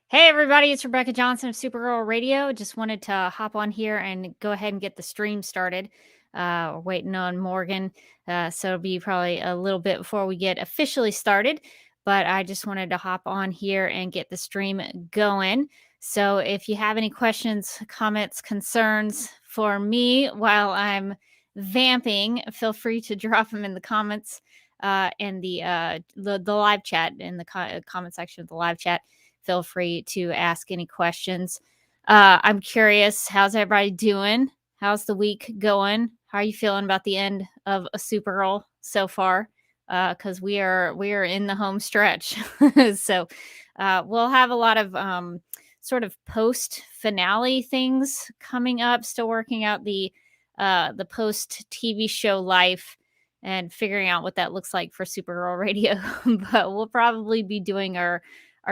Hey everybody, it's Rebecca Johnson of Supergirl Radio. Just wanted to hop on here and go ahead and get the stream started. We're waiting on Morgan, so it'll be probably a little bit before we get officially started. But I just wanted to hop on here and get the stream going. So if you have any questions, comments, concerns for me while I'm vamping, feel free to drop them in the comments in the live chat in the comment section of the live chat. Feel free to ask any questions. I'm curious, how's everybody doing? How's the week going? How are you feeling about the end of a Supergirl so far? Because we are in the home stretch, so we'll have a lot of sort of post finale things coming up. Still working out the post TV show life and figuring out what that looks like for Supergirl Radio. But we'll probably be doing our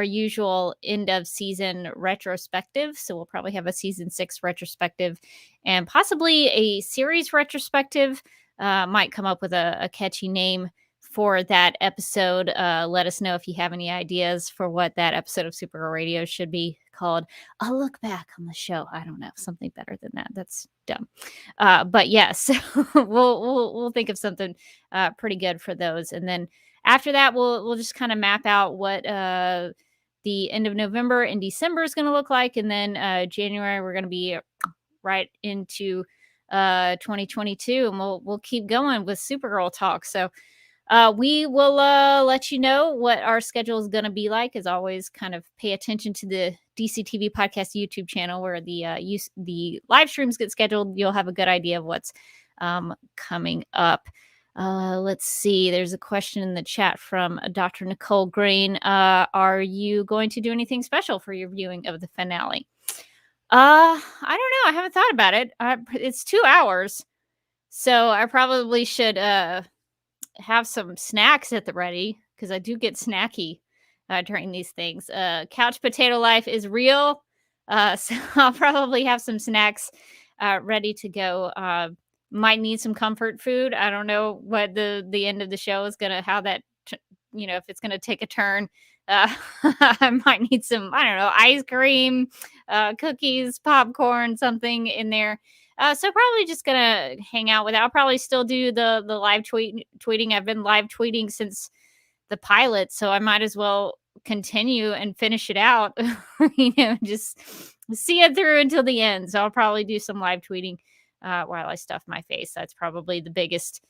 usual end of season retrospective. So we'll probably have a season 6 retrospective and possibly a series retrospective. Might come up with a catchy name for that episode. Let us know if you have any ideas for what that episode of Supergirl Radio should be called. A look back on the show. I don't know, something better than that. That's dumb. But yes, we'll think of something pretty good for those, and then after that, we'll just kind of map out what the end of November and December is going to look like, and then January we're going to be right into 2022, and we'll keep going with Supergirl talk. So we will let you know what our schedule is going to be like. As always, kind of pay attention to the DCTV Podcast YouTube channel where the live streams get scheduled. You'll have a good idea of what's coming up. Let's see. There's a question in the chat from Dr. Nicole Green. Are you going to do anything special for your viewing of the finale? I don't know. I haven't thought about it. It's 2 hours, so I probably should have some snacks at the ready because I do get snacky during these things. Couch potato life is real, so I'll probably have some snacks ready to go. Might need some comfort food. I don't know what the end of the show is gonna how that if it's gonna take a turn. I might need some, I don't know, ice cream, cookies, popcorn, something in there. So probably just gonna hang out with it. I'll probably still do the live tweeting. I've been live tweeting since the pilot, so I might as well continue and finish it out. Just see it through until the end. So I'll probably do some live tweeting while I stuff my face. That's probably the biggest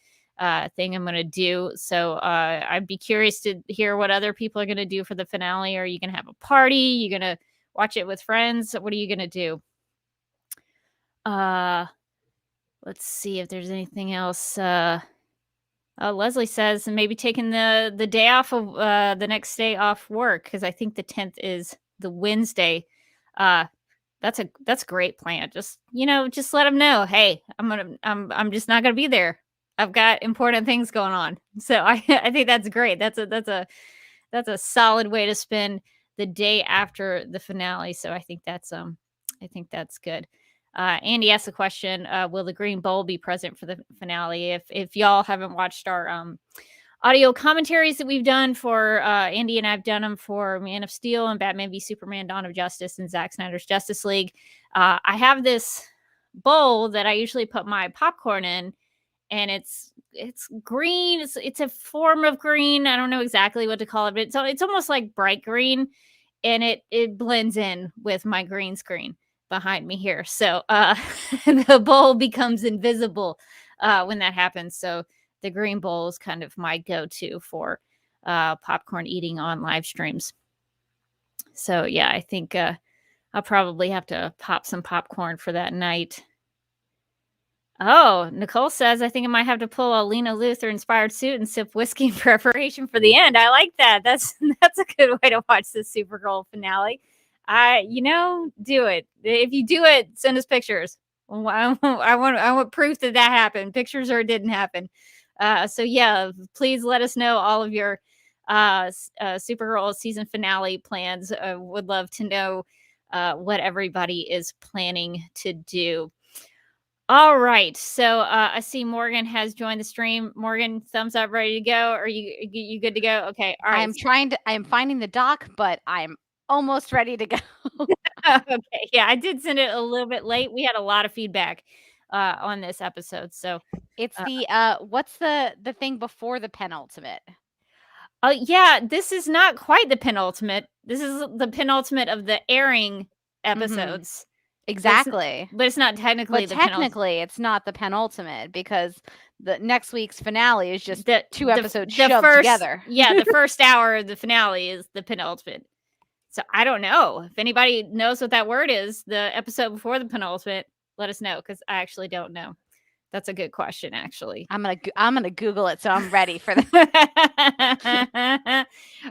thing I'm going to do. So I'd be curious to hear what other people are going to do for the finale. Are you going to have a party? You going to watch it with friends? What are you going to do? Let's see if there's anything else. Leslie says maybe taking the day off of the next day off work because I think the 10th is the Wednesday. That's a great plan. Just let them know, hey, I'm just not gonna be there. I've got important things going on. So I think that's great. That's a solid way to spend the day after the finale. So I think that's good. Andy asked the question, will the green bowl be present for the finale? If y'all haven't watched our audio commentaries that we've done for Andy and I've done them for Man of Steel and Batman v Superman Dawn of Justice and Zack Snyder's Justice League. I have this bowl that I usually put my popcorn in, and it's green. It's a form of green. I don't know exactly what to call it, but it's almost like bright green, and it blends in with my green screen behind me here. So the bowl becomes invisible when that happens. So the green bowl is kind of my go-to for popcorn eating on live streams. So yeah, I think I'll probably have to pop some popcorn for that night. Oh, Nicole says, I think I might have to pull a Lena Luthor inspired suit and sip whiskey in preparation for the end. I like that. That's a good way to watch the Supergirl finale. Do it. If you do it, send us pictures. I want proof that happened. Pictures or it didn't happen. So yeah, please let us know all of your Supergirl season finale plans. Would love to know what everybody is planning to do. All right. So I see Morgan has joined the stream. Morgan, thumbs up, ready to go. Are you good to go? Okay. All right. I am finding the doc, but I'm almost ready to go. Okay, yeah, I did send it a little bit late. We had a lot of feedback on this episode, so It's the what's the thing before the penultimate? yeah, this is not quite the penultimate. This is the penultimate of the airing episodes. Exactly. But it's not technically But the penultimate. technically, it's not the penultimate because the next week's finale is just The 2 episodes the shoved first, together. Yeah, the first hour of the finale is the penultimate. So I don't know if anybody knows what that word is. The episode before the penultimate, let us know because I actually don't know. That's a good question, actually. I'm gonna Google it, so I'm ready for that.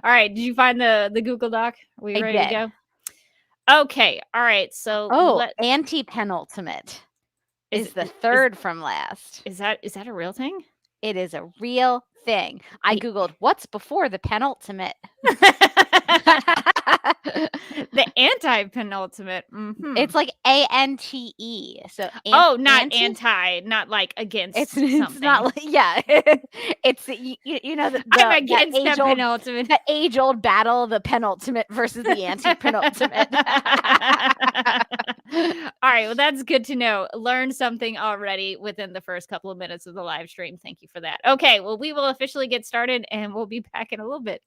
All right, did you find the Google Doc? Are we ready to go? Okay, all right. So anti-penultimate is the third from last. Is that a real thing? It is a real thing. I Googled what's before the penultimate. The anti-penultimate. It's like ANTE. So not anti, not like against. It's something. not like it's you know I'm against the penultimate. The age-old battle, the penultimate versus the anti-penultimate. All right, well that's good to know. Learn something already within the first couple of minutes of the live stream. Thank you for that. Okay, well we will officially get started and we'll be back in a little bit.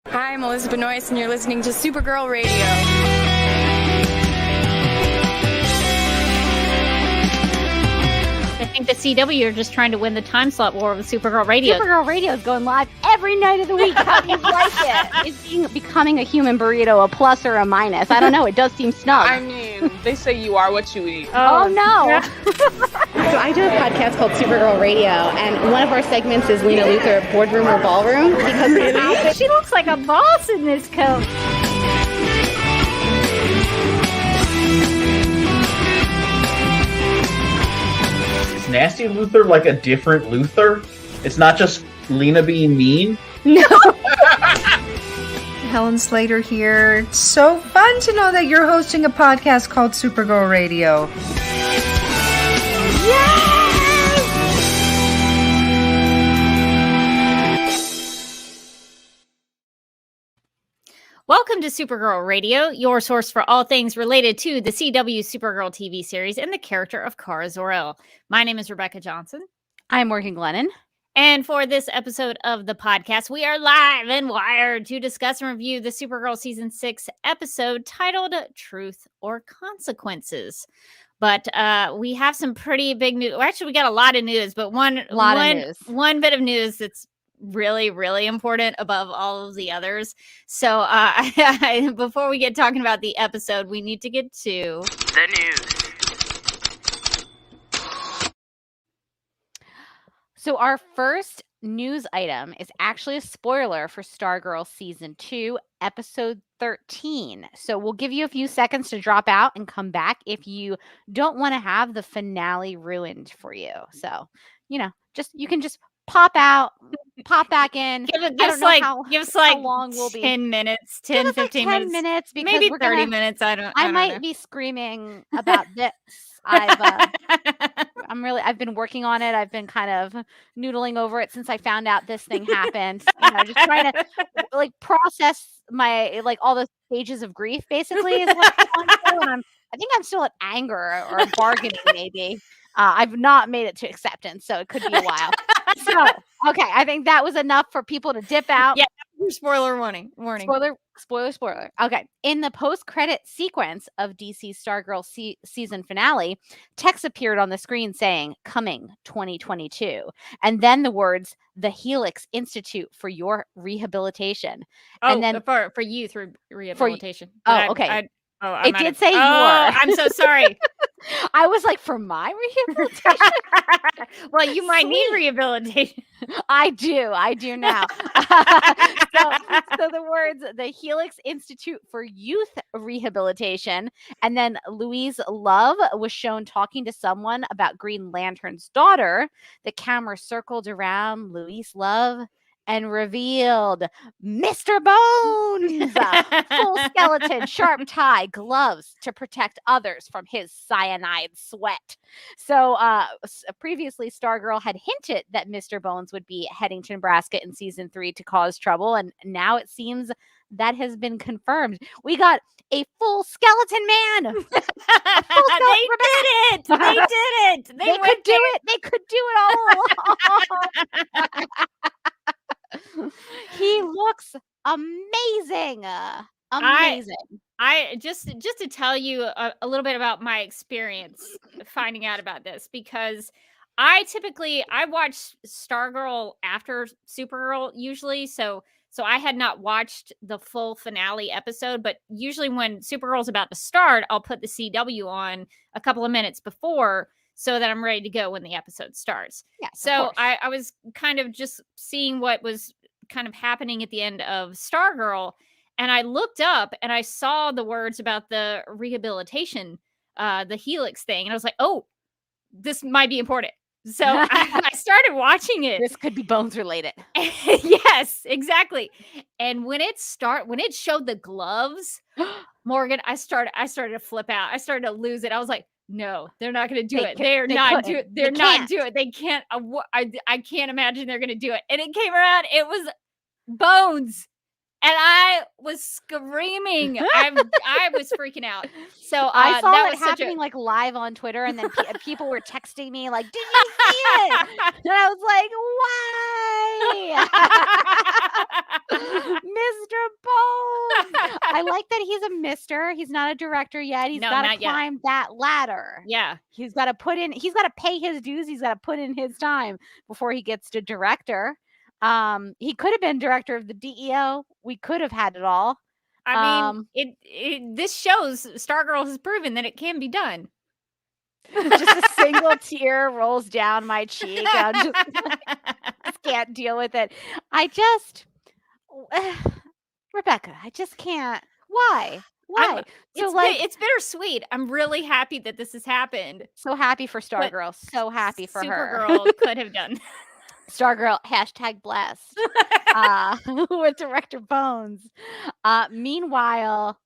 Hi, I'm Elizabeth Noyce, and you're listening to Supergirl Radio. I think the CW are just trying to win the time slot war with Supergirl Radio. Supergirl Radio is going live every night of the week. How do you like it? Is becoming a human burrito a plus or a minus? I don't know. It does seem snug. I mean, they say you are what you eat. Oh no. So I do a podcast called Supergirl Radio, and one of our segments is Lena Luthor, Boardroom or Ballroom, because she looks like a boss in this coat. Is Nasty Luthor like a different Luthor? It's not just Lena being mean? No. Helen Slater here. It's so fun to know that you're hosting a podcast called Supergirl Radio. Welcome to Supergirl Radio, your source for all things related to the CW Supergirl TV series and the character of Kara Zor-El. My name is Rebecca Johnson. I'm Morgan Glennon. And for this episode of the podcast, we are live and wired to discuss and review the Supergirl Season 6 episode titled Truth or Consequences. But we have some pretty big news. Well, actually, we got a lot of news, but one bit of news that's really, really important above all of the others. So before we get talking about the episode, we need to get to the news. So our first news item is actually a spoiler for Stargirl Season 2, Episode 13. So we'll give you a few seconds to drop out and come back if you don't want to have the finale ruined for you. So, you can just pop out, pop back in. Give I don't know us how long we'll be. 10 minutes, Give 10, us like 15 10 minutes. minutes because Maybe we're 30 gonna, minutes. I I don't might know. be screaming about this. I've been working on it. I've been kind of noodling over it since I found out this thing happened. Just trying to like process my all the stages of grief basically is what I'm going through. And I think I'm still at anger or bargaining maybe. I've not made it to acceptance, so it could be a while. So, okay, I think that was enough for people to dip out. Yeah, spoiler warning. Spoiler. Okay. In the post-credit sequence of DC's Stargirl season finale, text appeared on the screen saying, "Coming 2022." And then the words, "The Helix Institute for Your Rehabilitation." Oh, and then for youth rehabilitation. okay. It did say your. I'm so sorry. I was like, for my rehabilitation? Well, you might need Sweet. rehabilitation. I do now. So the words, "The Helix Institute for Youth Rehabilitation," and then Louise Love was shown talking to someone about Green Lantern's daughter. The camera circled around Louise Love and revealed Mr. Bones, full skeleton, sharp tie, gloves to protect others from his cyanide sweat. So previously, Stargirl had hinted that Mr. Bones would be heading to Nebraska in season 3 to cause trouble, and now it seems that has been confirmed. We got a full skeleton man. They did it. They did it. They could do it. They could do it all along. He looks amazing. Amazing. I just to tell you a little bit about my experience finding out about this, because I watch Stargirl after Supergirl usually, so I had not watched the full finale episode, but usually when Supergirl's about to start, I'll put the CW on a couple of minutes before so that I'm ready to go when the episode starts. Yeah. So I was kind of just seeing what was kind of happening at the end of Stargirl, and I looked up and I saw the words about the rehabilitation, the Helix thing, and I was like, oh, this might be important. So I started watching it. This could be Bones related. Yes, exactly. And when it showed the gloves, Morgan, I started to flip out. I started to lose it. I was like, no, they're not going to do it. They're not doing it. They can't. I can't imagine they're going to do it. And it came around. It was Bones. And I was screaming. I was freaking out. So I saw that it was happening like live on Twitter, and then people were texting me like, "Did you see it?" And I was like, "Why, Mr. Bones?" I like that he's a Mister. He's not a director yet. He's got to climb that ladder. Yeah, he's got to pay his dues. He's got to put in his time before he gets to director. He could have been director of the DEO. We could have had it all. I mean, this shows Stargirl has proven that it can be done. Just a single tear rolls down my cheek. I just can't deal with it. Rebecca, I just can't. Why? It's bittersweet. I'm really happy that this has happened. So happy for Stargirl. So happy for her. Supergirl could have done. Stargirl #blessed with director Bones. Meanwhile,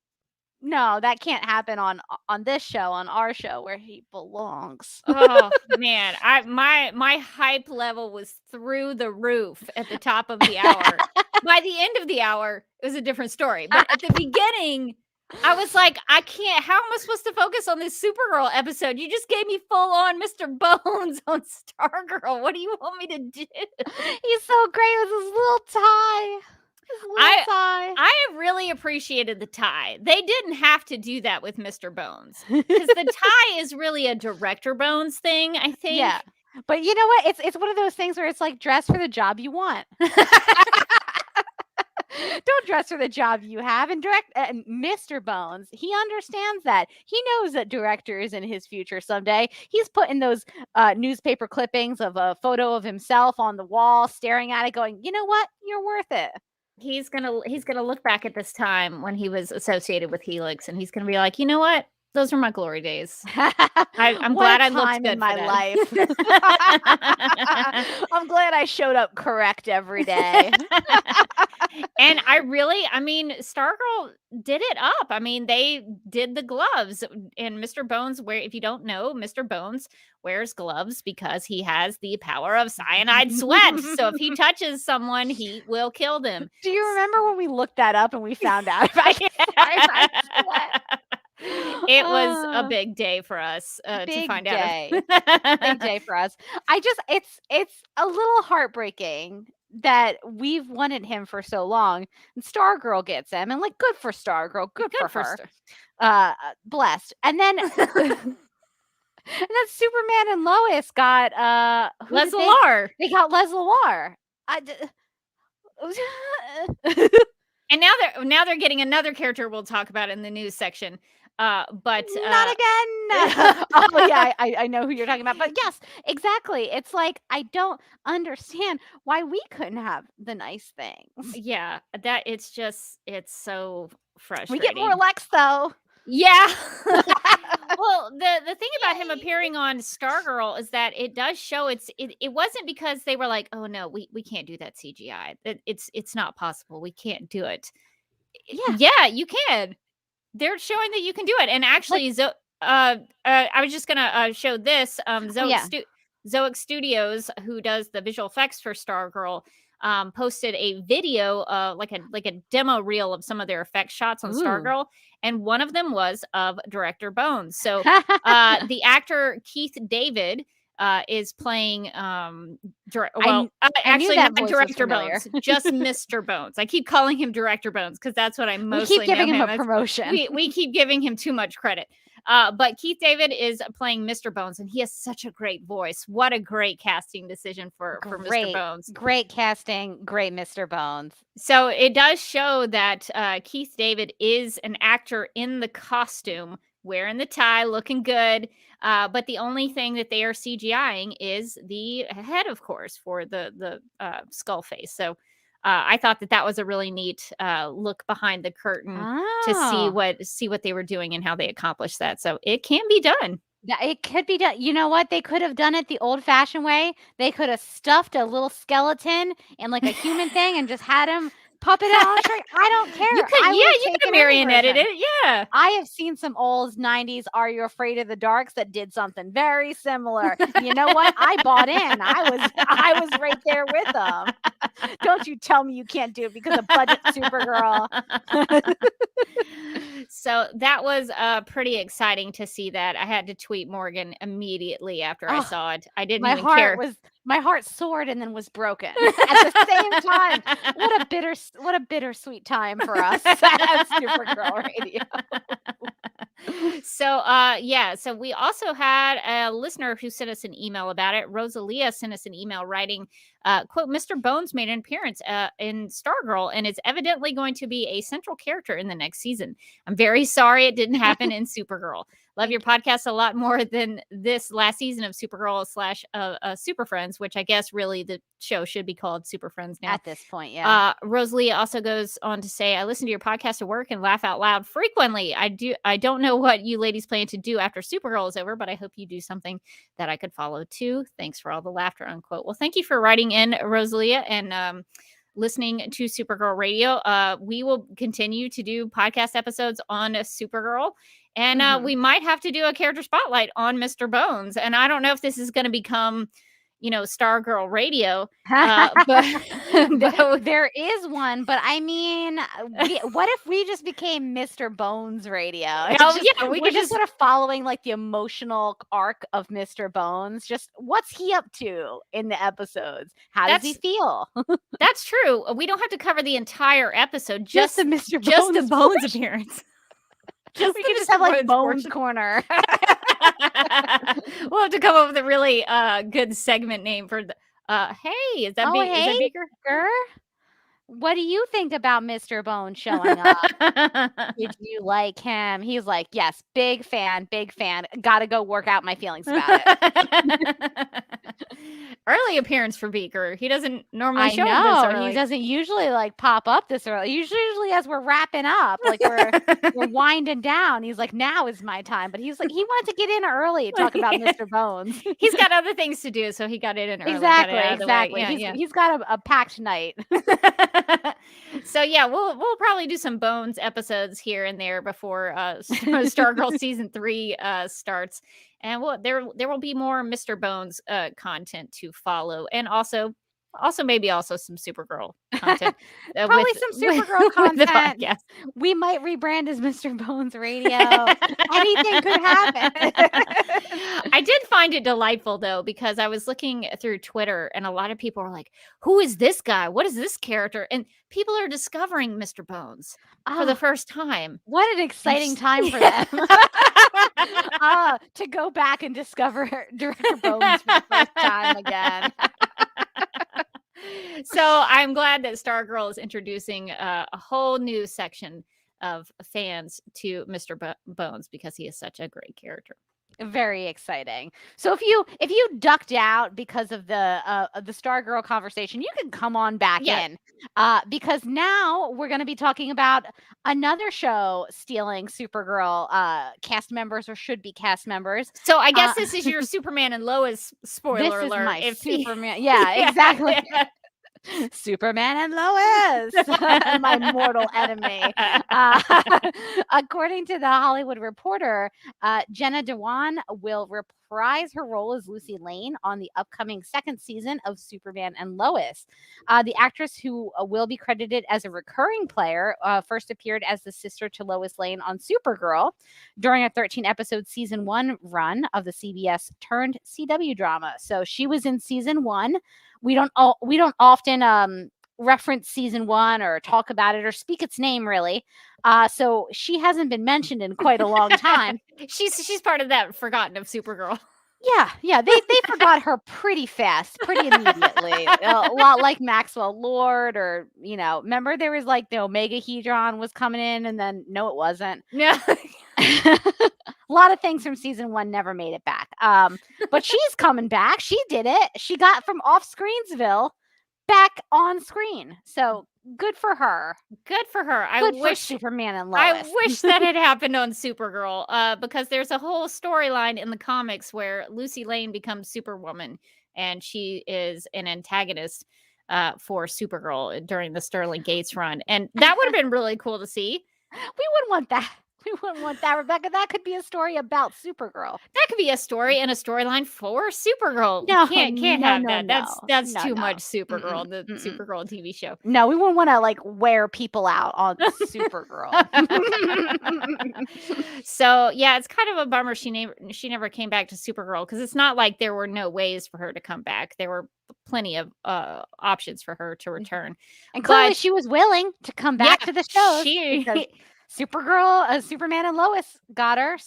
no, that can't happen on this show, on our show where he belongs. Oh man, my hype level was through the roof at the top of the hour. By the end of the hour, it was a different story. But at the beginning, I was like, I can't. How am I supposed to focus on this Supergirl episode? You just gave me full on Mr. Bones on Stargirl. What do you want me to do? He's so great with his little tie. I really appreciated the tie. They didn't have to do that with Mr. Bones, because the tie is really a director Bones thing, I think. Yeah, but you know what? It's one of those things where it's like, dress for the job you want. Don't dress for the job you have. And Mr. Bones, he understands that. He knows that director is in his future someday. He's putting those newspaper clippings of a photo of himself on the wall, staring at it, going, you know what? You're worth it. He's gonna look back at this time when he was associated with Helix, and he's gonna be like, you know what? Those were my glory days. I'm glad I looked good in my for life. I'm glad I showed up correct every day. And Stargirl did it up. I mean, they did the gloves, and Mr. Bones, if you don't know, Mr. Bones wears gloves because he has the power of cyanide sweat. So if he touches someone, he will kill them. Do you remember when we looked that up and we found out about cyanide sweat? It was a big day for us to find out. Big day for us. It's a little heartbreaking that we've wanted him for so long, and Stargirl gets him, and like, good for Stargirl, good for her. Blessed. And then Superman and Lois got Leslie Lar. They got Leslie Lar. And now they're getting another character we'll talk about in the news section. But not again. Oh yeah, I know who you're talking about. But yes, exactly. It's like, I don't understand why we couldn't have the nice things. Yeah, it's so frustrating. We get more Lex though. Yeah. Well, the thing about him appearing on Stargirl is that it does show it wasn't because they were like, oh no, we can't do that CGI. It's not possible. We can't do it. Yeah, you can. They're showing that you can do it. And actually, I was just gonna show this. Zoic Studios, who does the visual effects for Stargirl, posted a video, like a demo reel of some of their effect shots on Stargirl, and one of them was of Director Bones. So the actor Keith David is playing actually not Director Bones, just Mr. Bones. I keep calling him Director Bones because that's what I mostly keep giving know him a promotion. We keep giving him too much credit. But Keith David is playing Mr. Bones, and he has such a great voice. What a great casting decision for Mr. Bones. Great casting, great Mr. Bones. So it does show that Keith David is an actor in the costume, wearing the tie, looking good. But the only thing that they are CGIing is the head, of course, for the skull face. So I thought that was a really neat look behind the curtain to see what they were doing and how they accomplished that. So it can be done. It could be done. You know what? They could have done it the old-fashioned way. They could have stuffed a little skeleton in like a human thing and just had him puppet it on a string. I don't care. You could marionette it. Yeah. I have seen some old 90s Are You Afraid of the Darks that did something very similar. You know what? I bought in. I was right there with them. Don't you tell me you can't do it because of budget Supergirl. So that was pretty exciting to see that. I had to tweet Morgan immediately after I saw it. I didn't even care. My heart soared and then was broken at the same time. What a bittersweet time for us at Supergirl Radio. So we also had a listener who sent us an email about it. Rosalia sent us an email writing, quote, Mr. Bones made an appearance in Stargirl and is evidently going to be a central character in the next season. I'm very sorry it didn't happen in Supergirl. Love your podcast a lot more than this last season of Supergirl / Super Friends, which I guess really the show should be called Super Friends now. At this point, yeah. Rosalia also goes on to say, I listen to your podcast at work and laugh out loud frequently. I don't know what you ladies plan to do after Supergirl is over, but I hope you do something that I could follow too. Thanks for all the laughter, unquote. Well, thank you for writing in, Rosalia, and listening to Supergirl Radio. We will continue to do podcast episodes on Supergirl. And we might have to do a character spotlight on Mr. Bones. And I don't know if this is going to become, Stargirl Radio. But there is one. But I mean, what if we just became Mr. Bones Radio? We're just sort of following like the emotional arc of Mr. Bones. Just what's he up to in the episodes? How does he feel? That's true. We don't have to cover the entire episode. Just the Mr. Bones, just the Bones appearance. We could just have like Bones Corner. We'll have to come up with a really good segment name for the. Hey, is that Baker? what do you think about Mr. Bones showing up? Did you like him? He's like, yes, big fan. Gotta go work out my feelings about it. Early appearance for Beaker. He doesn't normally I show up this know. early. He doesn't usually like pop up this early. Usually as we're wrapping up, like we're winding down. He's like, now is my time. But he's like, he wanted to get in early and talk about Mr. Bones. He's got other things to do, so he got in early. Got it out of the way. Exactly. He's got a packed night. So yeah, we'll probably do some Bones episodes here and there before Stargirl season 3 starts, and there will be more Mr. Bones content to follow, and also maybe also some Supergirl content. Probably some Supergirl content. Yes, we might rebrand as Mr. Bones Radio. Anything could happen. I did find it delightful though, because I was looking through Twitter and a lot of people were like, who is this guy? What is this character? And people are discovering Mr. Bones for the first time. What an exciting time for them. To go back and discover Director Bones for the first time again. So I'm glad that Stargirl is introducing a whole new section of fans to Mr. Bones, because he is such a great character. Very exciting. So if you ducked out because of the Stargirl conversation, you can come on back in, because now we're going to be talking about another show stealing Supergirl cast members, or should be cast members. So I guess this is your Superman and Lois spoiler this alert. Is my Superman. Yeah, exactly. Superman and Lois, my mortal enemy. According to the Hollywood Reporter, Jenna Dewan will reprise her role as Lucy Lane on the upcoming second season of Superman and Lois. The actress, who will be credited as a recurring player, first appeared as the sister to Lois Lane on Supergirl during a 13-episode season 1 run of the CBS turned CW drama. So she was in season 1. We don't often reference season 1 or talk about it or speak its name, really. So she hasn't been mentioned in quite a long time. She's part of that forgotten of Supergirl. Yeah. They forgot her pretty fast, pretty immediately. A lot like Maxwell Lord, or remember there was like the Omega Hedron was coming in, and then no, it wasn't. Yeah. A lot of things from season 1 never made it back. But she's coming back. She did it. She got from off Screensville back on screen. So good for her. Good for her. I wish Superman and Lois. I wish that had happened on Supergirl, because there's a whole storyline in the comics where Lucy Lane becomes Superwoman, and she is an antagonist for Supergirl during the Sterling Gates run. And that would have been really cool to see. We wouldn't want that. We wouldn't want that, Rebecca. That could be a story about Supergirl. That could be a story and a storyline for Supergirl. No, can't have that. No, that's too much Supergirl, the Mm-mm. Supergirl TV show. No, we wouldn't want to like wear people out on Supergirl. So yeah, it's kind of a bummer she never came back to Supergirl, because it's not like there were no ways for her to come back. There were plenty of options for her to return, and clearly she was willing to come back to the show. Supergirl, Superman and Lois got her,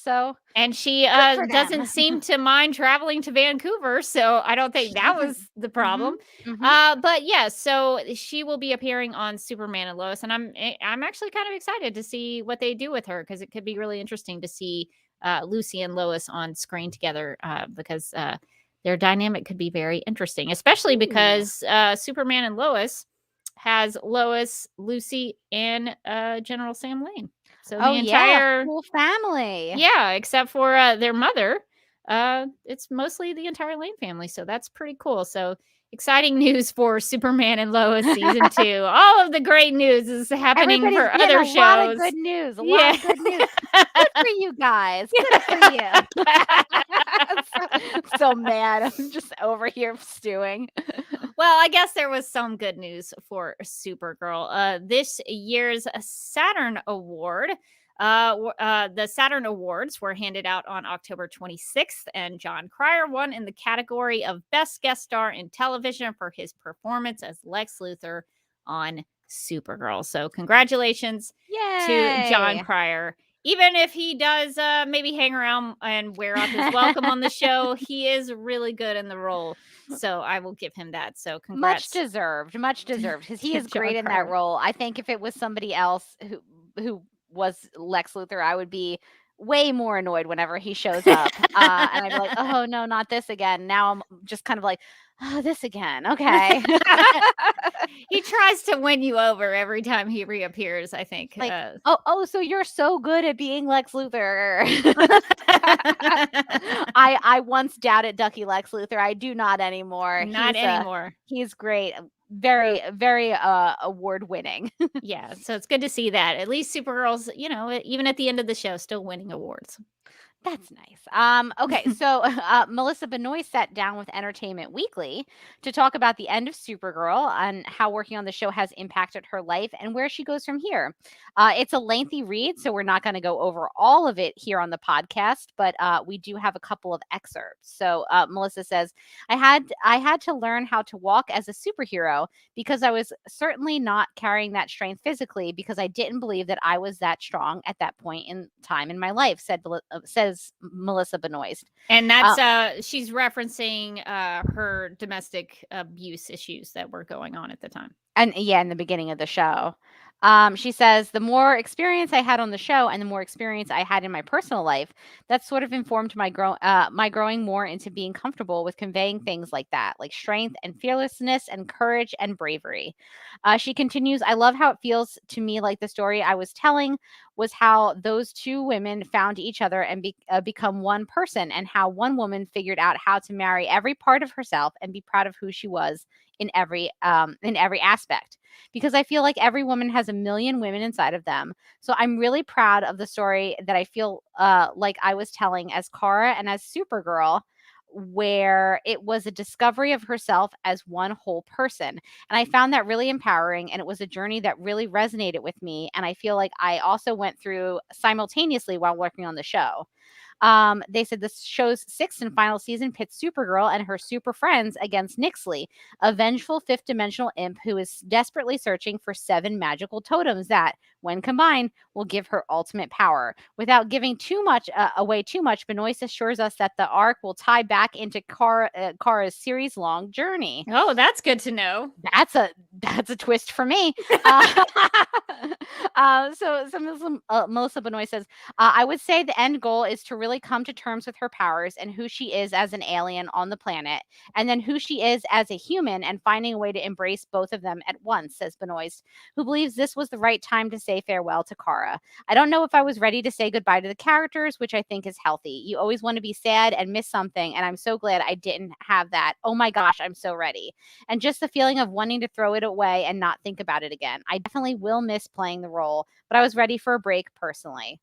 and she doesn't seem to mind traveling to Vancouver, so I don't think that was the problem. But yeah, so she will be appearing on Superman and Lois, and I'm actually kind of excited to see what they do with her, because it could be really interesting to see Lucy and Lois on screen together, because their dynamic could be very interesting, especially because Superman and Lois has Lois, Lucy, and General Sam Lane. So the entire whole family. Yeah, except for their mother. It's mostly the entire Lane family. So that's pretty cool. So exciting news for Superman and Lois season 2. All of the great news is happening for other shows. A lot of good news. A lot of good news. Good for you guys. Good for you. I'm so mad. I'm just over here stewing. Well, I guess there was some good news for Supergirl. This year's Saturn Award, the Saturn Awards were handed out on October 26th, and John Cryer won in the category of Best Guest Star in Television for his performance as Lex Luthor on Supergirl. So congratulations to John Cryer. even if he does maybe hang around and wear out his welcome on the show, he is really good in the role. So I will give him that. So congrats. Much deserved, because he is John great in that Carter. role. I think if it was somebody else who was Lex Luthor, I would be way more annoyed whenever he shows up. And I'd be like, oh no, not this again. Now I'm just kind of like, oh, this again. Okay. He tries to win you over every time he reappears, I think. Like, oh, so you're so good at being Lex Luthor. I once doubted Ducky Lex Luthor. I do not anymore. Not anymore. He's great. Very, very award winning. Yeah, so it's good to see that. At least Supergirl's, even at the end of the show, still winning awards. That's nice. Okay, so Melissa Benoist sat down with Entertainment Weekly to talk about the end of Supergirl and how working on the show has impacted her life and where she goes from here. It's a lengthy read, so we're not going to go over all of it here on the podcast, but we do have a couple of excerpts. So Melissa says, I had to learn how to walk as a superhero because I was certainly not carrying that strength physically because I didn't believe that I was that strong at that point in time in my life, says Melissa Benoist. And that's she's referencing her domestic abuse issues that were going on at the time. And yeah, in the beginning of the show. She says, the more experience I had on the show and the more experience I had in my personal life, that sort of informed my growing more into being comfortable with conveying things like that, like strength and fearlessness and courage and bravery. She continues, I love how it feels to me like the story I was telling was how those two women found each other and become one person, and how one woman figured out how to marry every part of herself and be proud of who she was in every aspect. Because I feel like every woman has a million women inside of them. So I'm really proud of the story that I feel like I was telling as Kara and as Supergirl, where it was a discovery of herself as one whole person. And I found that really empowering, and it was a journey that really resonated with me. And I feel like I also went through simultaneously while working on the show. They said the show's sixth and final season pits Supergirl and her super friends against Nixley, a vengeful fifth dimensional imp who is desperately searching for 7 magical totems that, when combined, will give her ultimate power. Without giving away too much, Benoist assures us that the arc will tie back into Kara's series-long journey. Oh, that's good to know. That's a twist for me. So Melissa Benoist says, I would say the end goal is to really come to terms with her powers and who she is as an alien on the planet, and then who she is as a human, and finding a way to embrace both of them at once, says Benoist, who believes this was the right time to say farewell to Kara. I don't know if I was ready to say goodbye to the characters, which I think is healthy. You always want to be sad and miss something, and I'm so glad I didn't have that. Oh my gosh, I'm so ready. And just the feeling of wanting to throw it away and not think about it again. I definitely will miss playing the role, but I was ready for a break personally.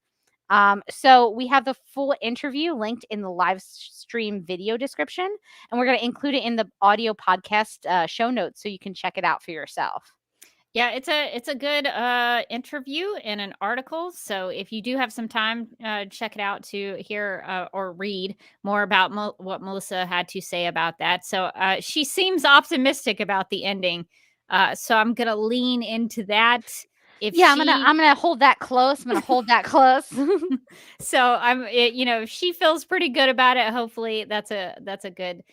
So we have the full interview linked in the live stream video description, and we're going to include it in the audio podcast show notes so you can check it out for yourself. Yeah, it's a good interview and an article. So if you do have some time, check it out to hear or read more about what Melissa had to say about that. So she seems optimistic about the ending. So I'm gonna lean into that. I'm gonna hold that close. So if she feels pretty good about it, hopefully that's a good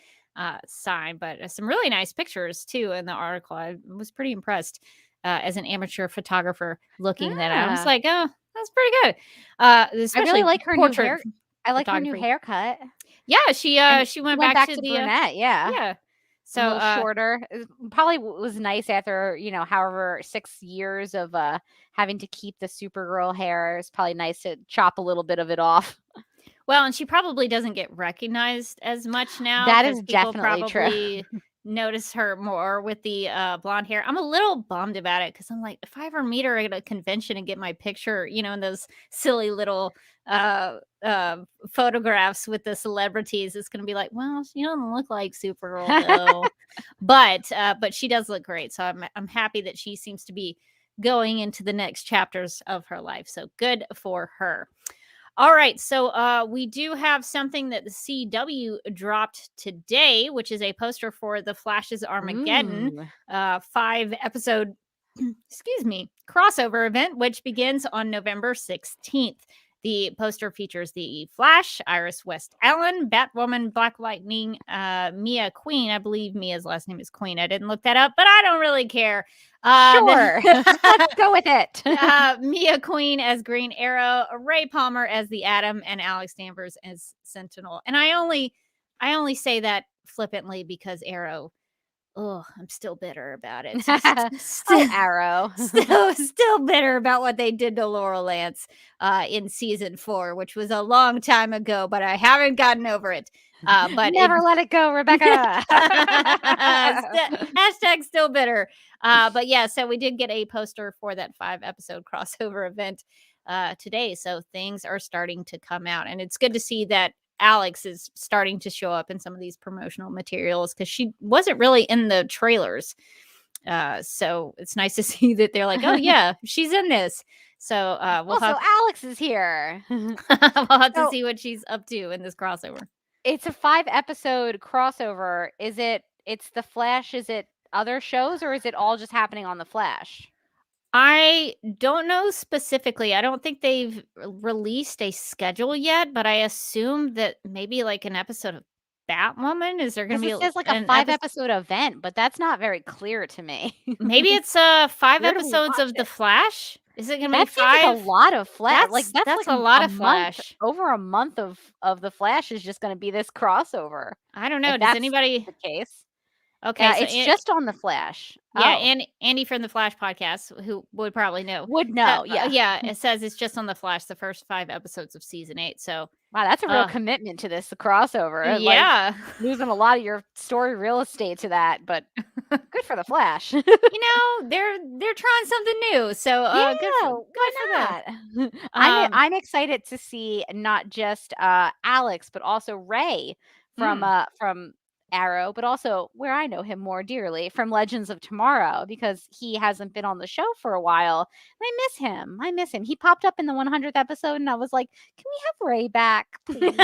sign. But some really nice pictures too in the article. I was pretty impressed as an amateur photographer looking that out. I was like, oh, that's pretty good. I really like her new hair. I like her new haircut. Yeah, she went back to the brunette. Yeah. So a little shorter. It probably was nice after, however 6 years of having to keep the Supergirl hair. It's probably nice to chop a little bit of it off. Well, and she probably doesn't get recognized as much now. That is definitely true. Notice her more with the blonde hair. I'm a little bummed about it because I'm like, if I ever meet her at a convention and get my picture, in those silly little photographs with the celebrities, it's gonna be like, well, she doesn't look like Supergirl though. but she does look great. So I'm happy that she seems to be going into the next chapters of her life. So good for her. All right, so we do have something that the CW dropped today, which is a poster for the Flash's Armageddon 5-episode crossover event, which begins on November 16th. The poster features the Flash, Iris West Allen, Batwoman, Black Lightning, Mia Queen. I believe Mia's last name is Queen. I didn't look that up, but I don't really care. Sure. Let's go with it. Mia Queen as Green Arrow, Ray Palmer as the Atom, and Alex Danvers as Sentinel. And I only say that flippantly because Arrow, I'm still bitter about it. Arrow. Still bitter about what they did to Laurel Lance in season 4, which was a long time ago, but I haven't gotten over it. But never let it go, Rebecca. Hashtag still bitter. But yeah, so we did get a poster for that 5-episode crossover event today. So things are starting to come out, and it's good to see that Alex is starting to show up in some of these promotional materials because she wasn't really in the trailers. So it's nice to see that they're like, oh yeah, she's in this. So Alex is here. We'll have to see what she's up to in this crossover. It's a 5-episode crossover. It's the Flash? Is it other shows, or is it all just happening on the Flash? I don't know specifically. I don't think they've released a schedule yet, but I assume that maybe like an episode of Batwoman. Is there going to be? It says like a 5-episode event, but that's not very clear to me. Maybe it's 5 episodes of The Flash. Is it going to be 5? Like a lot of Flash. That's like a lot of Flash. Over a month of The Flash is just going to be this crossover. I don't know. Does anybody? The case. Okay, yeah, so it's just on the Flash. Yeah, and Andy from the Flash podcast, who would probably know, would know. Yeah. It says it's just on the Flash, the first 5 episodes of season 8. So wow, that's a real commitment to this, the crossover. Yeah, like, losing a lot of your story real estate to that, but good for the Flash. They're trying something new. So good for that. I'm excited to see not just Alex, but also Ray from Arrow, but also where I know him more dearly from Legends of Tomorrow, because he hasn't been on the show for a while. And I miss him. He popped up in the 100th episode, and I was like, can we have Ray back, please?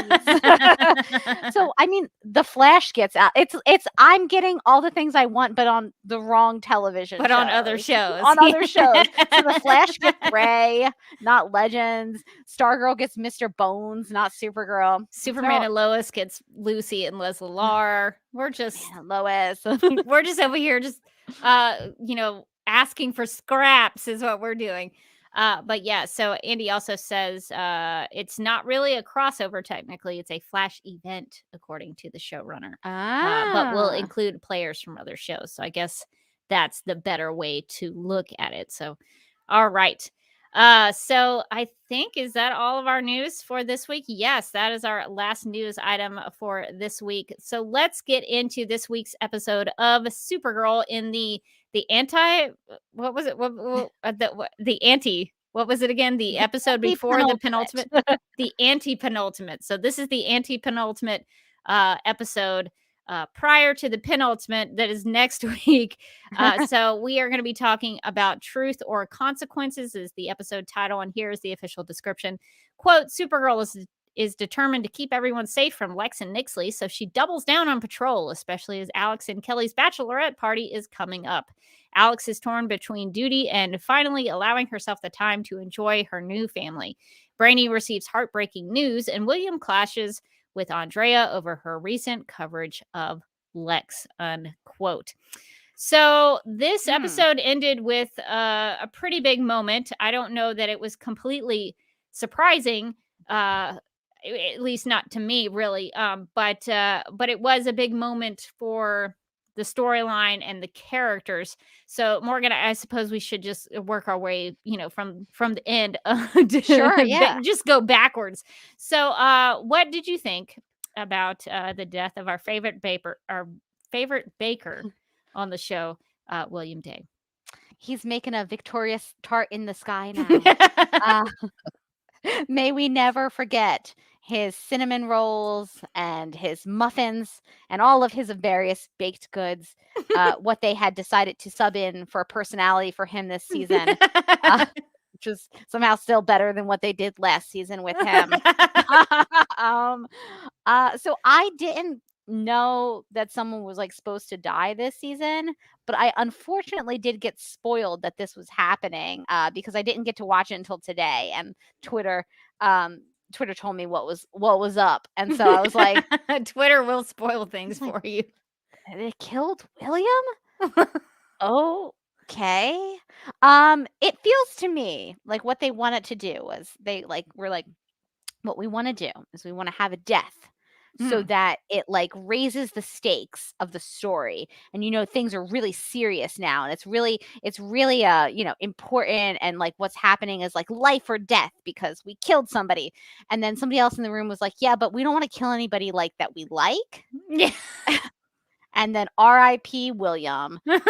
So, I mean, the Flash gets out. It's I'm getting all the things I want, but on the wrong television But shows. on other shows. On other shows. So the Flash gets Ray, not Legends. Stargirl gets Mr. Bones, not Supergirl. Superman and Lois gets Lucy and Leslie Lar. We're just Lois. We're just over here just asking for scraps is what we're doing. But yeah, so Andy also says it's not really a crossover technically, it's a Flash event according to the showrunner. But will include players from other shows. So I guess that's the better way to look at it. So all right. So I think, is that all of our news for this week? Yes, that is our last news item for this week. So let's get into this week's episode of Supergirl in the anti. What was it? The anti. What was it again? The episode before the penultimate. The anti-penultimate. So this is the anti-penultimate episode. Prior to the penultimate that is next week. So we are going to be talking about Truth or Consequences is the episode title, and here is the official description. Quote, Supergirl is determined to keep everyone safe from Lex and Nixley, so she doubles down on patrol, especially as Alex and Kelly's bachelorette party is coming up. Alex is torn between duty and finally allowing herself the time to enjoy her new family. Brainy receives heartbreaking news, and William clashes with Andrea over her recent coverage of Lex, unquote. So this episode ended with a pretty big moment. I don't know that it was completely surprising, at least not to me, really. But it was a big moment for the storyline and the characters. So Morgan, I suppose we should just work our way, from the end. Sure, yeah. Just go backwards. So what did you think about the death of our favorite baker on the show, William Day? He's making a victorious tart in the sky now. May we never forget his cinnamon rolls and his muffins and all of his various baked goods, what they had decided to sub in for a personality for him this season, which was somehow still better than what they did last season with him. So I didn't know that someone was supposed to die this season, but I unfortunately did get spoiled that this was happening because I didn't get to watch it until today, and Twitter told me what was up, and so I was like, Twitter will spoil things for you. they killed William? Okay. It feels to me like what they wanted to do was we're like, what we want to do is we want to have a death so that it like raises the stakes of the story, and things are really serious now, and it's really important, and like what's happening is like life or death because we killed somebody. And then somebody else in the room was like, yeah, but we don't want to kill anybody like that we like. Yeah. And then R.I.P. William. They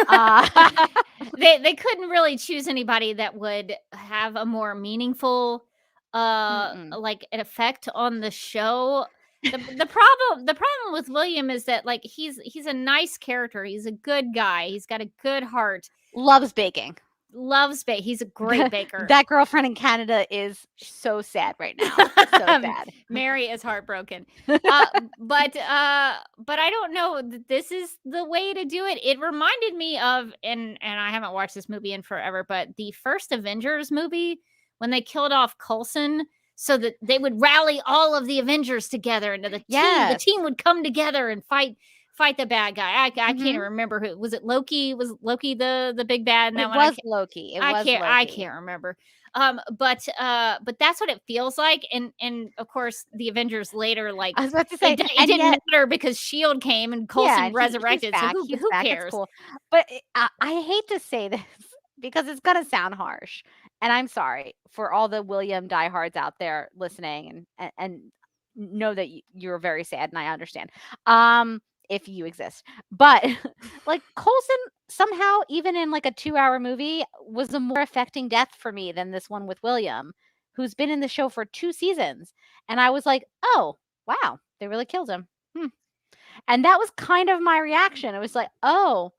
couldn't really choose anybody that would have a more meaningful like an effect on the show. The problem with William is that like he's a nice character. He's a good guy. He's got a good heart. Loves baking. He's a great baker. That girlfriend in Canada is so sad right now. So sad. Mary is heartbroken. But I don't know that this is the way to do it. It reminded me of, and I haven't watched this movie in forever, but the first Avengers movie when they killed off Coulson so that they would rally all of the Avengers together, and the team would come together and fight the bad guy. I can't even remember who was it. Loki? Was Loki the big bad? And it was Loki. I can't remember. But that's what it feels like. And of course the Avengers later, like I was about to say, it didn't matter because SHIELD came and Coulson resurrected. He's back. So who cares? It's cool. But I hate to say this because it's gonna sound harsh, and I'm sorry for all the William diehards out there listening, and know that you're very sad, and I understand. If you exist. But like Coulson somehow, even in like a 2-hour movie, was a more affecting death for me than this one with William, who's been in the show for 2 seasons. And I was like, oh, wow, they really killed him. And that was kind of my reaction. It was like, oh,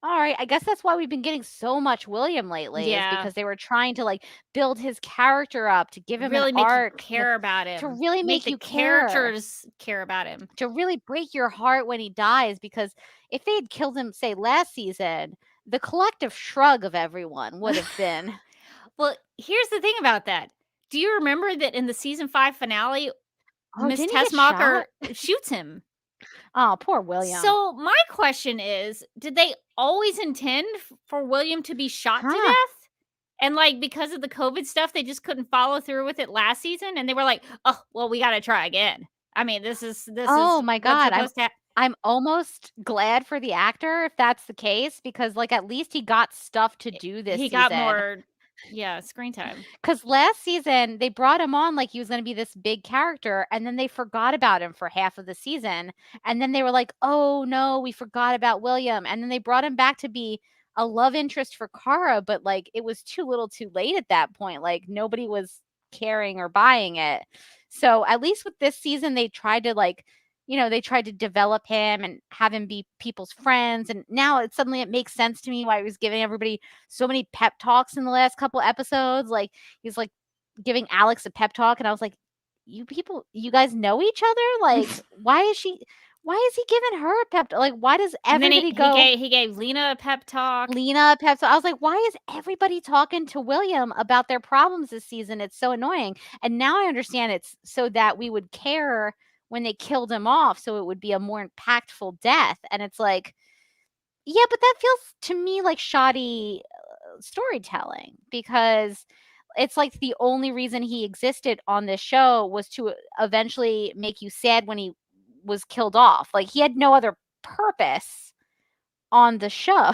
all right. I guess that's why we've been getting so much William lately, is because they were trying to like build his character up, to give him really an make arc, you care about him, to really make you the characters care about him, to really break your heart when he dies. Because if they had killed him, say last season, the collective shrug of everyone would have been. Well, here's the thing about that. Do you remember that in the season 5 finale, Miss Tessmacher shoots him? Oh, poor William. So my question is, did they always intend for William to be shot to death? And like, because of the COVID stuff, they just couldn't follow through with it last season. And they were like, oh, well, we got to try again. I mean, this is my God. I'm almost glad for the actor if that's the case, because like at least he got stuff to do this season. He got more screen time. Because last season they brought him on like he was going to be this big character, and then they forgot about him for half of the season, and then they were like, oh no, we forgot about William, and then they brought him back to be a love interest for Kara, but like it was too little too late at that point. Like nobody was caring or buying it. So at least with this season they tried to like, they tried to develop him and have him be people's friends. And now it makes sense to me why he was giving everybody so many pep talks in the last couple episodes. Like he's like giving Alex a pep talk. And I was like, you guys know each other? Like, why is he giving her a pep talk? Like, why does everybody go? He gave Lena a pep talk. I was like, why is everybody talking to William about their problems this season? It's so annoying. And now I understand it's so that we would care when they killed him off, so it would be a more impactful death. And it's like, yeah, but that feels to me like shoddy storytelling, because it's like the only reason he existed on this show was to eventually make you sad when he was killed off. Like he had no other purpose on the show.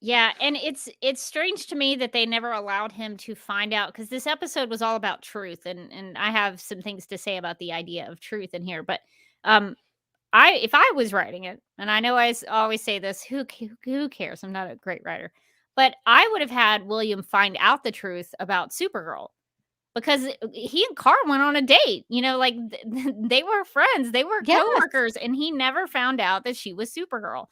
Yeah, and it's strange to me that they never allowed him to find out, because this episode was all about truth, and I have some things to say about the idea of truth in here. But if I was writing it, and I know I always say this, who cares? I'm not a great writer, but I would have had William find out the truth about Supergirl, because he and Kara went on a date. Like they were friends, they were coworkers, and he never found out that she was Supergirl.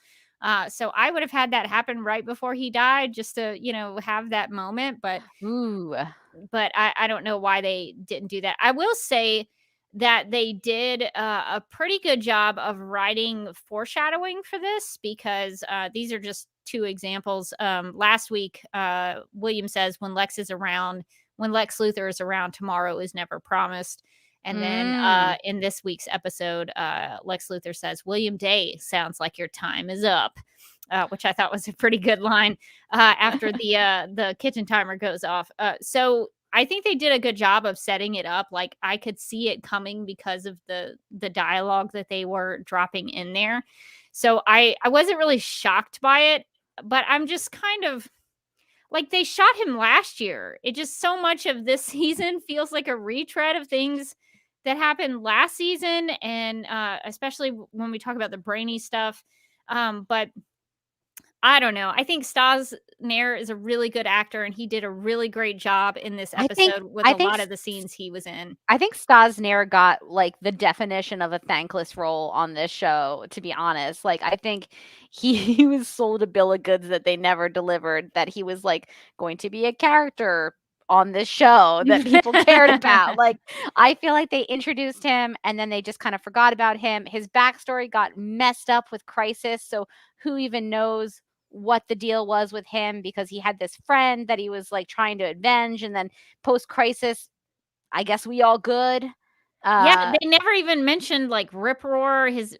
So I would have had that happen right before he died, just to, have that moment. But I don't know why they didn't do that. I will say that they did a pretty good job of writing foreshadowing for this, because these are just two examples. Last week, William says when Lex Luthor is around, tomorrow is never promised. And then in this week's episode, Lex Luthor says, William Day, sounds like your time is up, which I thought was a pretty good line after the kitchen timer goes off. So I think they did a good job of setting it up. Like, I could see it coming because of the dialogue that they were dropping in there. So I wasn't really shocked by it, but I'm just kind of like, they shot him last year. It just, so much of this season feels like a retread of things that happened last season, and especially when we talk about the brainy stuff. But I don't know. I think Stas Nair is a really good actor, and he did a really great job in this episode with a lot of the scenes he was in. I think Stas Nair got like the definition of a thankless role on this show, to be honest. Like, I think he was sold a bill of goods that they never delivered, that he was like going to be a character on this show that people cared about. Like, I feel like they introduced him and then they just kind of forgot about him. His backstory got messed up with Crisis, so who even knows what the deal was with him, because he had this friend that he was like trying to avenge, and then post Crisis, I guess we all good. Yeah, they never even mentioned like Rip Roar, his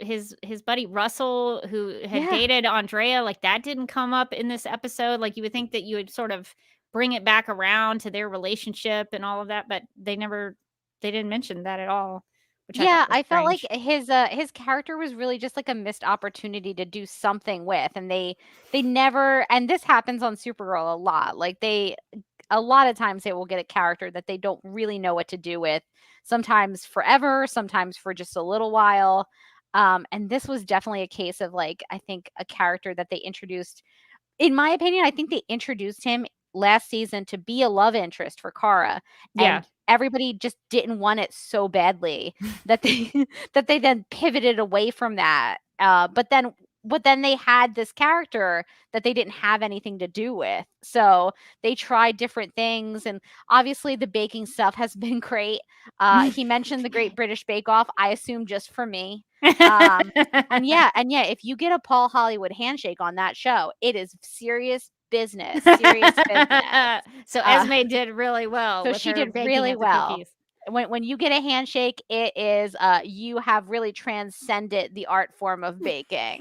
buddy Russell, who had dated Andrea. Like, that didn't come up in this episode. Like, you would think that you would sort of bring it back around to their relationship and all of that, but they didn't mention that at all. Which I felt like his character was really just like a missed opportunity to do something with, and they never. And this happens on Supergirl a lot. Like, a lot of times they will get a character that they don't really know what to do with. Sometimes forever, sometimes for just a little while. And this was definitely a case of, like, I think a character that they introduced. In my opinion, I think they introduced him last season to be a love interest for Kara. Yeah. And everybody just didn't want it so badly that they then pivoted away from that. But then they had this character that they didn't have anything to do with. So they tried different things. And obviously the baking stuff has been great. He mentioned the Great British Bake Off, I assume just for me. And if you get a Paul Hollywood handshake on that show, it is serious business. So Esme did really well. So with she her did baking really of the well. cookies. When you get a handshake, it is you have really transcended the art form of baking,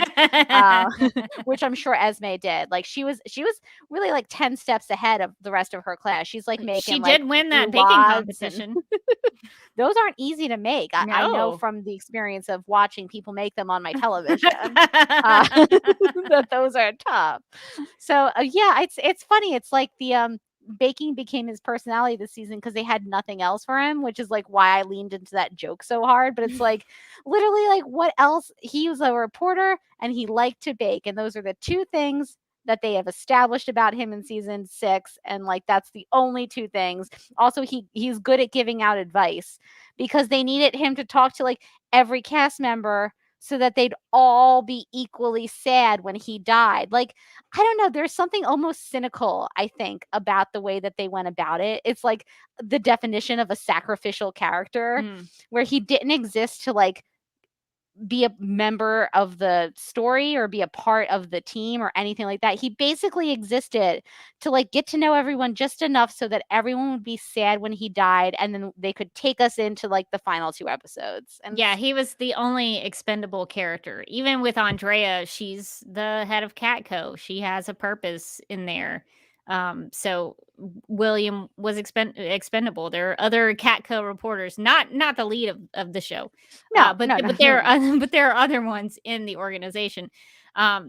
which I'm sure Esme did. Like, she was really like 10 steps ahead of the rest of her class. She's like making. She did win that baking competition. Those aren't easy to make. I know from the experience of watching people make them on my television that those are tough. So it's funny. It's like the baking became his personality this season because they had nothing else for him, which is like why I leaned into that joke so hard. But it's like, literally, like, what else? He was a reporter and he liked to bake, and those are the two things that they have established about him in season 6, and like that's the only two things. Also, he's good at giving out advice, because they needed him to talk to like every cast member so that they'd all be equally sad when he died. Like, I don't know, there's something almost cynical, I think, about the way that they went about it. It's like the definition of a sacrificial character, where he didn't exist to like be a member of the story or be a part of the team or anything like that. He basically existed to like get to know everyone just enough so that everyone would be sad when he died, and then they could take us into like the final 2 episodes. And yeah, he was the only expendable character. Even with Andrea, she's the head of Catco. She has a purpose in there. So William was expendable. There are other Catco reporters, not the lead of the show. But there are other ones in the organization.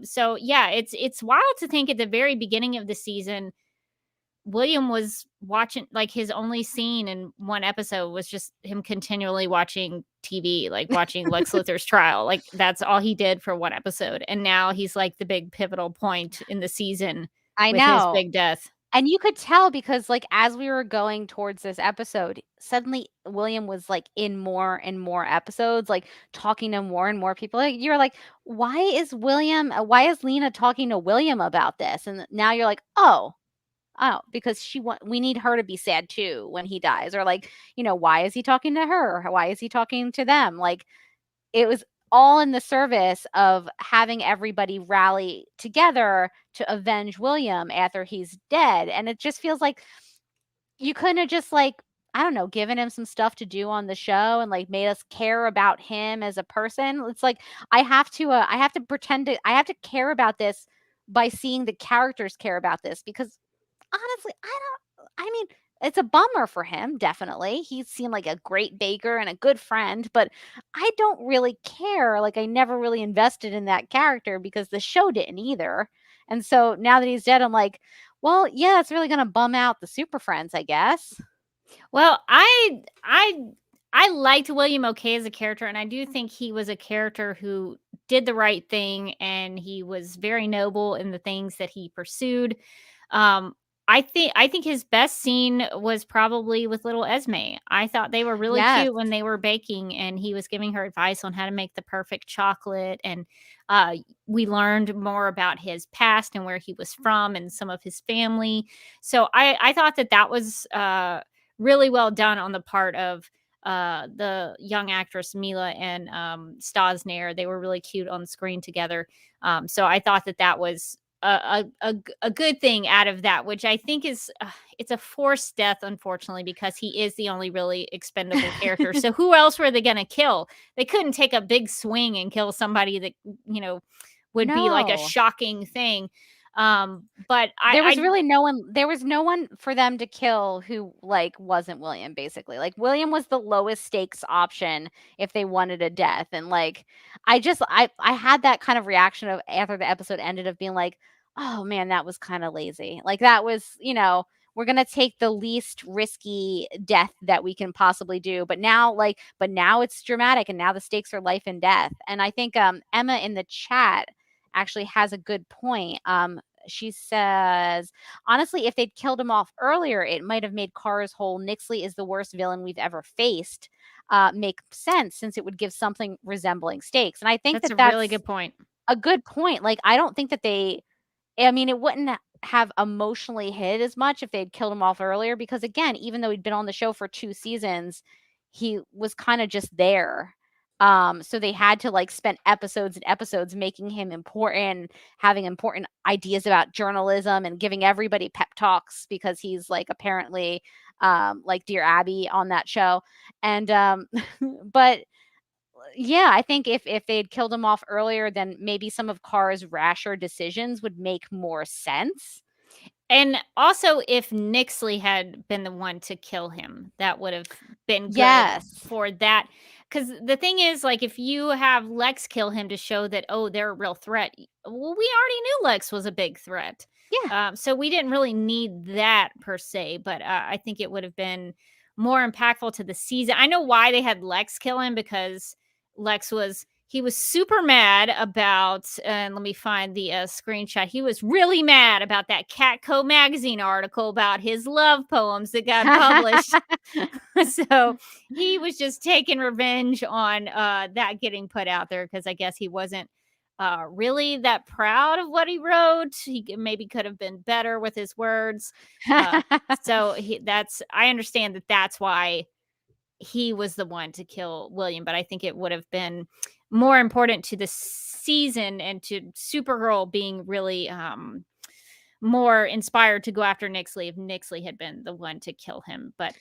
So yeah, it's wild to think at the very beginning of the season, William was watching, like, his only scene in one episode was just him continually watching TV, like watching Lex Luthor's trial. Like, that's all he did for one episode. And now he's like the big pivotal point in the season. I with know. his big death. And you could tell, because like as we were going towards this episode, suddenly William was like in more and more episodes, like talking to more and more people. Like, you're like, why is Lena talking to William about this? And now you're like, oh, because we need her to be sad too when he dies. Or like, why is he talking to her? Why is he talking to them? Like, it was all in the service of having everybody rally together to avenge William after he's dead. And it just feels like you couldn't have just like, I don't know, given him some stuff to do on the show and like made us care about him as a person. It's like I have to I have to care about this by seeing the characters care about this, because honestly, I mean, it's a bummer for him, definitely. He seemed like a great baker and a good friend, but I don't really care. Like, I never really invested in that character because the show didn't either. And so now that he's dead, I'm like, well, yeah, it's really gonna bum out the Super Friends, I guess. Well, I liked William okay as a character, and I do think he was a character who did the right thing, and he was very noble in the things that he pursued. Um, I think his best scene was probably with little Esme. I thought they were really Yes. cute when they were baking, and he was giving her advice on how to make the perfect chocolate, and uh, we learned more about his past and where he was from and some of his family. So I thought that was really well done on the part of the young actress Mila and Stasner. They were really cute on screen together. So I thought that was a good thing out of that, which I think is it's a forced death, unfortunately, because he is the only really expendable character. So who else were they going to kill? They couldn't take a big swing and kill somebody that would be like a No. shocking thing. But There was really no one for them to kill who like wasn't William, basically. Like William was the lowest stakes option if they wanted a death. And like I had that kind of reaction of after the episode ended of being like, oh man, that was kind of lazy. Like that was, we're gonna take the least risky death that we can possibly do. But now it's dramatic, and now the stakes are life and death. And I think Emma in the chat actually has a good point. She says, honestly, if they'd killed him off earlier, it might have made Kara's whole Nixley is the worst villain we've ever faced make sense, since it would give something resembling stakes. And I think that's that's a really good point. a good point. Like, I don't think that it wouldn't have emotionally hit as much if they'd killed him off earlier, because again, even though he'd been on the show for 2 seasons, he was kind of just there. So they had to like spend episodes and episodes making him important, having important ideas about journalism and giving everybody pep talks because he's like apparently like Dear Abby on that show. And but yeah, I think if they had killed him off earlier, then maybe some of Kara's rasher decisions would make more sense. And also, if Nixley had been the one to kill him, that would have been good Yes. for that. Because the thing is, like, if you have Lex kill him to show that, oh, they're a real threat, well, we already knew Lex was a big threat. Yeah. So we didn't really need that per se, but I think it would have been more impactful to the season. I know why they had Lex kill him, because Lex was super mad about, and let me find the screenshot. He was really mad about that Catco magazine article about his love poems that got published. So he was just taking revenge on that getting put out there, because I guess he wasn't really that proud of what he wrote. He maybe could have been better with his words. So I understand that's why he was the one to kill William, but I think it would have been more important to the season and to Supergirl being really more inspired to go after Nixley if Nixley had been the one to kill him. But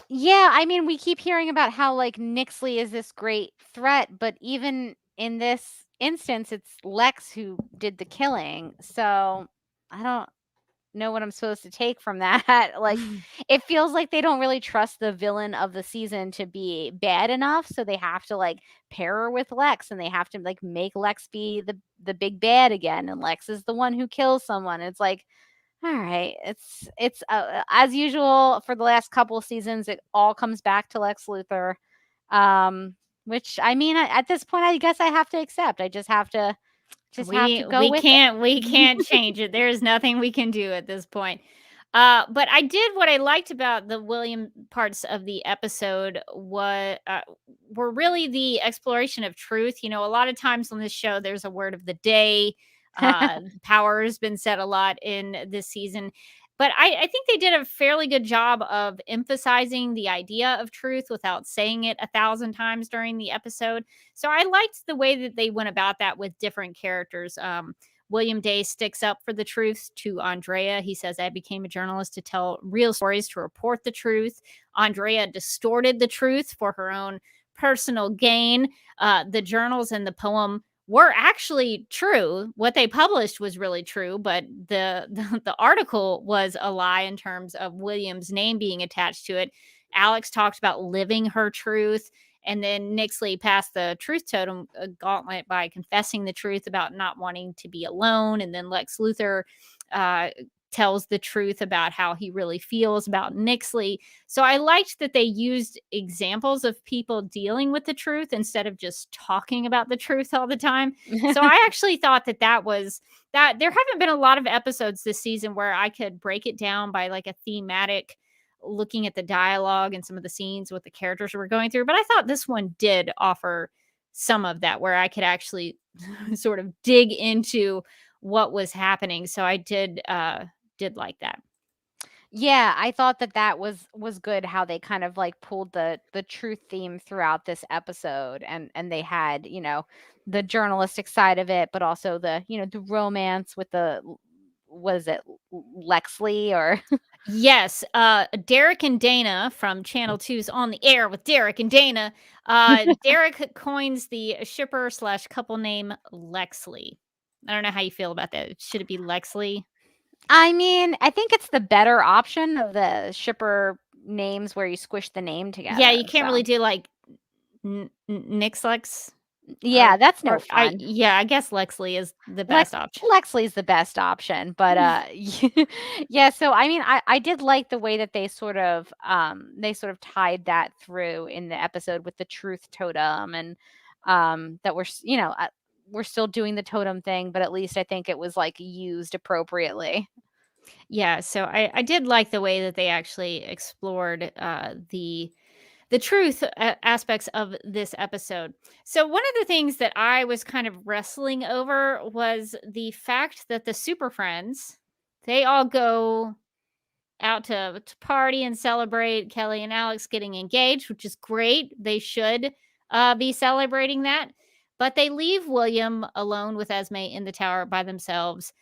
yeah, I mean, we keep hearing about how like Nixley is this great threat, but even in this instance, it's Lex who did the killing. So I don't know what I'm supposed to take from that. Like, it feels like they don't really trust the villain of the season to be bad enough, so they have to like pair her with Lex, and they have to like make Lex be the big bad again, and Lex is the one who kills someone. It's like, all right, it's as usual for the last couple of seasons. It all comes back to Lex Luthor, which I mean, at this point, I guess I have to accept. I just have to go with it. We can't change it. There is nothing we can do at this point. But what I liked about the William parts of the episode were really the exploration of truth. A lot of times on this show, there's a word of the day. Power has been said a lot in this season. But I think they did a fairly good job of emphasizing the idea of truth without saying it 1,000 times during the episode. So I liked the way that they went about that with different characters. William Day sticks up for the truth to Andrea. He says, I became a journalist to tell real stories, to report the truth. Andrea distorted the truth for her own personal gain. The journals and the poem were actually true. What they published was really true, but the article was a lie in terms of William's name being attached to it. Alex talked about living her truth, and then Nixley passed the truth totem gauntlet by confessing the truth about not wanting to be alone, and then Lex Luthor tells the truth about how he really feels about Nixley. So I liked that they used examples of people dealing with the truth instead of just talking about the truth all the time. So I actually thought that was that. There haven't been a lot of episodes this season where I could break it down by like a thematic, looking at the dialogue and some of the scenes, what the characters were going through. But I thought this one did offer some of that, where I could actually sort of dig into what was happening. So I did like that. Yeah, I thought that was good how they kind of like pulled the truth theme throughout this episode, and they had, the journalistic side of it, but also the, the romance with the, what is it, Lexley or Yes, Derek and Dana from Channel 2's On the Air with Derek and Dana. Derek coins the shipper slash couple name Lexley. I don't know how you feel about that. Should it be Lexley? I mean, I think it's the better option of the shipper names where you squish the name together. Yeah, you can't really do like Nixlex. Yeah, that's no fun. I guess Lexley is the best option. Lexley's the best option, but yeah. So I mean, I did like the way that they sort of tied that through in the episode with the truth totem, and that we're still doing the totem thing, but at least I think it was like used appropriately. Yeah, so I did like the way that they actually explored the truth aspects of this episode. So one of the things that I was kind of wrestling over was the fact that the Super Friends, they all go out to party and celebrate Kelly and Alex getting engaged, which is great. They should be celebrating that. But they leave William alone with Esme in the tower by themselves.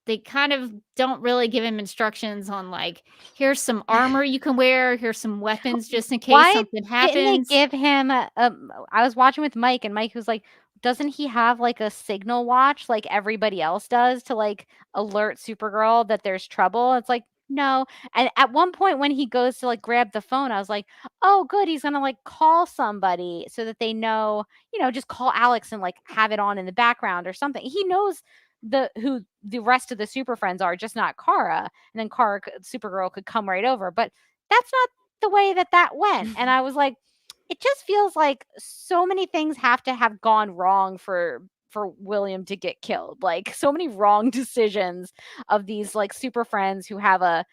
They kind of don't really give him instructions on like, here's some armor you can wear, here's some weapons just in case something happens. Didn't they give him I was watching with Mike, and Mike was like, doesn't he have like a signal watch like everybody else does to like alert Supergirl that there's trouble? It's like, no. And at one point when he goes to like grab the phone, I was like, oh good, he's gonna like call somebody so that they know, just call Alex and like have it on in the background or something. He knows who the rest of the Super Friends are, just not Kara. And then Supergirl could come right over. But that's not the way that went. And I was like, it just feels like so many things have to have gone wrong for William to get killed. Like so many wrong decisions of these like Super Friends who have an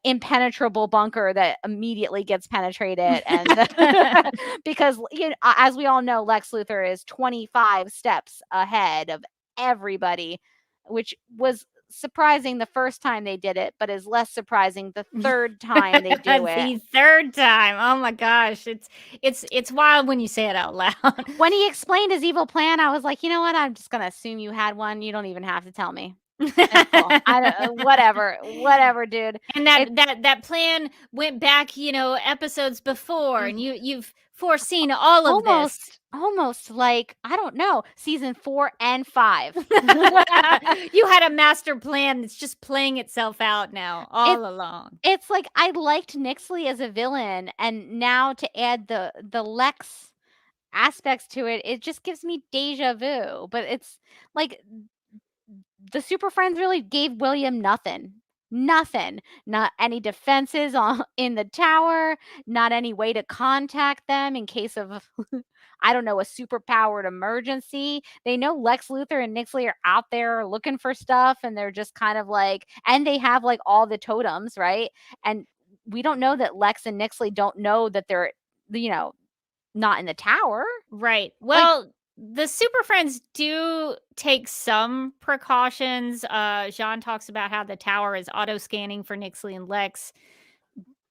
impenetrable bunker that immediately gets penetrated, and because as we all know, Lex Luthor is 25 steps ahead of everybody, which was surprising the first time they did it, but is less surprising the third time they do it. The third time. Oh my gosh. It's wild when you say it out loud. When he explained his evil plan, I was like, you know what? I'm just going to assume you had one. You don't even have to tell me. Cool. Whatever, dude. And that plan went back, episodes before, and you've foreseen all of this. Almost like, I don't know, season 4 and 5. You had a master plan that's just playing itself out now all along. It's like I liked Nixley as a villain, and now to add the Lex aspects to it, it just gives me deja vu. But it's like the Super Friends really gave William nothing. Not any defenses in the tower, not any way to contact them in case of I don't know, a superpowered emergency. They know Lex Luthor and Nixley are out there looking for stuff, and they're just kind of like, and they have like all the totems, right? And we don't know that Lex and Nixley don't know that they're not in the tower. Right. Well, the Super Friends do take some precautions. Jean talks about how the tower is auto scanning for Nixley and Lex,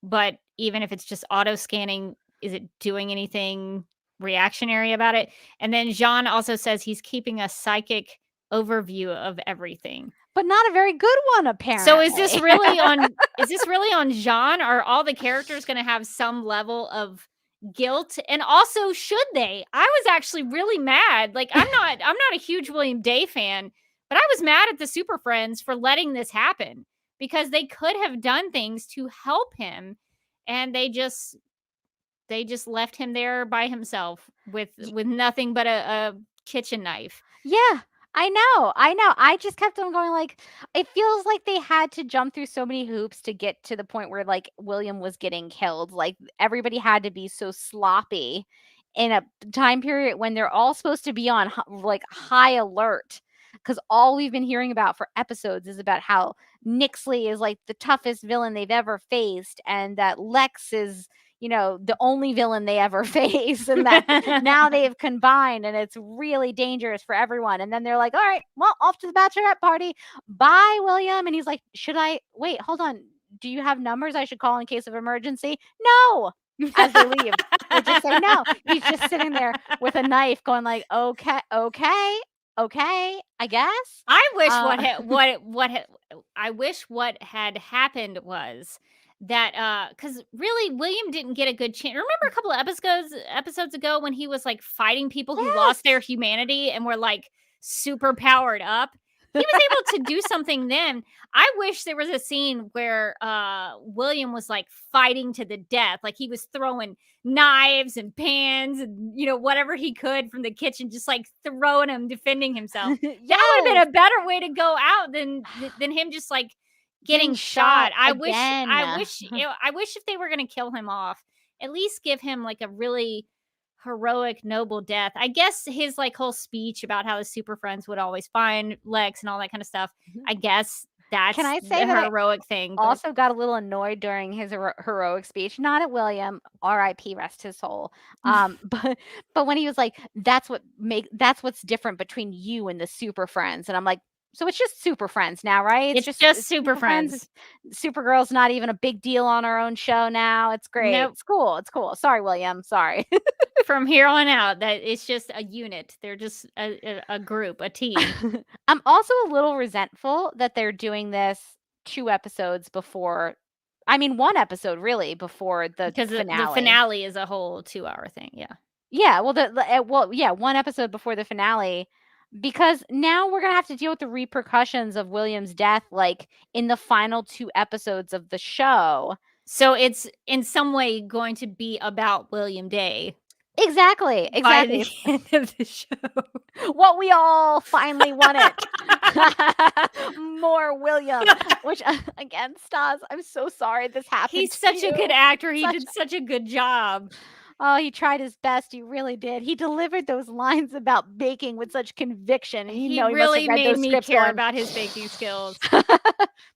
but even if it's just auto scanning, is it doing anything reactionary about it? And then Jean also says he's keeping a psychic overview of everything. But not a very good one, apparently. So is this really on Jean? Are all the characters going to have some level of guilt? And also, should they? I was actually really mad. Like, I'm not a huge William Day fan, but I was mad at the Super Friends for letting this happen, because they could have done things to help him, and they just left him there by himself with nothing but a kitchen knife. Yeah, I know. I just kept on going, like, it feels like they had to jump through so many hoops to get to the point where, like, William was getting killed. Like, everybody had to be so sloppy in a time period when they're all supposed to be on like high alert, because all we've been hearing about for episodes is about how Nixley is like the toughest villain they've ever faced, and that Lex is, the only villain they ever face, and that now they've combined and it's really dangerous for everyone. And then they're like, all right, well, off to the bachelorette party. Bye, William. And he's like, wait, hold on. Do you have numbers I should call in case of emergency? No. As they leave, they just say no. He's just sitting there with a knife going like, okay, I guess. I wish I wish what had happened was that because really William didn't get a good chance. Remember a couple of episodes ago when he was like fighting people who lost their humanity and were like super powered up? He was able to do something then. I wish there was a scene where William was like fighting to the death. Like he was throwing knives and pans and, whatever he could from the kitchen, just like throwing them, defending himself. That would have been a better way to go out than him just like getting shot. I wish if they were going to kill him off, at least give him like a really heroic, noble death. I guess his like whole speech about how the Super Friends would always find Lex and all that kind of stuff. I guess that's the heroic thing. Also got a little annoyed during his heroic speech, not at William, R.I.P. rest his soul. But when he was like, that's what's different between you and the Super Friends. And I'm like, so it's just Super Friends now, right? It's just Super Friends. Supergirl's not even a big deal on her own show now. It's great. Nope. It's cool. Sorry, William. Sorry. From here on out, that it's just a unit. They're just a group, a team. I'm also a little resentful that they're doing this 2 episodes before. I mean, 1 episode really before the finale. The finale is a whole 2-hour thing. Yeah. Yeah. Well, 1 episode before the finale. Because now we're going to have to deal with the repercussions of William's death, like in the final 2 episodes of the show. So it's in some way going to be about William Day. Exactly. By the end of the show. What we all finally wanted. More William. Which, again, Stas, I'm so sorry this happened. He's such a good actor. He did such a good job. Oh, he tried his best. He really did. He delivered those lines about baking with such conviction. And he really made me care about his baking skills.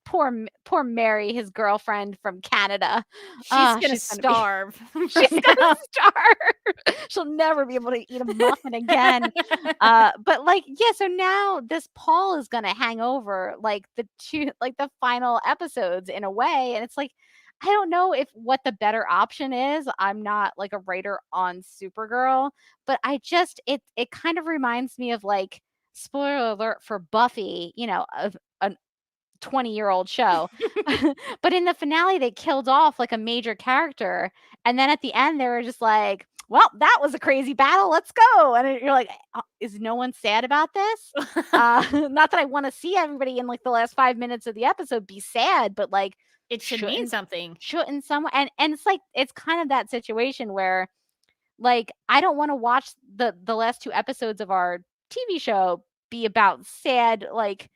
Poor Mary, his girlfriend from Canada. She's gonna starve. She's gonna starve. She'll never be able to eat a muffin again. But so now this Paul is gonna hang over like the final episodes in a way, and it's like, I don't know what the better option is. I'm not like a writer on Supergirl, but it kind of reminds me of like, spoiler alert for Buffy, of a 20-year-old show. But in the finale, they killed off like a major character. And then at the end, they were just like, well, that was a crazy battle. Let's go. And you're like, is no one sad about this? Not that I want to see everybody in like the last 5 minutes of the episode be sad, but like, it should mean something. Shouldn't someone? And it's like, it's kind of that situation where like, I don't want to watch the last 2 episodes of our TV show be about sad, like,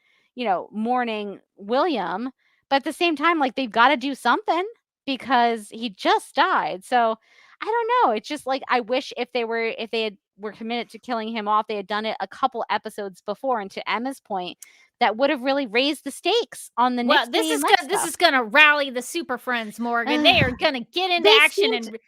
mourning William. But at the same time, like, they've got to do something because he just died. So I don't know. It's just like, I wish if they were committed to killing him off, they had done it a couple episodes before. And to Emma's point, that would have really raised the stakes on the next. Well, this is going to rally the Super Friends, Morgan. They are going to get into action and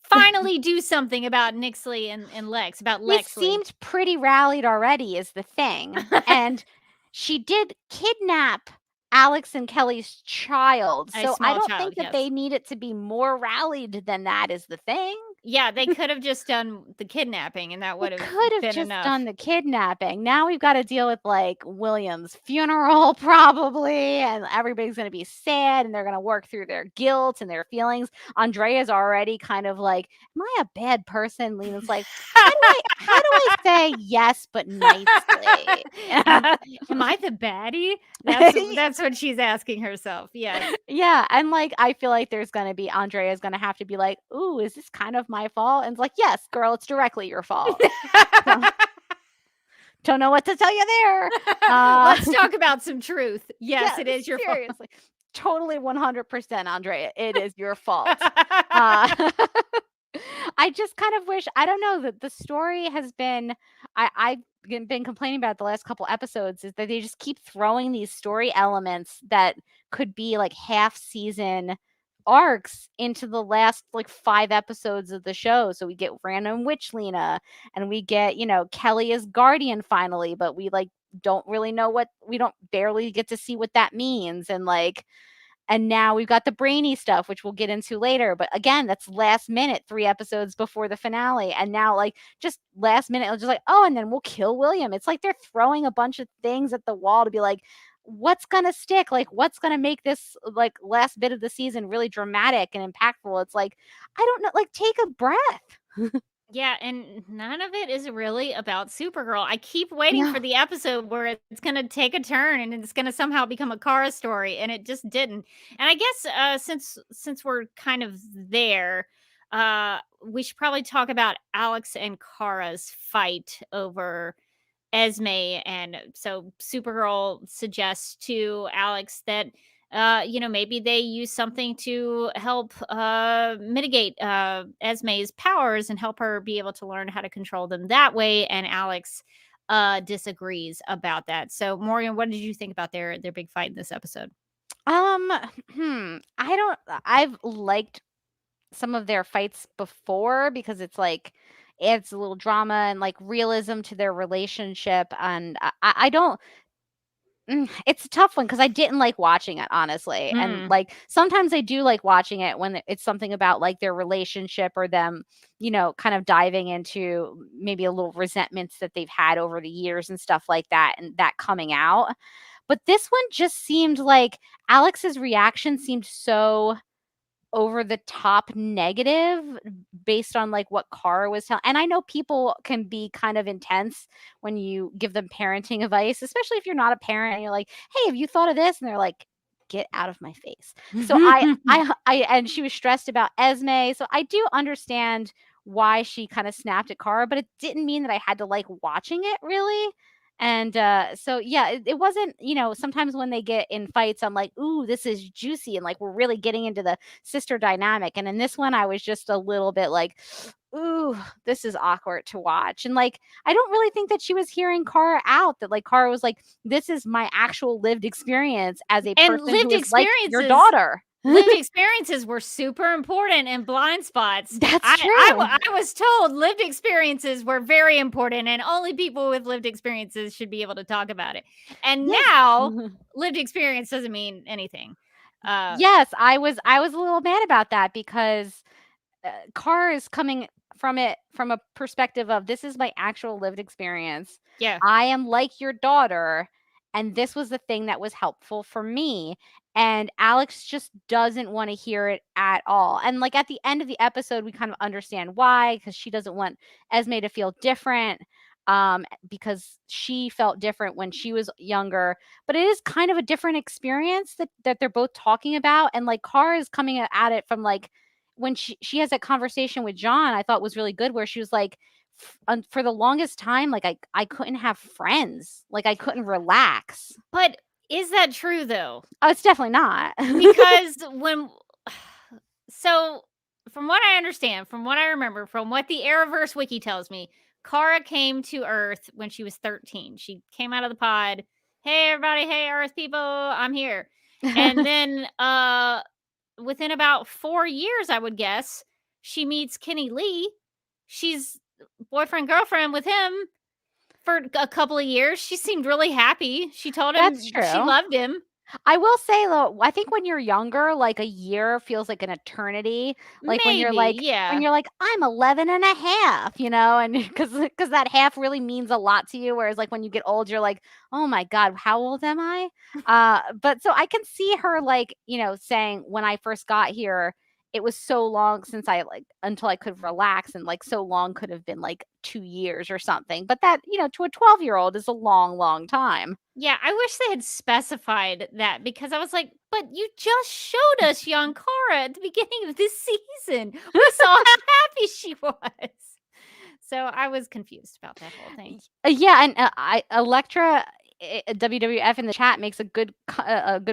finally do something about Nixley and Lex, about He Lexley. seemed pretty rallied already is the thing. And she did kidnap Alex and Kelly's child. A So I small don't child, think that yes. they needed to be more rallied than that is the thing. Yeah, they could have just done the kidnapping, and that would They have could have been just enough. done the kidnapping. Now we've got to deal with like William's funeral probably, and everybody's going to be sad and they're going to work through their guilt and their feelings. Andrea's already kind of like, am I a bad person? Lena's like, how do I say yes but nicely? Am I the baddie? That's what she's asking herself. Yes. Yeah, and like I feel like there's gonna be Andrea's gonna have to be like, "Ooh, is this kind of my fault?" And it's like, "Yes, girl, it's directly your fault." Don't know what to tell you there. Let's talk about some truth. Yes, it is your fault. Seriously, totally 100%, Andrea. It is your fault. I just kind of wish, I don't know, that the story has been, I've been complaining about the last couple episodes, is that they just keep throwing these story elements that could be like half season arcs into the last like 5 episodes of the show. So we get random witch Lena, and we get, Kelly as guardian finally, but we like don't really know we don't barely get to see what that means. And now we've got the brainy stuff, which we'll get into later. But again, that's last minute, 3 episodes before the finale. And now, like, just last minute, it's just like, oh, and then we'll kill William. It's like they're throwing a bunch of things at the wall to be like, what's going to stick? Like, what's going to make this, like, last bit of the season really dramatic and impactful? It's like, I don't know, like, take a breath. Yeah, and none of it is really about Supergirl. I keep waiting for the episode where it's going to take a turn and it's going to somehow become a Kara story, and it just didn't. And I guess since we're kind of there, we should probably talk about Alex and Kara's fight over Esme. And so Supergirl suggests to Alex that maybe they use something to help mitigate Esme's powers and help her be able to learn how to control them that way. And Alex disagrees about that. So Morgan, what did you think about their big fight in this episode? I've liked some of their fights before because it's like adds a little drama and like realism to their relationship. And I don't it's a tough one because I didn't like watching it, honestly. And like sometimes I do like watching it when it's something about like their relationship or them, kind of diving into maybe a little resentments that they've had over the years and stuff like that, and that coming out. But this one just seemed like Alex's reaction seemed so over the top negative based on like what Kara was telling. And I know people can be kind of intense when you give them parenting advice, especially if you're not a parent and you're like, "Hey, have you thought of this?" And they're like, "Get out of my face." So and she was stressed about Esme. So I do understand why she kind of snapped at Kara, but it didn't mean that I had to like watching it really. And so yeah, it wasn't, sometimes when they get in fights, I'm like, ooh, this is juicy. And like, we're really getting into the sister dynamic. And in this one, I was just a little bit like, ooh, this is awkward to watch. And like, I don't really think that she was hearing Kara out, that like Kara was like, this is my actual lived experience as a person who is like your daughter. Lived experiences were super important in Blind Spots. That's true. I was told lived experiences were very important, and only people with lived experiences should be able to talk about it. And now, lived experience doesn't mean anything. Yes, I was a little mad about that because Kara is coming from it from a perspective of, this is my actual lived experience. Yeah, I am like your daughter, and this was the thing that was helpful for me. And Alex just doesn't want to hear it at all. And like at the end of the episode, we kind of understand why, because she doesn't want Esme to feel different, because she felt different when she was younger. But it is kind of a different experience that they're both talking about. And like Kara is coming at it from like when she has that conversation with John, I thought was really good, where she was like, for the longest time, like I couldn't have friends, like I couldn't relax. But is that true though? Oh, it's definitely not. Because so from what I understand, from what I remember, from what the Arrowverse wiki tells me, Kara came to Earth when she was 13. She came out of the pod. Hey everybody, hey Earth people, I'm here. And then within about 4 years, I would guess, she meets Kenny Lee, she's boyfriend, girlfriend with him for a couple of years. She seemed really happy. She told him That's she true. loved him. I will say though, I think when you're younger, like a year feels like an eternity. Like when you're Maybe, like yeah. I'm 11 and a half, and because that half really means a lot to you. Whereas like when you get old, you're like, oh my God, how old am I? But so I can see her like, saying when I first got here, it was so long since until I could relax, and like so long could have been like 2 years or something. But that, to a 12-year-old is a long, long time. Yeah, I wish they had specified that, because I was like, but you just showed us young Kara at the beginning of this season. We saw how happy she was. So I was confused about that whole thing. Yeah, and Electra WWF in the chat makes a good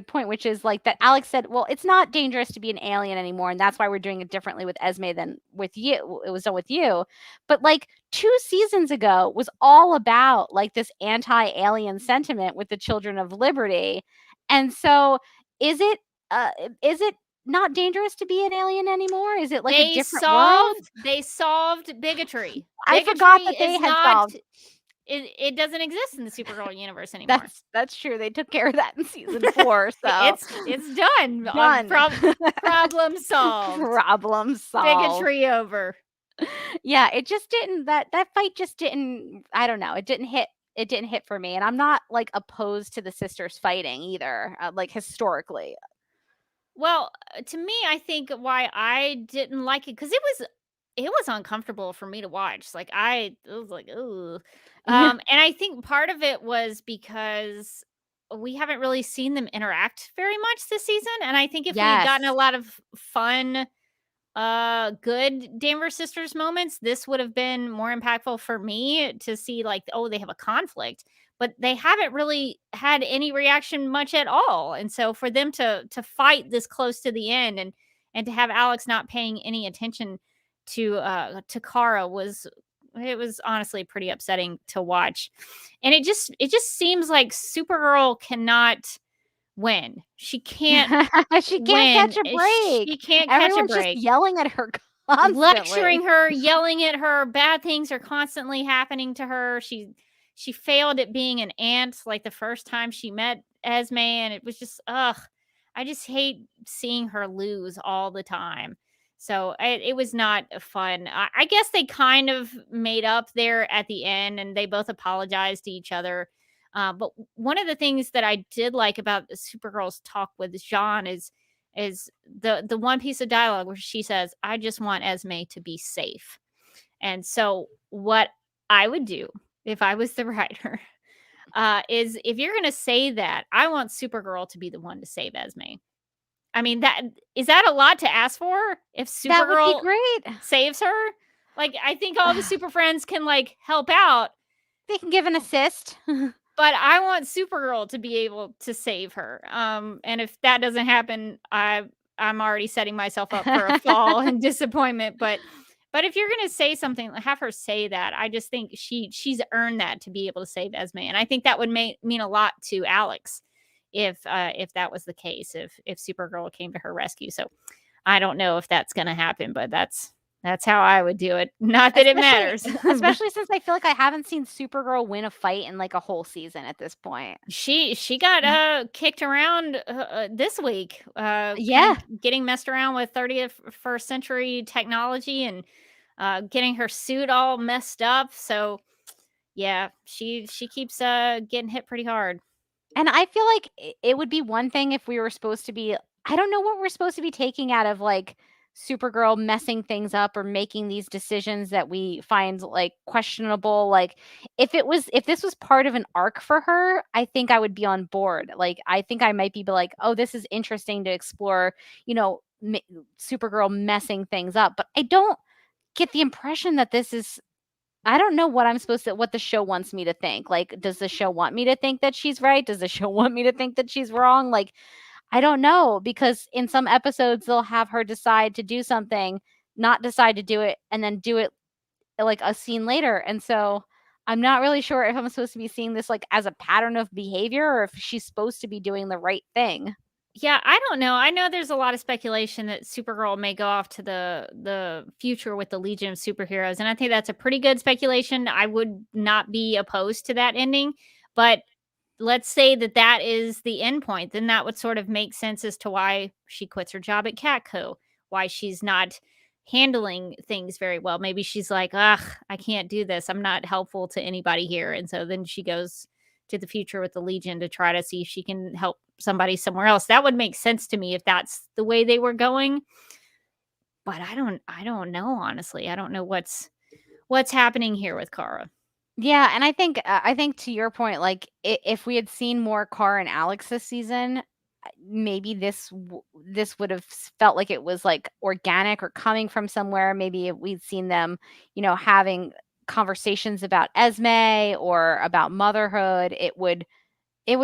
point, which is like that Alex said, well, it's not dangerous to be an alien anymore, and that's why we're doing it differently with Esme than with you. It was done with you. But like 2 seasons ago was all about like this anti-alien sentiment with the Children of Liberty. And so is it not dangerous to be an alien anymore? Is it like a different world? They solved bigotry. I forgot that they had solved. It doesn't exist in the Supergirl universe anymore. That's true. They took care of that in season 4. So it's done. Done. Problem solved. Problem solved. Bigotry over. Yeah, it just didn't. That fight just didn't. I don't know. It didn't hit. It didn't hit for me, and I'm not like opposed to the sisters fighting either. Like historically. Well, to me, I think why I didn't like it, because it was uncomfortable for me to watch. Like it was like, ooh. And I think part of it was because we haven't really seen them interact very much this season. And I think if we had gotten a lot of fun, good Danvers sisters moments, this would have been more impactful for me to see, like, oh, they have a conflict. But they haven't really had any reaction much at all. And so for them to fight this close to the end, and to have Alex not paying any attention to Kara was honestly pretty upsetting to watch. And it just seems like Supergirl cannot win. She can't she can't catch a break. She can't Everyone's catch a break. Just yelling at her constantly. Lecturing her, yelling at her. Bad things are constantly happening to her. She failed at being an aunt like the first time she met Esme, and it was just, ugh. I just hate seeing her lose all the time. So it was not fun. I guess they kind of made up there at the end, and they both apologized to each other. But one of the things that I did like about Supergirl's talk with Jean is the one piece of dialogue where she says, "I just want Esme to be safe." And so what I would do if I was the writer is, if you're going to say that, I want Supergirl to be the one to save Esme. I mean, is that a lot to ask for? If Supergirl that would be great. Saves her? Like, I think all the Super Friends can like help out. They can give an assist. But I want Supergirl to be able to save her. And if that doesn't happen, I'm already setting myself up for a fall and disappointment. But if you're going to say something, have her say that. I just think she's earned that to be able to save Esme. And I think that would mean a lot to Alex if that was the case, if Supergirl came to her rescue. So I don't know if that's going to happen, but that's how I would do it. Not that it matters. Especially since I feel like I haven't seen Supergirl win a fight in like a whole season at this point. She got kicked around this week. Yeah. Getting messed around with 31st century technology, and getting her suit all messed up. So yeah, she keeps getting hit pretty hard. And I feel like it would be one thing if we were supposed to be, I don't know what we're supposed to be taking out of like Supergirl messing things up or making these decisions that we find like questionable. Like if this was part of an arc for her, I think I would be on board. Like I think I might be like, oh, this is interesting to explore, Supergirl messing things up. But I don't get the impression that this is, I don't know what what the show wants me to think. Like, does the show want me to think that she's right? Does the show want me to think that she's wrong? Like, I don't know, because in some episodes they'll have her decide to do something, not decide to do it, and then do it like a scene later. And so I'm not really sure if I'm supposed to be seeing this like as a pattern of behavior, or if she's supposed to be doing the right thing. Yeah, I don't know. I know there's a lot of speculation that Supergirl may go off to the future with the Legion of Superheroes, and I think that's a pretty good speculation. I would not be opposed to that ending, but let's say that that is the end point, then that would sort of make sense as to why she quits her job at Catco, why she's not handling things very well. Maybe she's like, ugh, I can't do this. I'm not helpful to anybody here. And so then she goes to the future with the Legion to try to see if she can help somebody somewhere else. That would make sense to me if that's the way they were going. But I don't know, honestly. I don't know what's happening here with Kara. Yeah, and I think to your point, like if we had seen more Carr and Alex this season, maybe this would have felt like it was like organic or coming from somewhere. Maybe if we'd seen them, having conversations about Esme or about motherhood, it would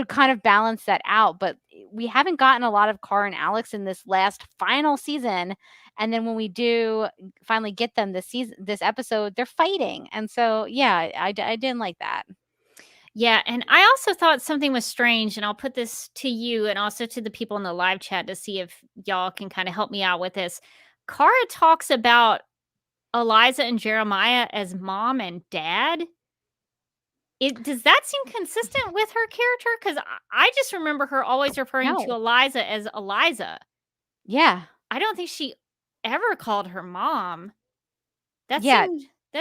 kind of balance that out. But we haven't gotten a lot of Carr and Alex in this last final season. And then when we do finally get them this episode, they're fighting. And so, yeah, I didn't like that. Yeah, and I also thought something was strange, and I'll put this to you and also to the people in the live chat to see if y'all can kind of help me out with this. Kara talks about Eliza and Jeremiah as mom and dad. Does that seem consistent with her character? Because I just remember her always referring to No. Eliza as Eliza. Yeah. I don't think she ever called her mom. That Yeah.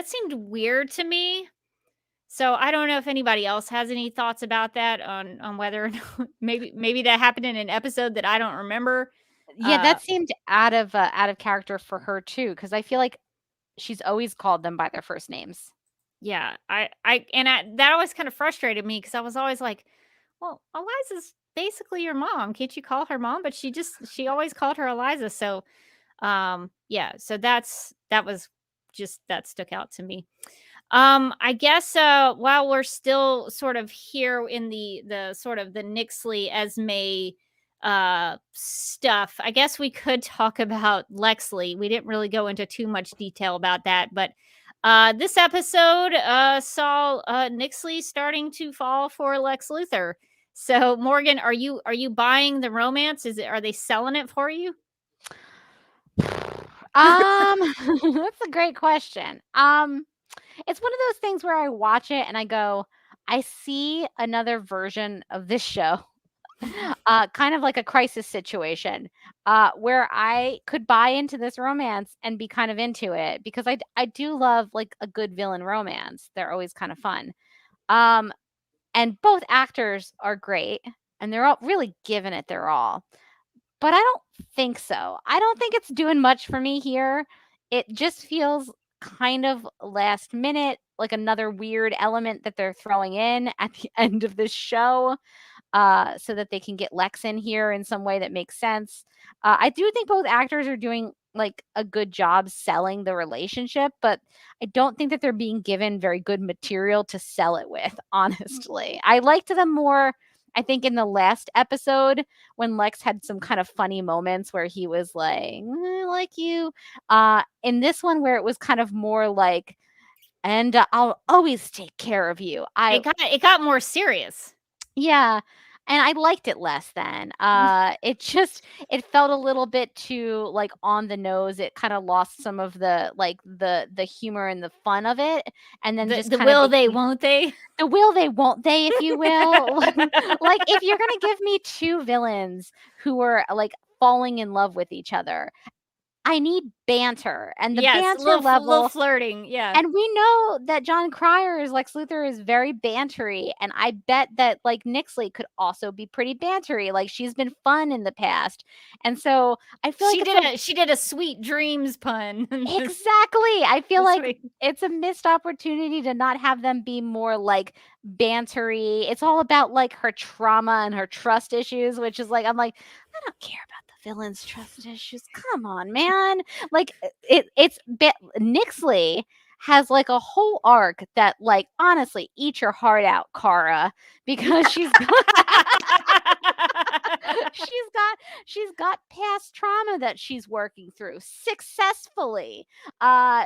seemed weird to me. So I don't know if anybody else has any thoughts about that on whether or not maybe that happened in an episode that I don't remember. Yeah, that seemed out of character for her too, because I feel like she's always called them by their first names. Yeah, that always kind of frustrated me because I was always like, well, Eliza's basically your mom. Can't you call her mom? But she always called her Eliza. So yeah, so that stuck out to me. I guess while we're still sort of here in the sort of the Nixley Esme stuff, I guess we could talk about Lexley. We didn't really go into too much detail about that, but this episode saw Nixley starting to fall for Lex Luthor. So Morgan, are you buying the romance? Are they selling it for you? That's a great question. It's one of those things where I watch it and I go, I see another version of this show, kind of like a crisis situation, where I could buy into this romance and be kind of into it because I do love like a good villain romance. They're always kind of fun. And both actors are great and they're all really giving it their all. But I don't think so. I don't think it's doing much for me here. It just feels kind of last minute, like another weird element that they're throwing in at the end of this show, so that they can get Lex in here in some way that makes sense. I do think both actors are doing like a good job selling the relationship, but I don't think that they're being given very good material to sell it with, honestly. I liked them more, I think, in the last episode when Lex had some kind of funny moments where he was like, I like you. In this one where it was kind of more like, and I'll always take care of you. It got more serious. Yeah. And I liked it less then. It felt a little bit too like on the nose. It kind of lost some of the like the humor and the fun of it. And then just the kind will of they won't they? The will they won't they, if you will. Like if you're gonna give me two villains who are like falling in love with each other, I need banter, and the banter little flirting, yeah. And we know that John Cryer's Lex Luthor is very bantery, and I bet that like Nixley could also be pretty bantery. Like she's been fun in the past, and so I feel she did a sweet dreams pun. Exactly. I feel like it's a missed opportunity to not have them be more like bantery. It's all about like her trauma and her trust issues, which is like I'm like I don't care about the villain's trust issues. Come on, man. Like Nixley has like a whole arc that like honestly eat your heart out, Kara, because she's she's got past trauma that she's working through successfully.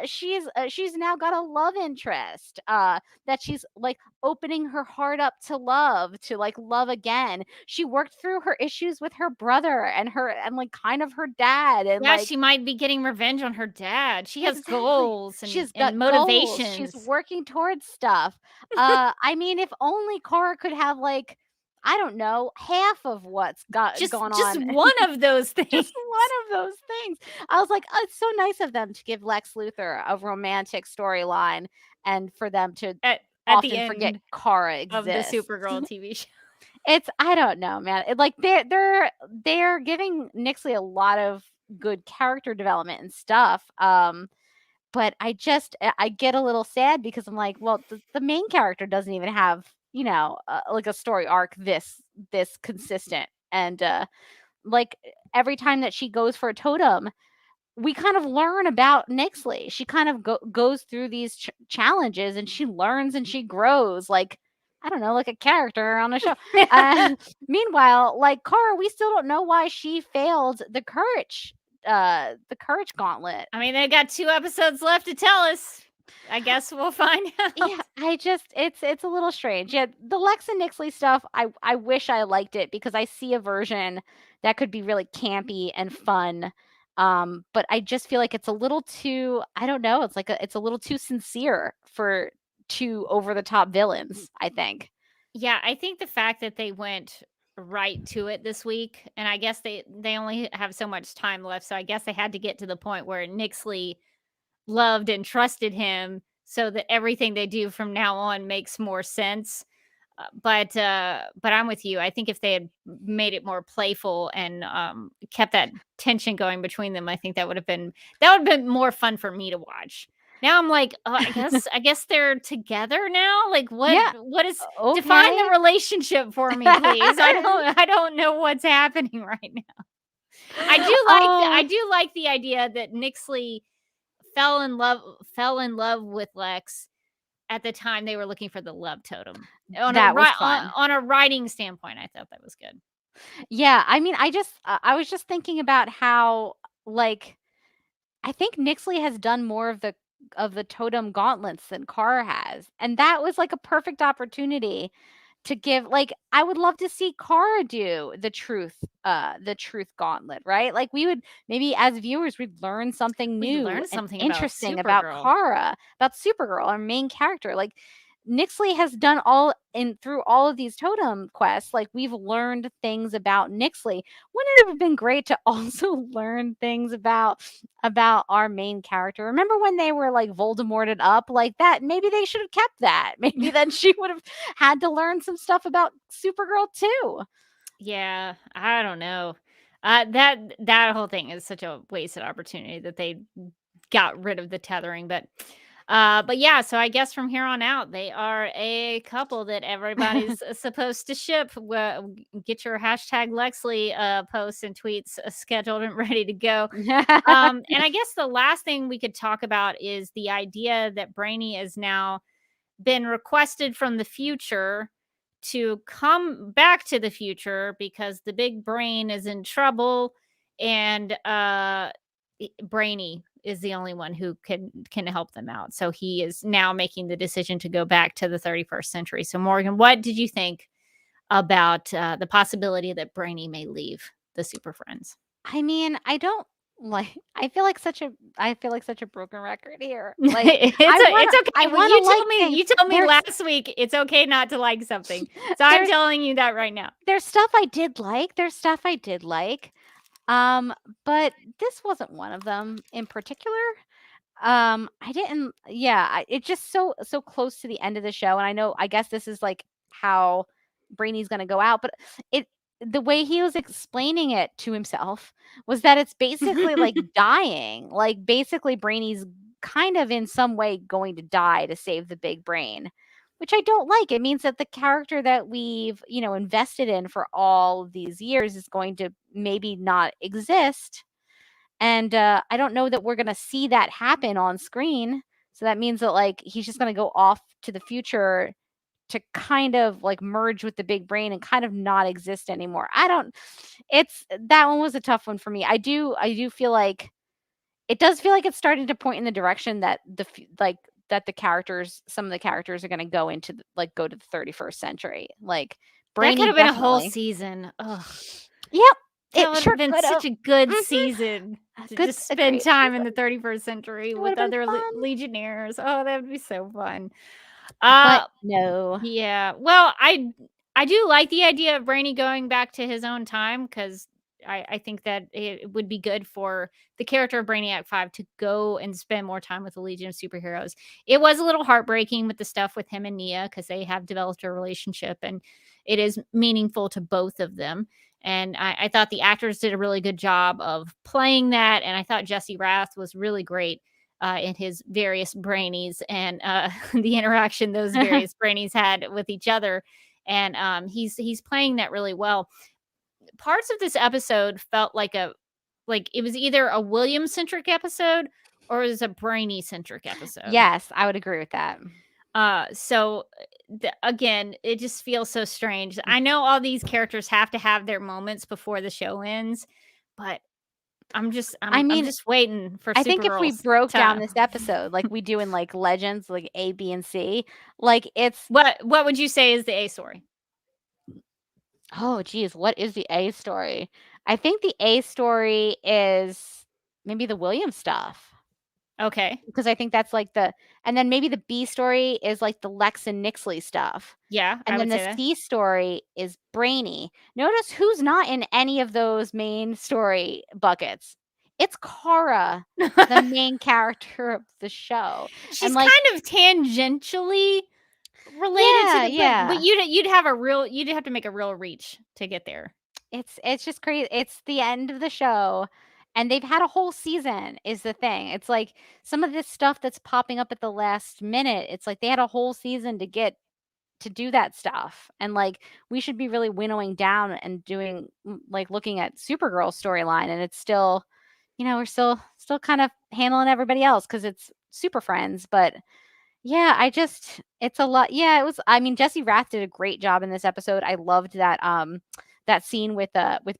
She's now got a love interest that she's like opening her heart up to love again. She worked through her issues with her brother and like kind of her dad and Yeah, like she might be getting revenge on her dad. She has exactly. goals and, She's and got goals. She's motivations. working towards stuff. I mean, if only Cora could have like, I don't know, half of what's gone Just on. one of those things. Just one of those things. I was like, oh, it's so nice of them to give Lex Luthor a romantic storyline and for them to at often the forget end Kara of the exists. Supergirl TV show. It's I don't know, man. Like they're giving Nixley a lot of good character development and stuff. But I get a little sad because I'm like, well, the main character doesn't even have, like a story arc this consistent. And like every time that she goes for a totem, we kind of learn about Nixley. She kind of goes through these challenges and she learns and she grows like, I don't know, like a character on a show. Meanwhile, like Kara, we still don't know why she failed the courage gauntlet. I mean, they got 2 episodes left to tell us. I guess we'll find out. Yeah, it's a little strange. Yeah, the Lex and Nixley stuff, I wish I liked it because I see a version that could be really campy and fun. But I just feel like it's a little too, I don't know, it's a little too sincere for 2 over the top villains, I think. Yeah, I think the fact that they went right to it this week, and I guess they only have so much time left, so I guess they had to get to the point where Nixley loved and trusted him so that everything they do from now on makes more sense. But I'm with you. I think if they had made it more playful and kept that tension going between them, I think that would have been more fun for me to watch. Now I'm like, oh, I guess they're together now. Like what is define the relationship for me, please? I don't know what's happening right now. I do like the idea that Nixley fell in love with Lex at the time they were looking for the love totem. That was fun. On a writing standpoint, I thought that was good. Yeah, I mean, I was just thinking about how like I think Nixley has done more of the totem gauntlets than Kara has, and that was like a perfect opportunity to give like I would love to see Kara do the truth gauntlet, right? Like we would maybe as viewers we'd learn something new and interesting about Kara, about Supergirl, our main character. Like Nixley has done through all of these totem quests, like we've learned things about Nixley. Wouldn't it have been great to also learn things about our main character? Remember when they were like Voldemorted up like that? Maybe they should have kept that. Maybe then she would have had to learn some stuff about Supergirl too. Yeah, I don't know. That whole thing is such a wasted opportunity that they got rid of the tethering, but yeah, so I guess from here on out, they are a couple that everybody's supposed to ship. Get your hashtag Lexley posts and tweets scheduled and ready to go. And I guess the last thing we could talk about is the idea that Brainy has now been requested from the future to come back to the future because the big brain is in trouble and Brainy is the only one who can help them out. So he is now making the decision to go back to the 31st century. So Morgan, what did you think about the possibility that Brainy may leave the Super Friends? I mean, I feel like such a broken record here. Like it's okay. You told me last week it's okay not to like something. So I'm telling you that right now. There's stuff I did like. But this wasn't one of them in particular. It's just so close to the end of the show. And I guess this is like how Brainy's gonna go out, but the way he was explaining it to himself was that it's basically like dying. Like basically Brainy's kind of in some way going to die to save the big brain, which I don't like. It means that the character that we've, invested in for all these years is going to maybe not exist. And I don't know that we're going to see that happen on screen. So that means that like he's just going to go off to the future to kind of like merge with the big brain and kind of not exist anymore. That one was a tough one for me. I do feel like it does feel like it's starting to point in the direction that that some of the characters are going to go into go to the 31st century. Like That could Brainy have been a whole definitely. season. Ugh. Yep. That It would sure have been could such have. a good Mhm. season to Good, just a spend great time in season. the 31st century It with would have been other fun. Legionnaires. Oh, that would be so fun. But no. Yeah. Well, I do like the idea of Brainy going back to his own time because I think that it would be good for the character of Brainiac 5 to go and spend more time with the Legion of Superheroes. It was a little heartbreaking with the stuff with him and Nia because they have developed a relationship and it is meaningful to both of them. And I thought the actors did a really good job of playing that. And I thought Jesse Rath was really great in his various brainies and the interaction those various brainies had with each other. And he's playing that really well. Parts of this episode felt like it was either a William centric episode or it was a Brainy centric episode. Yes, I would agree with that. So again, it just feels so strange. I know all these characters have to have their moments before the show ends, but I'm just waiting for I think if we Supergirls broke down to- this episode like we do in like Legends, like A, B, and C, like it's what would you say is the A story? oh geez, what is the A story? I think the A story is maybe the Williams stuff. Okay. Because I think that's like and then maybe the B story is like the Lex and Nixley stuff. Yeah, And I then would the say that. C story is Brainy. Notice who's not in any of those main story buckets. It's Kara, the main character of the show. She's And like kind of tangentially related to the but you'd have to make a real reach to get there. it's just crazy. It's the end of the show and they've had a whole season is the thing. It's like some of this stuff that's popping up at the last minute. It's like they had a whole season to do that stuff. And like we should be really winnowing down and doing like looking at Supergirl's storyline and it's still, we're still kind of handling everybody else cuz it's Super Friends, but yeah, it's a lot. Yeah, it was Jesse Rath did a great job in this episode. I loved that scene with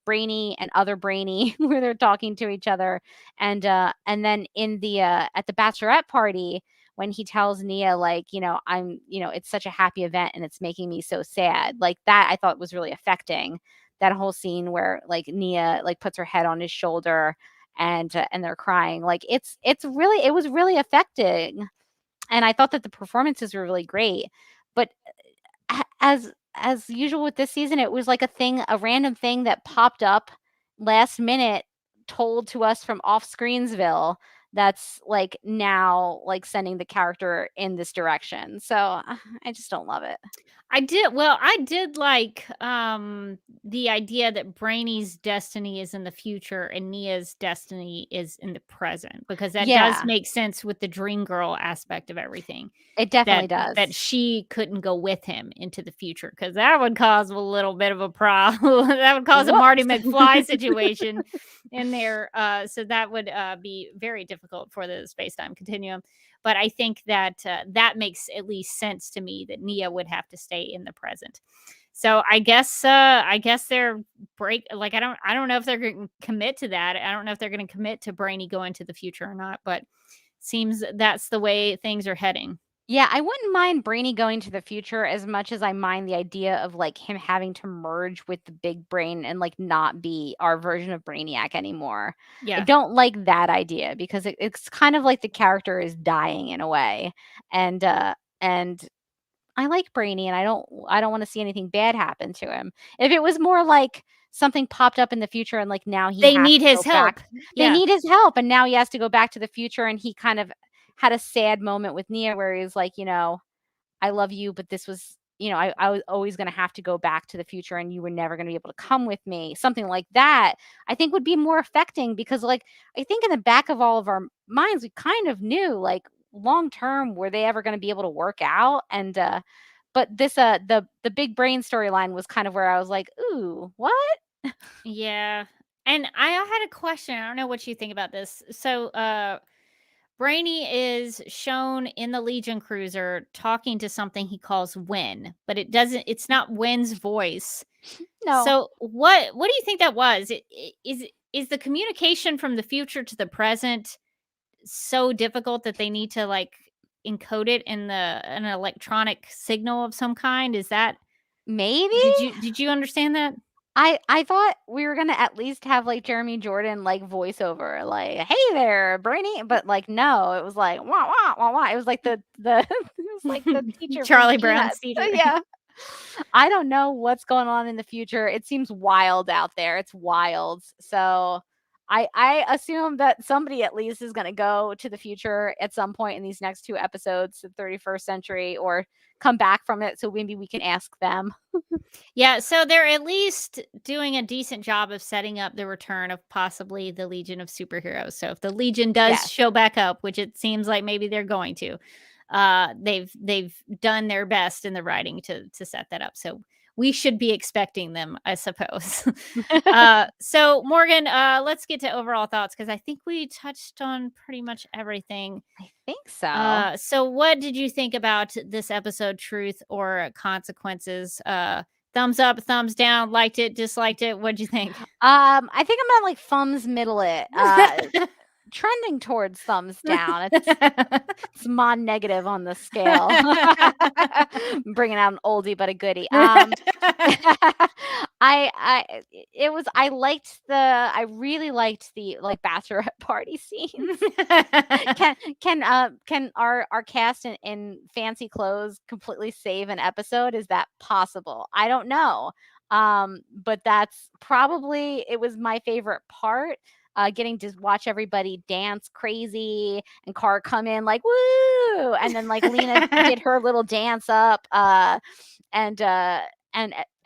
Brainy and other Brainy where they're talking to each other and then in the at the bachelorette party when he tells Nia like, it's such a happy event and it's making me so sad. Like that I thought was really affecting. That whole scene where like Nia like puts her head on his shoulder and they're crying. Like it was really affecting. And I thought that the performances were really great. But as usual with this season, it was like a random thing that popped up last minute, told to us from off Screensville that's like now like sending the character in this direction. So I just don't love it. I did like the idea that Brainy's destiny is in the future and Nia's destiny is in the present because that does make sense with the dream girl aspect of everything. It definitely does. That she couldn't go with him into the future because that would cause a little bit of a problem. That would cause a Marty McFly situation in there. So that would be very difficult for the space-time continuum. But I think that that makes at least sense to me that Nia would have to stay in the present. So I guess they're I don't know if they're going to commit to that. I don't know if they're going to commit to Brainy going to the future or not, but seems that's the way things are heading. Yeah, I wouldn't mind Brainy going to the future as much as I mind the idea of like him having to merge with the big brain and like not be our version of Brainiac anymore. Yeah. I don't like that idea because it's kind of like the character is dying in a way. And I like Brainy and I don't want to see anything bad happen to him. If it was more like something popped up in the future and like now they need his help. They need his help and now he has to go back to the future and he kind of had a sad moment with Nia where he was like, I love you, but this was, I was always going to have to go back to the future and you were never going to be able to come with me. Something like that, I think would be more affecting because like, I think in the back of all of our minds, we kind of knew like long term, were they ever going to be able to work out? And, but this, the big brain storyline was kind of where I was like, ooh, what? Yeah. And I had a question. I don't know what you think about this. So, Brainy is shown in the Legion cruiser talking to something he calls Win, but it's not Win's voice. No. So what do you think that was? Is the communication from the future to the present so difficult that they need to like encode it in an electronic signal of some kind? Is that Maybe? did you understand that? I thought we were gonna at least have like Jeremy Jordan like voiceover, like, "Hey there, Brainy," but like no, it was like wah wah wah wah. It was like the it was like the teacher from Charlie Brown's Peanuts. teacher. Yeah. I don't know what's going on in the future. It seems wild out there. It's wild. So I assume that somebody at least is going to go to the future at some point in these next 2 episodes, the 31st century, or come back from it. So maybe we can ask them. Yeah, so they're at least doing a decent job of setting up the return of possibly the Legion of Superheroes. So if the Legion does Yes. show back up, which it seems like maybe they're going to, they've done their best in the writing to set that up. So we should be expecting them, I suppose. So Morgan, let's get to overall thoughts because I think we touched on pretty much everything. I think so. So what did you think about this episode, Truth or Consequences? Thumbs up, thumbs down, liked it, disliked it. What'd you think? I think I'm gonna like thumbs middle it. Trending towards thumbs down. It's mon negative on the scale. Bringing out an oldie but a goodie. I really liked the like bachelorette party scenes. Can our cast in fancy clothes completely save an episode? Is that possible? I don't know. But that's probably it was my favorite part. Getting to watch everybody dance crazy and Car come in like woo, and then like Lena did her little dance up, and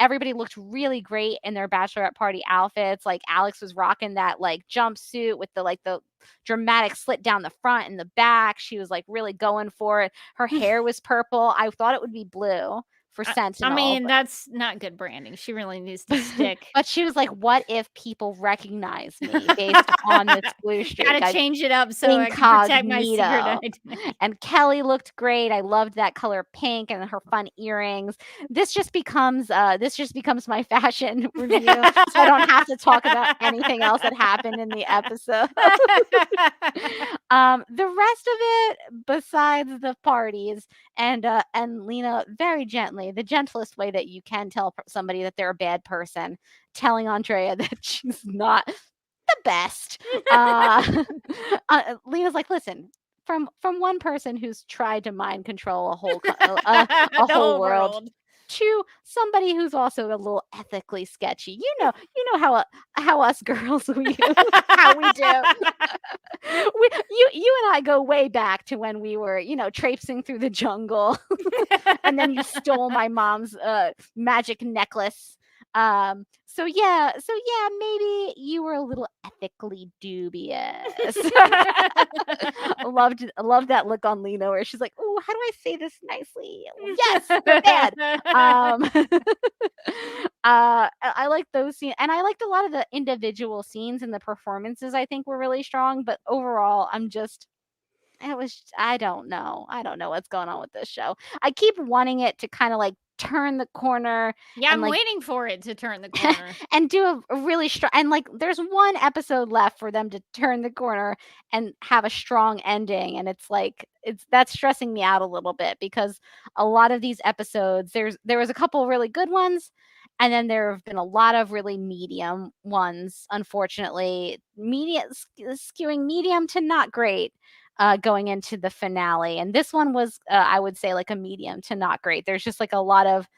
everybody looked really great in their bachelorette party outfits. Like Alex was rocking that like jumpsuit with the dramatic slit down the front and the back. She was like really going for it. Her hair was purple. I thought it would be blue for Sentinel. I mean, that's not good branding. She really needs to stick. But she was like, "What if people recognize me based on this blue streak? Gotta change it up so I can protect my secret identity." And Kelly looked great. I loved that color pink and her fun earrings. This just becomes my fashion review, so I don't have to talk about anything else that happened in the episode. The rest of it, besides the parties and Lena very gently, the gentlest way that you can tell somebody that they're a bad person, telling Andrea that she's not the best. Lena's like, listen, from one person who's tried to mind control a whole whole world to somebody who's also a little ethically sketchy. You know how us girls how we do. You and I go way back to when we were, traipsing through the jungle, and then you stole my mom's magic necklace. So yeah, maybe you were a little ethically dubious. I loved that look on Lena where she's like, "Oh, how do I say this nicely?" Yes, they're bad. I like those scenes, and I liked a lot of the individual scenes and the performances. I think were really strong, but overall, I don't know what's going on with this show. I keep wanting it to kind of like turn the corner. Yeah, I'm like, waiting for it to turn the corner and do a really strong, and like there's one episode left for them to turn the corner and have a strong ending, and it's like that's stressing me out a little bit because a lot of these episodes there was a couple really good ones, and then there have been a lot of really medium ones, unfortunately, skewing medium to not great. Going into the finale, and this one was I would say like a medium to not great. There's just like a lot of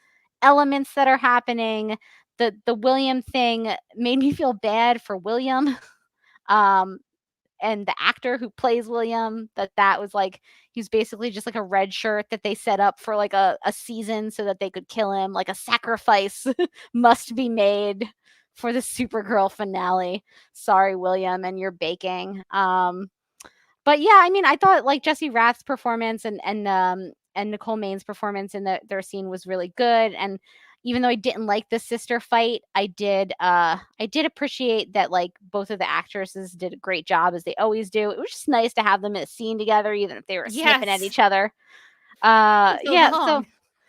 elements that are happening. The William thing made me feel bad for William, and the actor who plays William, that was like he's basically just like a red shirt that they set up for like a season so that they could kill him. Like a sacrifice must be made for the Supergirl finale. Sorry, William, and you're baking. But yeah, I mean, I thought like Jesse Rath's performance and Nicole Main's performance in their scene was really good. And even though I didn't like the sister fight, I did appreciate that like both of the actresses did a great job as they always do. It was just nice to have them in a scene together, even if they were snipping at Yes. each other. So Yeah, so long.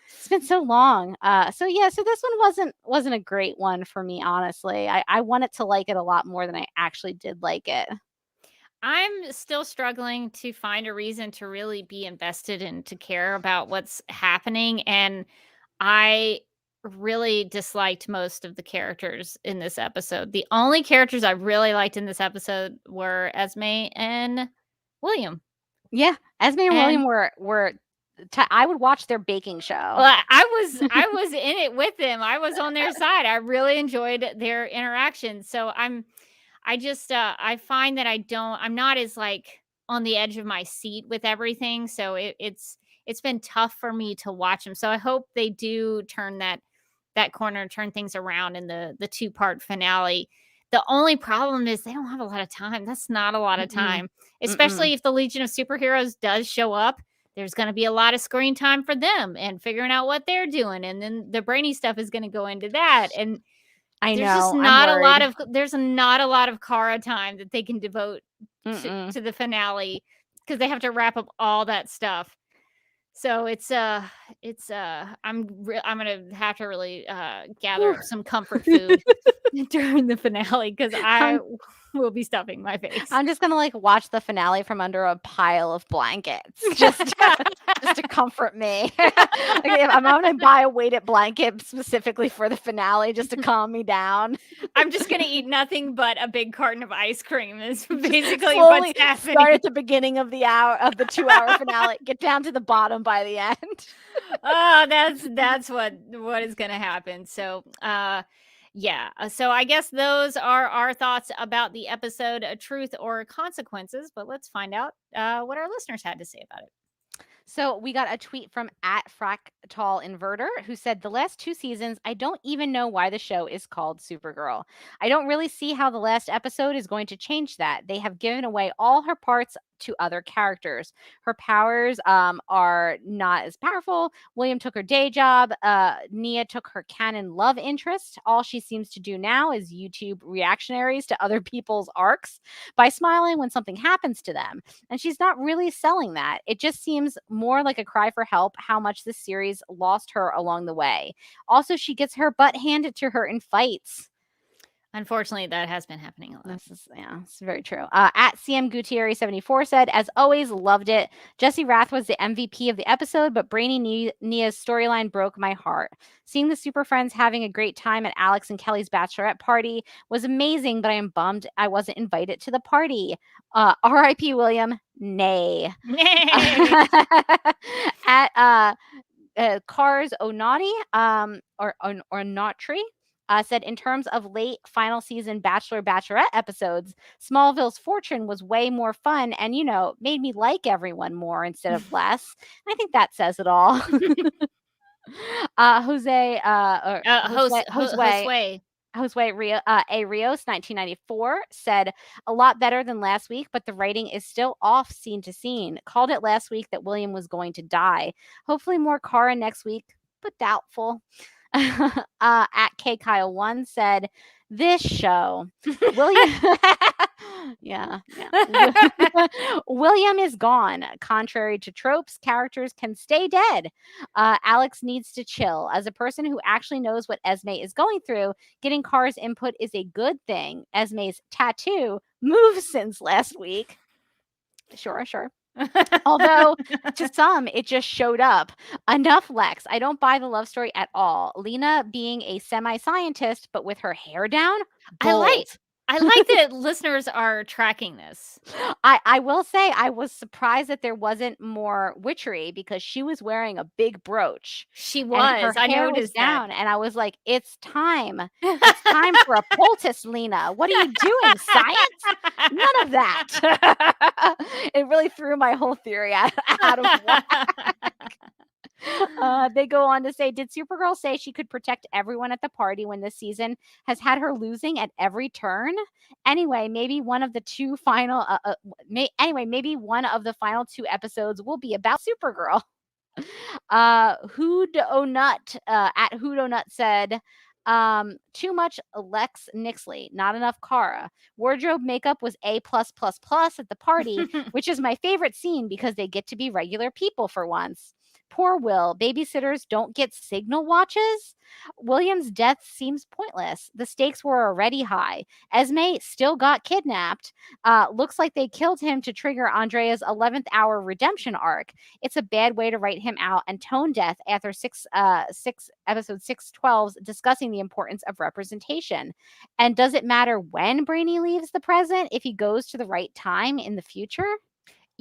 it's been so long. So this one wasn't a great one for me, honestly. I wanted to like it a lot more than I actually did like it. I'm still struggling to find a reason to really be invested and to care about what's happening. And I really disliked most of the characters in this episode. The only characters I really liked in this episode were Esme and William. Yeah, Esme and William And were I would watch their baking show. well, I was in it with them. I was on their side. I really enjoyed their interaction. So I just I find that I'm not as like on the edge of my seat with everything. So it's been tough for me to watch them. So I hope they do turn that corner, turn things around in the 2-part finale. The only problem is they don't have a lot of time. That's not a lot of Mm-mm. time, especially if the Legion of Superheroes does show up. There's going to be a lot of screen time for them and figuring out what they're doing, and then the brainy stuff is going to go into that. And I there's know. just I'm not a lot worried. of there's not a lot of Kara time that they can devote Mm-mm. to the finale because they have to wrap up all that stuff. So I'm gonna have to really gather up some comfort food during the finale because I will be stuffing my face. I'm just gonna like watch the finale from under a pile of blankets, just to comfort me. I'm gonna buy a weighted blanket specifically for the finale, just to calm me down. I'm just gonna eat nothing but a big carton of ice cream. Is basically Slowly what's happening. start at the beginning of the 2-hour finale, get down to the bottom by the end. Oh, that's what is gonna happen. So yeah, so I guess those are our thoughts about the episode, Truth or Consequences, but let's find out what our listeners had to say about it. So we got a tweet from @Fractal Inverter who said, the last 2 seasons, I don't even know why the show is called Supergirl. I don't really see how the last episode is going to change that. They have given away all her parts to other characters. Her powers are not as powerful. William took her day job. Nia took her canon love interest. All she seems to do now is YouTube reactionaries to other people's arcs by smiling when something happens to them. And she's not really selling that. It just seems more like a cry for help how much this series lost her along the way. Also, she gets her butt handed to her in fights. Unfortunately, that has been happening a lot. It's very true. @CM Gutierrez 74 said, as always, loved it. Jesse Rath was the MVP of the episode, but Brainy Nia's storyline broke my heart. Seeing the Super Friends having a great time at Alex and Kelly's bachelorette party was amazing, but I am bummed I wasn't invited to the party. R.I.P. William, nay. At Cars Onati or Notry. Said, in terms of late final season Bachelorette episodes, Smallville's Fortune was way more fun and, made me like everyone more instead of less. I think that says it all. Jose Rios, 1994, said, a lot better than last week, but the writing is still off scene to scene. Called it last week that William was going to die. Hopefully more Kara next week, but doubtful. At Kyle1 said, this show, William William is gone. Contrary to tropes, characters can stay dead. Alex needs to chill. As a person who actually knows what Esme is going through, getting Kara's input is a good thing. Esme's tattoo moved since last week. Sure. Although to some, it just showed up. Enough, Lex. I don't buy the love story at all. Lena being a semi-scientist, but with her hair down. Bold. I like that listeners are tracking this. I will say I was surprised that there wasn't more witchery because she was wearing a big brooch. She was. I noticed down, that. and I was like, "It's time. It's time for a poultice, Lena. What are you doing? Science? None of that." It really threw my whole theory out of whack. They go on to say, did Supergirl say she could protect everyone at the party when this season has had her losing at every turn? Anyway, maybe one of the final 2 episodes will be about Supergirl. Hoodonut at Hoodonut said, too much Lex Nixley, not enough Kara. Wardrobe makeup was A plus plus plus at the party, which is my favorite scene because they get to be regular people for once. Poor Will. Babysitters don't get signal watches. William's death seems pointless. The stakes were already high. Esme still got kidnapped. Looks like they killed him to trigger Andrea's 11th hour redemption arc. It's a bad way to write him out and tone death after episode 612's discussing the importance of representation. And does it matter when Brainy leaves the present if he goes to the right time in the future?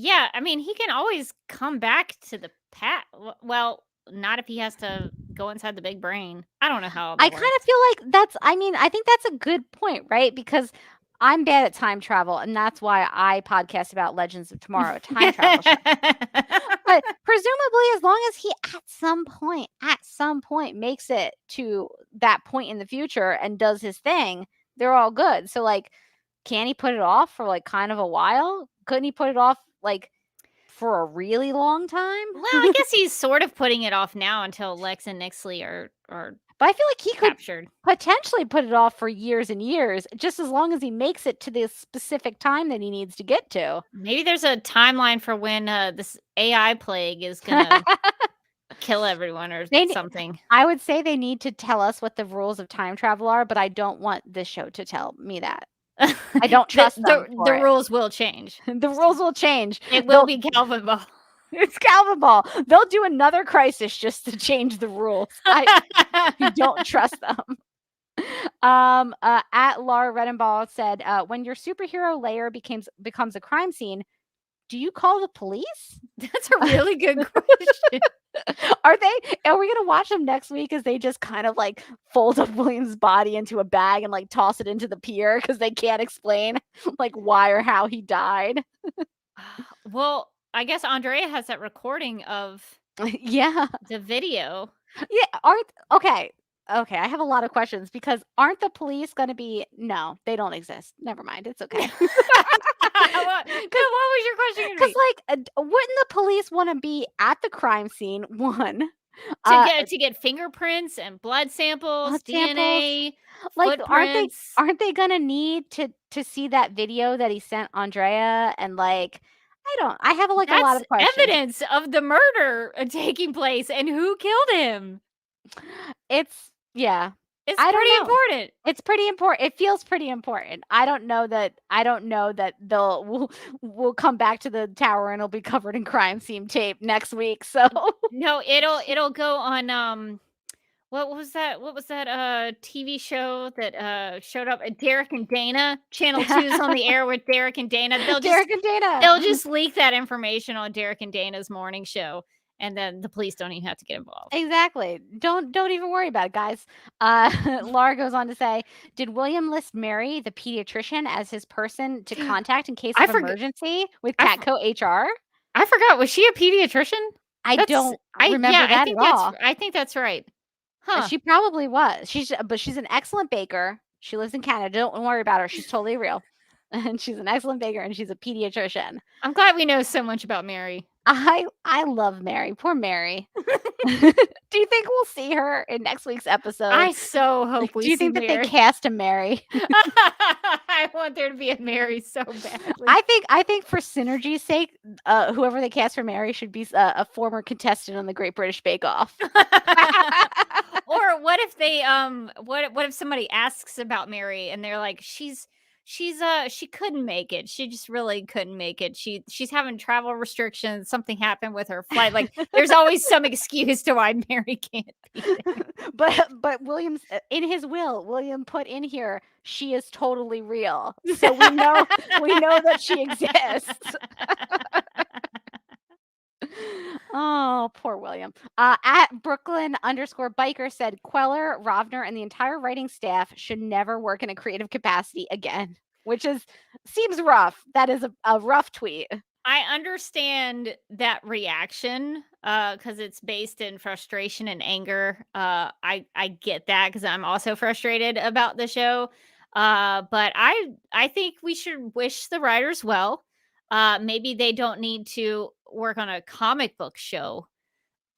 Yeah, I mean, he can always come back to the past. Well, not if he has to go inside the big brain. I don't know how that I works. kind of feel like I think that's a good point, right? Because I'm bad at time travel, and that's why I podcast about Legends of Tomorrow, a time travel show. But presumably, as long as he at some point makes it to that point in the future and does his thing, they're all good. So, like, can he put it off for like kind of a while? Couldn't he put it off like for a really long time? Well, I guess he's sort of putting it off now until Lex and Nixley are But I feel like he could captured. potentially put it off for years and years, just as long as he makes it to the specific time that he needs to get to. Maybe there's a timeline for when this AI plague is gonna kill everyone or something. I would say they need to tell us what the rules of time travel are, but I don't want this show to tell me that. I don't trust them. The rules will change. The rules will change. It will be Calvin Ball. It's Calvin Ball. They'll do another crisis just to change the rules. I don't trust them. At Laura Redenbaugh said, when your superhero lair becomes a crime scene, do you call the police? That's a really good question. Are we gonna watch them next week as they just kind of like fold up William's body into a bag and like toss it into the pier because they can't explain like why or how he died? Well, I guess Andrea has that recording of Yeah. the video. Yeah, okay, I have a lot of questions because aren't the police gonna be no, they don't exist. Never mind, it's okay. What was your question? Because wouldn't the police want to be at the crime scene? One, to get fingerprints and blood samples, DNA, like footprints. aren't they gonna need to see that video that he sent Andrea? And like, I have a lot of questions. Evidence of the murder taking place and who killed him. It's pretty important. It's pretty important. It feels pretty important. I don't know that we'll come back to the tower and it'll be covered in crime scene tape next week. So no, it'll go on what was that TV show that showed up at Derek and Dana? Channel 2's on the air with Derek and Dana. They'll just leak that information on Derek and Dana's morning show. And then the police don't even have to get involved. Exactly. Don't even worry about it, guys. Laura goes on to say, did William list Mary, the pediatrician, as his person to contact in case of emergency with Catco HR? I forgot. Was she a pediatrician? I don't remember that at all. I think that's right. Huh. She probably was. But she's an excellent baker. She lives in Canada. Don't worry about her. She's totally real. And she's an excellent baker and she's a pediatrician. I'm glad we know so much about Mary. I love Mary. Poor Mary. Do you think we'll see her in next week's episode? I so hope we see. Do you think that they cast a Mary? I want there to be a Mary so badly. I think for synergy's sake, whoever they cast for Mary should be a former contestant on the Great British Bake Off. Or what if they what if somebody asks about Mary and they're like, she couldn't make it. She just really couldn't make it. She's having travel restrictions. Something happened with her flight. Like there's always some excuse to why Mary can't be there. But William's in his will, William put in here, she is totally real. So we know that she exists. Oh, poor William. At Brooklyn_biker said Queller, Rovner, and the entire writing staff should never work in a creative capacity again, which seems rough. That is a rough tweet. I understand that reaction because it's based in frustration and anger. I get that because I'm also frustrated about the show. But I think we should wish the writers well. Maybe they don't need to work on a comic book show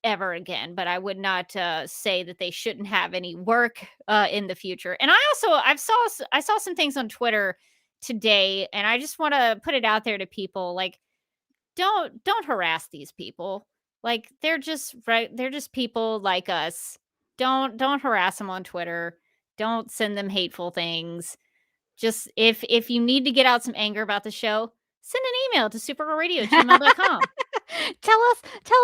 ever again, but I would not say that they shouldn't have any work in the future. And I saw some things on Twitter today, and I just want to put it out there to people, like, don't harass these people. Like, they're just people like us. Don't harass them on Twitter. Don't send them hateful things. Just if you need to get out some anger about the show, send an email to supergirlradio@gmail.com. Tell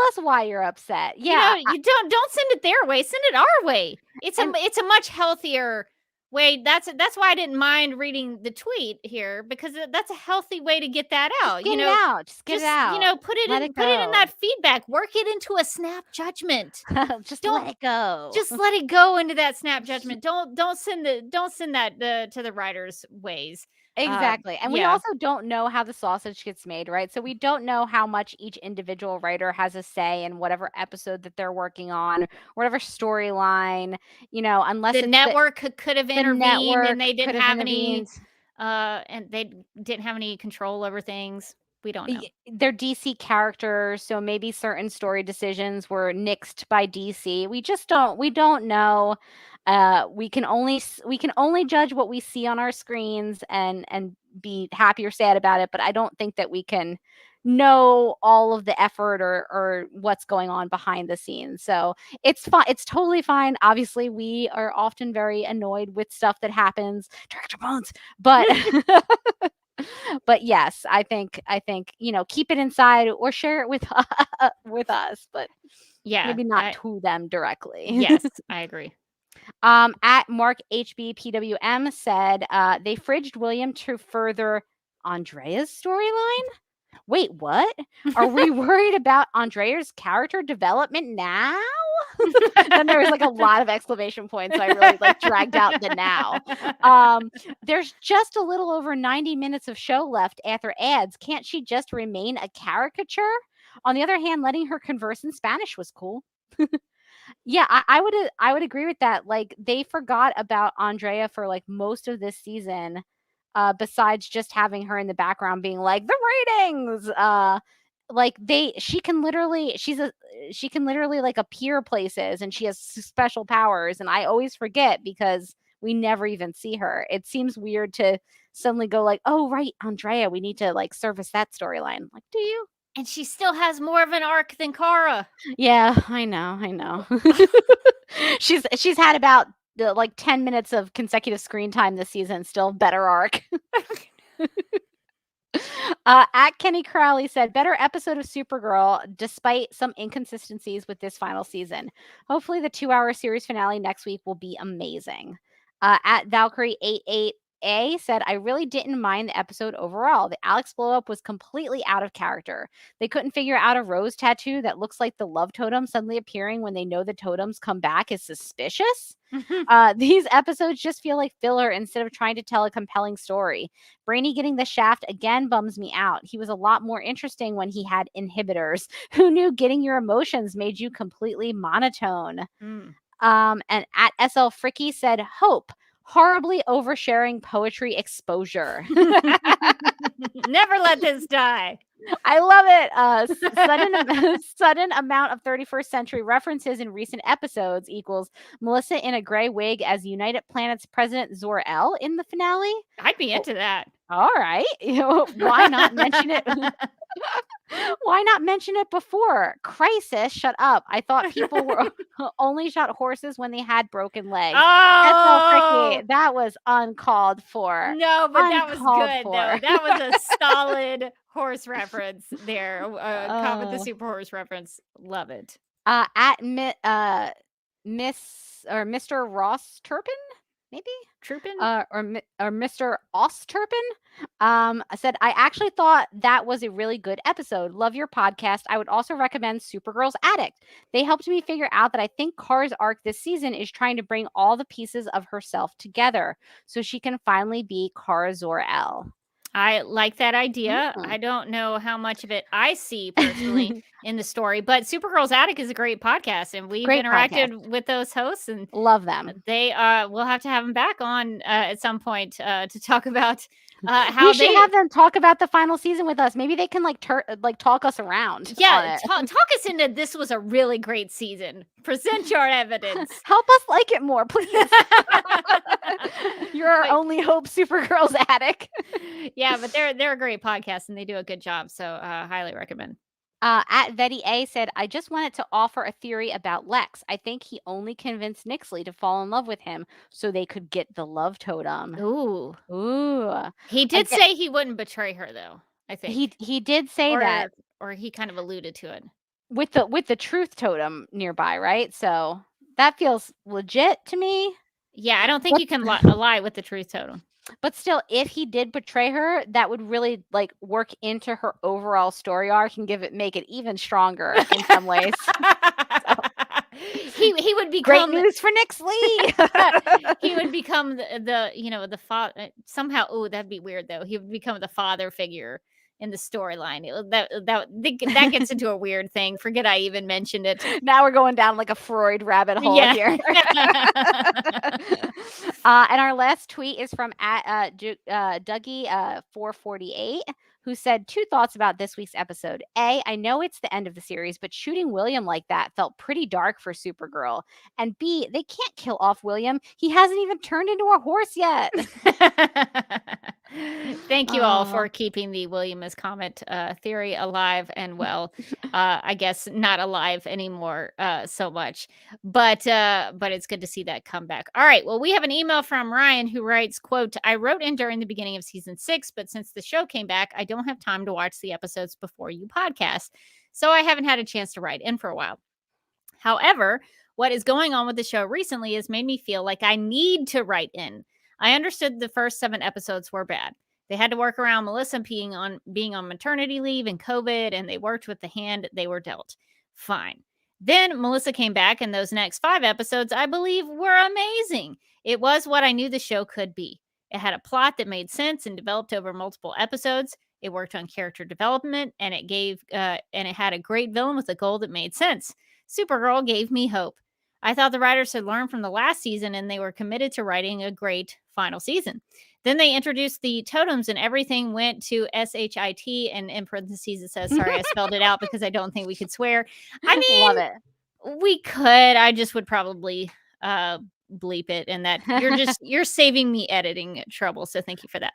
us why you're upset. Yeah, You don't send it their way. Send it our way. It's a much healthier way. That's why I didn't mind reading the tweet here, because that's a healthy way to get that out. get it out. Just get it out. Put it Let in it put it in go. that feedback. Work it into a snap judgment. Just Don't- let it go. Just let it go into that snap judgment. Don't send that to the writers' ways. Exactly. And we yeah. also don't know how the sausage gets made, right? So we don't know how much each individual writer has a say in whatever episode that they're working on, whatever storyline, unless The it's network could have intervened, network and they could didn't have have any intervened. and they didn't have any control over things. We don't know. They're DC characters, so maybe certain story decisions were nixed by DC. We don't know. We can only judge what we see on our screens and be happy or sad about it, but I don't think that we can know all of the effort or what's going on behind the scenes. So it's fine. It's totally fine. Obviously, we are often very annoyed with stuff that happens. Director Bones, but but yes, I think keep it inside or share it with with us, but Yeah. maybe not to them directly. Yes, I agree. At Mark HBPWM said they fridged William to further Andrea's storyline. Wait, what? Are we worried about Andrea's character development now? Then there was like a lot of exclamation points, so I really dragged out the now. There's just a little over 90 minutes of show left after ads. Can't she just remain a caricature? On the other hand, letting her converse in Spanish was cool. Yeah, I would agree with that. Like, they forgot about Andrea for most of this season, besides just having her in the background being like the ratings. She can literally appear places, and she has special powers, and I always forget because we never even see her. It seems weird to suddenly go oh right, Andrea, we need to service that storyline. Do you? And she still has more of an arc than Kara. Yeah, I know. she's had about 10 minutes of consecutive screen time this season, still better arc. At Kenny Crowley said, better episode of Supergirl, despite some inconsistencies with this final season. Hopefully the 2-hour series finale next week will be amazing. At Valkyrie88 said, I really didn't mind the episode overall. The Alex blow-up was completely out of character. They couldn't figure out a rose tattoo that looks like the love totem suddenly appearing when they know the totems come back is suspicious. These episodes just feel like filler instead of trying to tell a compelling story. Brainy getting the shaft again bums me out. He was a lot more interesting when he had inhibitors. Who knew getting your emotions made you completely monotone? And at SL Fricky said, hope. Horribly oversharing poetry exposure. Never let this die. I love it. Sudden amount of 21st century references in recent episodes equals Melissa in a gray wig as United Planet's President Zor-El in the finale. I'd be into that. All right. Why not mention it? Why not mention it before? Crisis, shut up. I thought people were only shot horses when they had broken legs. Oh, that was uncalled for. No, but that was good, for. though. That was a solid horse reference there. Comet the Super Horse reference. Love it. At Mr. Ross Turpin, maybe? Troopin? Or Mr. Osterpin said, I actually thought that was a really good episode. Love your podcast. I would also recommend Supergirl's Addict. They helped me figure out that I think Kara's arc this season is trying to bring all the pieces of herself together so she can finally be Kara Zor-El. I like that idea. I don't know how much of it I see personally in the story, but Supergirl's Attic is a great podcast, and we've interacted with those hosts and love them. They we'll have to have them back on at some point to talk about We should have them talk about the final season with us. Maybe they can talk us around. Yeah, talk us into this was a really great season. Present your evidence. Help us like it more, please. You're our only hope, Supergirl's attic. Yeah, but they're a great podcast and they do a good job. So highly recommend. At Vetty A said, I just wanted to offer a theory about Lex. I think he only convinced Nixley to fall in love with him so they could get the love totem. Ooh. Ooh. He did say he wouldn't betray her, though, I think. He did say that. Or he kind of alluded to it. With the truth totem nearby, right? So that feels legit to me. Yeah, I don't think you can lie with the truth totem. But still, if he did betray her, that would really work into her overall story arc and make it even stronger in some ways. He would become great news for Nixley. He would become the father somehow. Oh, that'd be weird though. He would become the father figure in the storyline. That gets into a weird thing. Forget I even mentioned it. Now we're going down like a Freud rabbit hole here. And our last tweet is from Dougie448, who said 2 thoughts about this week's episode. A, I know it's the end of the series, but shooting William like that felt pretty dark for Supergirl. And B, they can't kill off William. He hasn't even turned into a horse yet. Thank you all for keeping the William as Comet theory alive and well. I guess not alive anymore so much, but it's good to see that come back. All right. Well, we have an email from Ryan who writes, quote, I wrote in during the beginning of season 6, but since the show came back, I don't have time to watch the episodes before you podcast. So I haven't had a chance to write in for a while. However, what is going on with the show recently has made me feel like I need to write in. I understood the first 7 episodes were bad. They had to work around Melissa being on maternity leave and COVID, and they worked with the hand they were dealt. Fine. Then Melissa came back, and those next 5 episodes, I believe, were amazing. It was what I knew the show could be. It had a plot that made sense and developed over multiple episodes. It worked on character development, and it had a great villain with a goal that made sense. Supergirl gave me hope. I thought the writers had learned from the last season and they were committed to writing a great final season. Then they introduced the totems and everything went to SHIT, and in parentheses it says, sorry, I spelled it out because I don't think we could swear. I mean, love it. We could. I just would probably bleep it, and that you're saving me editing trouble, so thank you for that.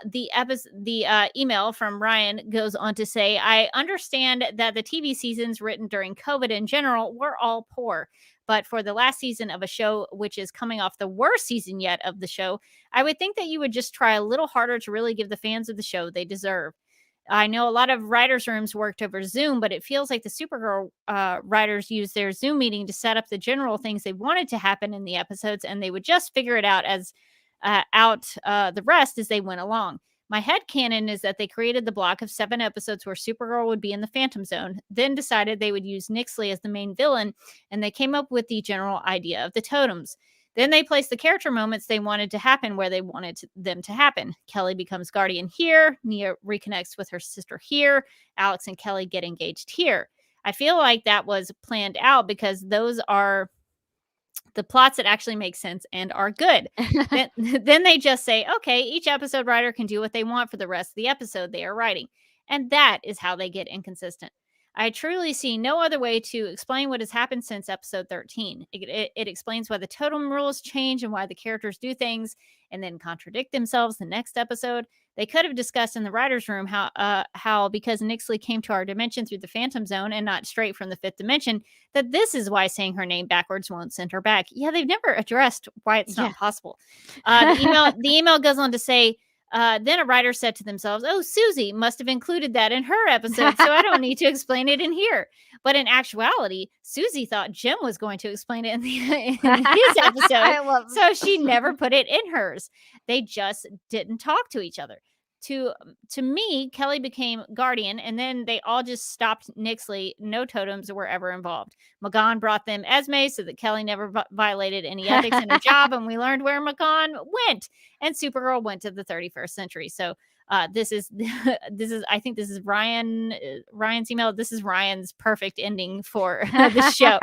The email from Ryan goes on to say, I understand that the TV seasons written during COVID in general were all poor, but for the last season of a show which is coming off the worst season yet of the show, I would think that you would just try a little harder to really give the fans of the show they deserve. I know a lot of writers' rooms worked over Zoom, but it feels like the Supergirl writers used their Zoom meeting to set up the general things they wanted to happen in the episodes, and they would just figure it out the rest as they went along. My headcanon is that they created the block of 7 episodes where Supergirl would be in the Phantom Zone, then decided they would use Nixley as the main villain, and they came up with the general idea of the totems. Then they placed the character moments they wanted to happen where they wanted them to happen. Kelly becomes Guardian here. Nia reconnects with her sister here. Alex and Kelly get engaged here. I feel like that was planned out because those are the plots that actually make sense and are good. Then they just say, okay, each episode writer can do what they want for the rest of the episode they are writing. And that is how they get inconsistent. I truly see no other way to explain what has happened since episode 13. It explains why the totem rules change and why the characters do things and then contradict themselves the next episode. They could have discussed in the writer's room how because Nixley came to our dimension through the Phantom Zone and not straight from the 5th dimension, that this is why saying her name backwards won't send her back. Yeah, they've never addressed why it's not possible. The email goes on to say, then a writer said to themselves, oh, Susie must have included that in her episode, so I don't need to explain it in here. But in actuality, Susie thought Jim was going to explain it in his episode, so she never put it in hers. They just didn't talk to each other. To me, Kelly became Guardian, and then they all just stopped Nixley. No totems were ever involved. McGon brought them Esme so that Kelly never violated any ethics in her job, and we learned where McGon went. And Supergirl went to the 31st century. So this is I think this is Ryan's email. This is Ryan's perfect ending for the show.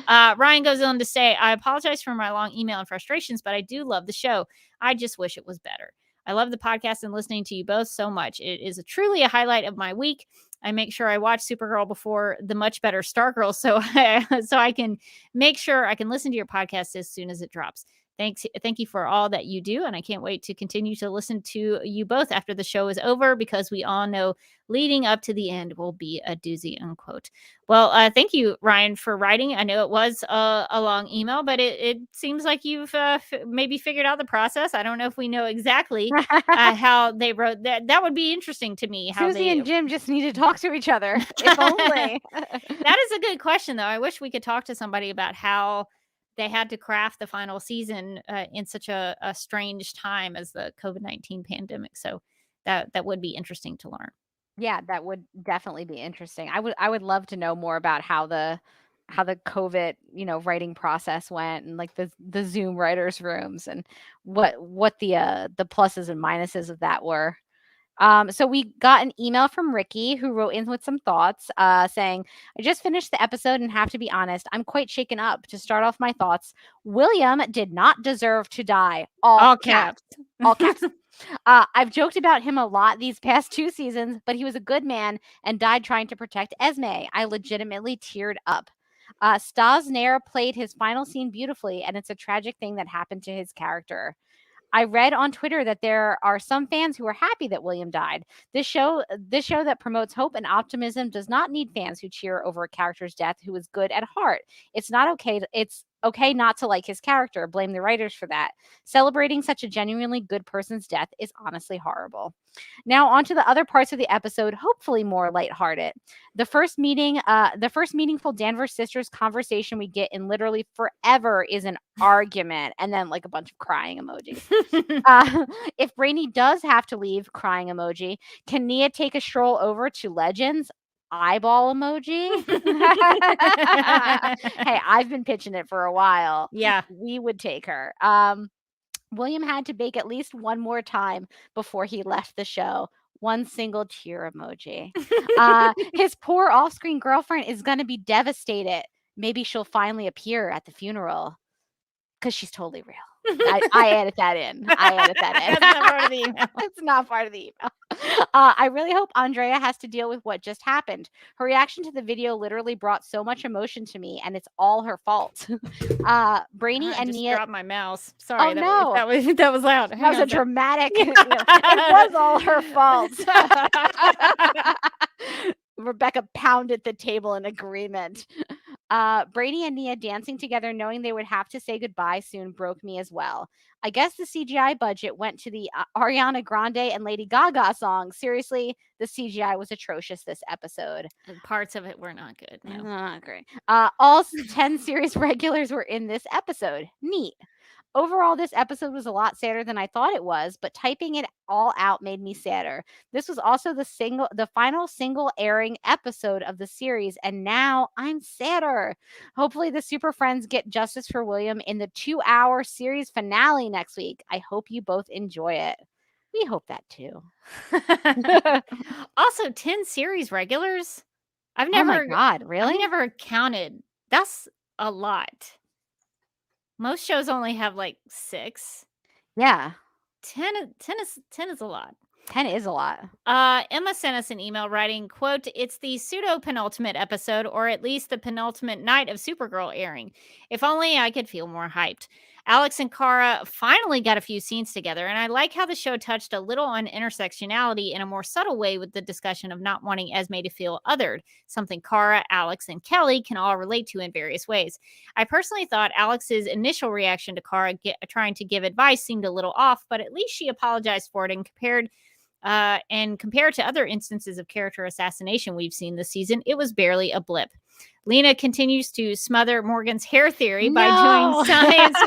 Ryan goes on to say, I apologize for my long email and frustrations, but I do love the show. I just wish it was better. I love the podcast and listening to you both so much. It is truly a highlight of my week. I make sure I watch Supergirl before the much better Stargirl, so I can make sure I can listen to your podcast as soon as it drops. Thank you for all that you do, and I can't wait to continue to listen to you both after the show is over, because we all know leading up to the end will be a doozy, unquote. Well, thank you, Ryan, for writing. I know it was a long email, but it seems like you've maybe figured out the process. I don't know if we know exactly how they wrote that. That would be interesting to me. How Susie and Jim just need to talk to each other, if only. That is a good question, though. I wish we could talk to somebody about how they had to craft the final season in such a strange time as the COVID-19 pandemic. So that would be interesting to learn. Yeah, that would definitely be interesting. I would love to know more about how the COVID, writing process went, and like the Zoom writers' rooms, and what the pluses and minuses of that were. So we got an email from Ricky, who wrote in with some thoughts, saying, I just finished the episode and have to be honest, I'm quite shaken up. To start off my thoughts, William did not deserve to die. All caps. All caps. I've joked about him a lot these past 2 seasons, but he was a good man and died trying to protect Esme. I legitimately teared up. Stas Nair played his final scene beautifully, and it's a tragic thing that happened to his character. I read on Twitter that there are some fans who are happy that William died. This show that promotes hope and optimism does not need fans who cheer over a character's death who is good at heart. It's okay not to like his character. Blame the writers for that. Celebrating such a genuinely good person's death is honestly horrible. Now on to the other parts of the episode, hopefully more lighthearted. The first meaningful Danvers sisters conversation we get in literally forever is an argument, and then like a bunch of crying emojis. If Brainy does have to leave, crying emoji, can Nia take a stroll over to Legends? Eyeball emoji. Hey, I've been pitching it for a while. Yeah, we would take her. William had to bake at least one more time before he left the show. One single tear emoji. His poor off-screen girlfriend is going to be devastated. Maybe she'll finally appear at the funeral, because she's totally real. I added that in. That's not part of the email. It's not part of the email. I really hope Andrea has to deal with what just happened. Her reaction to the video literally brought so much emotion to me, and it's all her fault. Brainy and just Nia dropped my mouse. Sorry. Oh, no. That was loud. That was a dramatic. It was all her fault. Rebecca pounded the table in agreement. Brady and Nia dancing together, knowing they would have to say goodbye soon, broke me as well. I guess the CGI budget went to the Ariana Grande and Lady Gaga song. Seriously, the CGI was atrocious this episode. Parts of it were not good. No. Not great. All 10 series regulars were in this episode. Neat. Overall, this episode was a lot sadder than I thought it was, but typing it all out made me sadder. This was also the final single airing episode of the series, and now I'm sadder. Hopefully, the Super Friends get justice for William in the 2-hour series finale next week. I hope you both enjoy it. We hope that too. Also, 10 series regulars. Oh my God, really? I've never counted. That's a lot. Most shows only have like 6. Yeah. 10 is a lot. 10 is a lot. Emma sent us an email writing, quote, it's the pseudo-penultimate episode, or at least the penultimate night of Supergirl airing. If only I could feel more hyped. Alex and Kara finally got a few scenes together, and I like how the show touched a little on intersectionality in a more subtle way with the discussion of not wanting Esme to feel othered, something Kara, Alex, and Kelly can all relate to in various ways. I personally thought Alex's initial reaction to Kara trying to give advice seemed a little off, but at least she apologized for it and compared to other instances of character assassination we've seen this season, it was barely a blip. Lena continues to smother Morgan's hair theory by doing science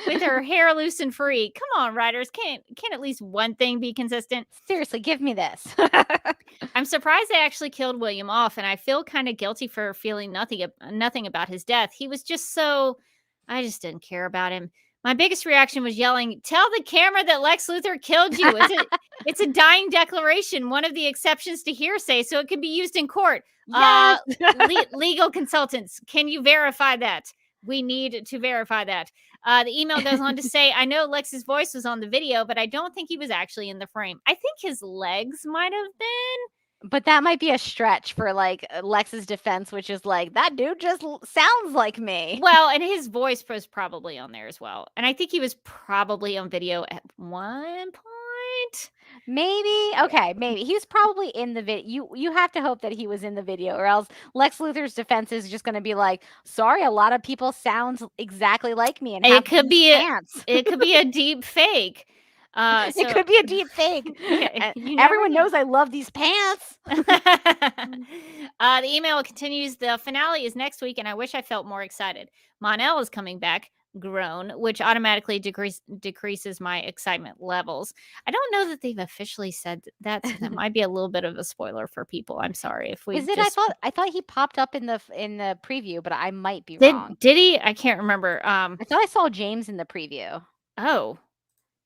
with her hair loose and free. Come on, writers, can't at least one thing be consistent? Seriously, give me this. I'm surprised they actually killed William off, and I feel kind of guilty for feeling nothing about his death. He was just I just didn't care about him. My biggest reaction was yelling, "Tell the camera that Lex Luthor killed you." It's a dying declaration, one of the exceptions to hearsay, so it can be used in court. Yes. Legal consultants, can you verify that? We need to verify that. The email goes on to say, I know Lex's voice was on the video, but I don't think he was actually in the frame. I think his legs might have been. But that might be a stretch for like Lex's defense, which is like, that dude just sounds like me. Well, and his voice was probably on there as well. And I think he was probably on video at one point. Maybe. Okay, maybe. He was probably in the video. You have to hope that he was in the video, or else Lex Luthor's defense is just going to be like, sorry, a lot of people sound exactly like me. And it could be pants. It could be a deep fake. It could be a deep fake. Everyone knows I love these pants. The email continues. The finale is next week, and I wish I felt more excited. Mon-El is coming back, groan, which automatically decreases my excitement levels. I don't know that they've officially said that. So that might be a little bit of a spoiler for people. I'm sorry if we. Is it? I thought he popped up in the preview, but I might be wrong. Did he? I can't remember. I thought I saw James in the preview. Oh.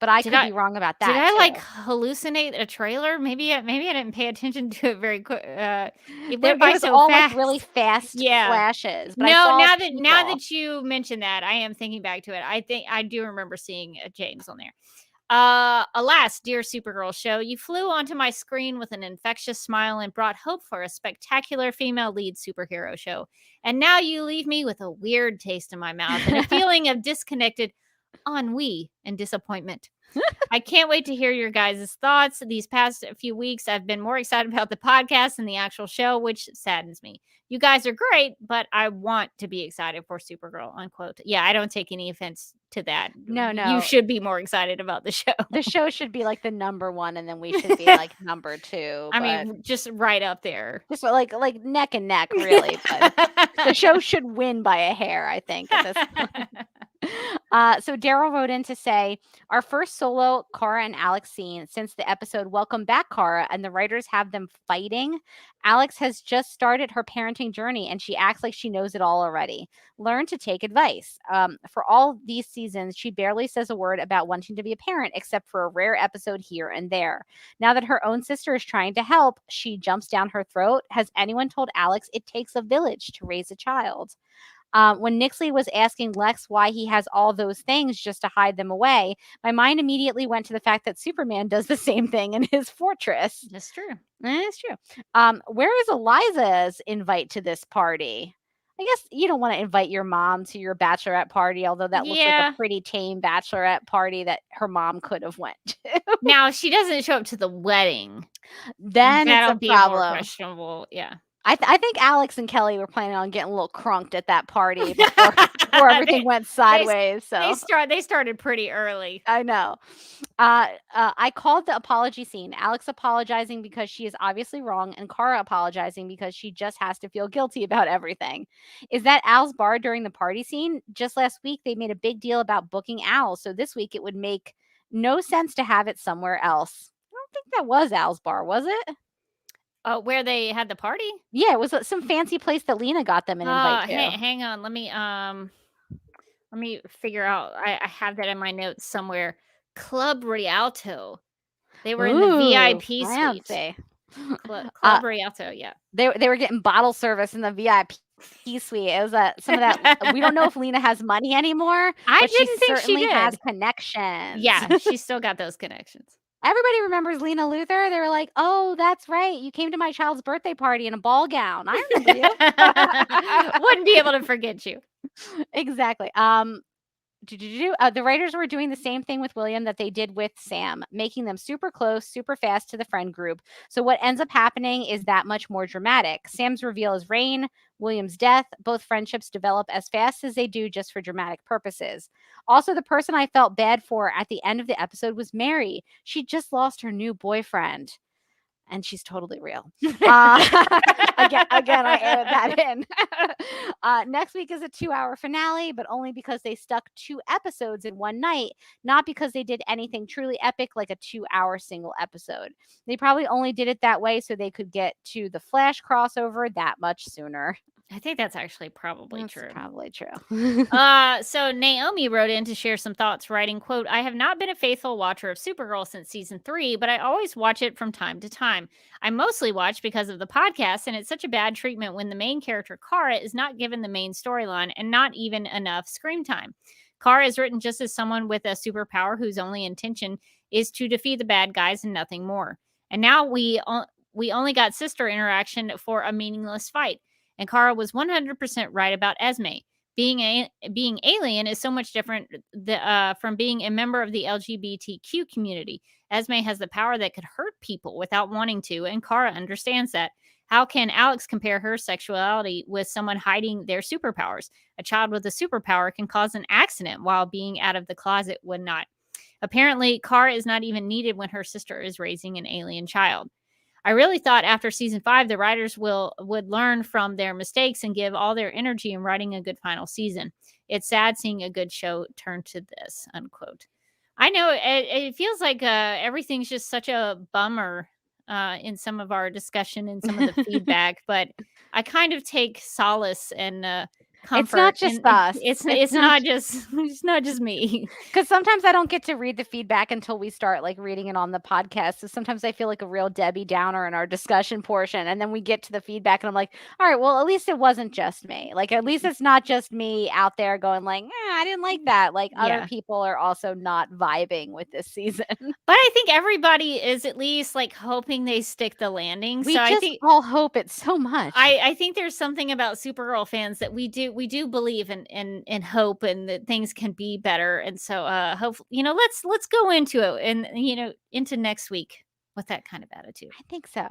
But I could be wrong about that. Did I like hallucinate a trailer? Maybe I didn't pay attention to it very quick. It went by so all fast. Like really fast flashes. But now that you mention that, I am thinking back to it. I think I do remember seeing James on there. Alas, dear Supergirl show, you flew onto my screen with an infectious smile and brought hope for a spectacular female lead superhero show. And now you leave me with a weird taste in my mouth and a feeling of disconnected ennui and disappointment. I can't wait to hear your guys' thoughts. These past few weeks, I've been more excited about the podcast than the actual show, which saddens me. You guys are great, but I want to be excited for Supergirl, unquote. Yeah, I don't take any offense to that. No. You should be more excited about the show. The show should be like the number one, and then we should be like number two. I mean, just right up there. Just like neck and neck, really. But the show should win by a hair, I think, at this point. So Daryl wrote in to say, our first solo Kara and Alex scene since the episode Welcome Back, Kara, and the writers have them fighting. Alex has just started her parenting journey and she acts like she knows it all already. Learn to take advice. For all these seasons, she barely says a word about wanting to be a parent, except for a rare episode here and there. Now that her own sister is trying to help, she jumps down her throat. Has anyone told Alex it takes a village to raise a child? When Nixley was asking Lex why he has all those things just to hide them away, my mind immediately went to the fact that Superman does the same thing in his fortress. That's true. It's true. Where is Eliza's invite to this party? I guess you don't want to invite your mom to your bachelorette party, although that looks like a pretty tame bachelorette party that her mom could have went to. Now, if she doesn't show up to the wedding, then that'll it's a be problem. more questionable. Yeah. I think Alex and Kelly were planning on getting a little crunked at that party before everything went sideways. They started pretty early. I know. I called the apology scene. Alex apologizing because she is obviously wrong, and Kara apologizing because she just has to feel guilty about everything. Is that Al's bar during the party scene? Just last week, they made a big deal about booking Al, so this week it would make no sense to have it somewhere else. I don't think that was Al's bar, was it? Where they had the party? Yeah, it was some fancy place that Lena got them an invite to. Hang on, let me figure out. I have that in my notes somewhere. Club Rialto. They were in the VIP suite. Club Rialto, yeah. They were getting bottle service in the VIP suite. It was some of that. We don't know if Lena has money anymore. I didn't think she did. Has connections. Yeah, she's still got those connections. Everybody remembers Lena Luthor. They were like, "Oh, that's right. You came to my child's birthday party in a ball gown. I remember you." Wouldn't be able to forget you. Exactly. The writers were doing the same thing with William that they did with Sam, making them super close, super fast to the friend group. So what ends up happening is that much more dramatic. Sam's reveal is Rain, William's death. Both friendships develop as fast as they do just for dramatic purposes. Also, the person I felt bad for at the end of the episode was Mary. She just lost her new boyfriend. And she's totally real. Again, I added that in. Next week is a 2-hour finale, but only because they stuck 2 episodes in one night, not because they did anything truly epic like a 2-hour single episode. They probably only did it that way so they could get to the Flash crossover that much sooner. I think that's actually probably true. Probably true. So Naomi wrote in to share some thoughts, writing, quote, I have not been a faithful watcher of Supergirl since season 3, but I always watch it from time to time. I mostly watch because of the podcast, and it's such a bad treatment when the main character, Kara, is not given the main storyline and not even enough screen time. Kara is written just as someone with a superpower whose only intention is to defeat the bad guys and nothing more. And now we only got sister interaction for a meaningless fight. And Kara was 100% right about Esme. Being alien is so much different from being a member of the LGBTQ community. Esme has the power that could hurt people without wanting to, and Kara understands that. How can Alex compare her sexuality with someone hiding their superpowers? A child with a superpower can cause an accident, while being out of the closet would not. Apparently, Kara is not even needed when her sister is raising an alien child. I really thought after season 5, the writers would learn from their mistakes and give all their energy in writing a good final season. It's sad seeing a good show turn to this, unquote. I know it feels like everything's just such a bummer in some of our discussion and some of the feedback, but I kind of take solace and comfort. It's not just us. It's not just me. Because sometimes I don't get to read the feedback until we start like reading it on the podcast. So sometimes I feel like a real Debbie Downer in our discussion portion. And then we get to the feedback and I'm like, all right, well, at least it wasn't just me. Like, at least it's not just me out there going like, I didn't like that. Like other people are also not vibing with this season. But I think everybody is at least like hoping they stick the landing. We so just I think all hope it so much. I think there's something about Supergirl fans that we do believe in hope and that things can be better. And so hopefully, let's go into it and into next week with that kind of attitude. I think so.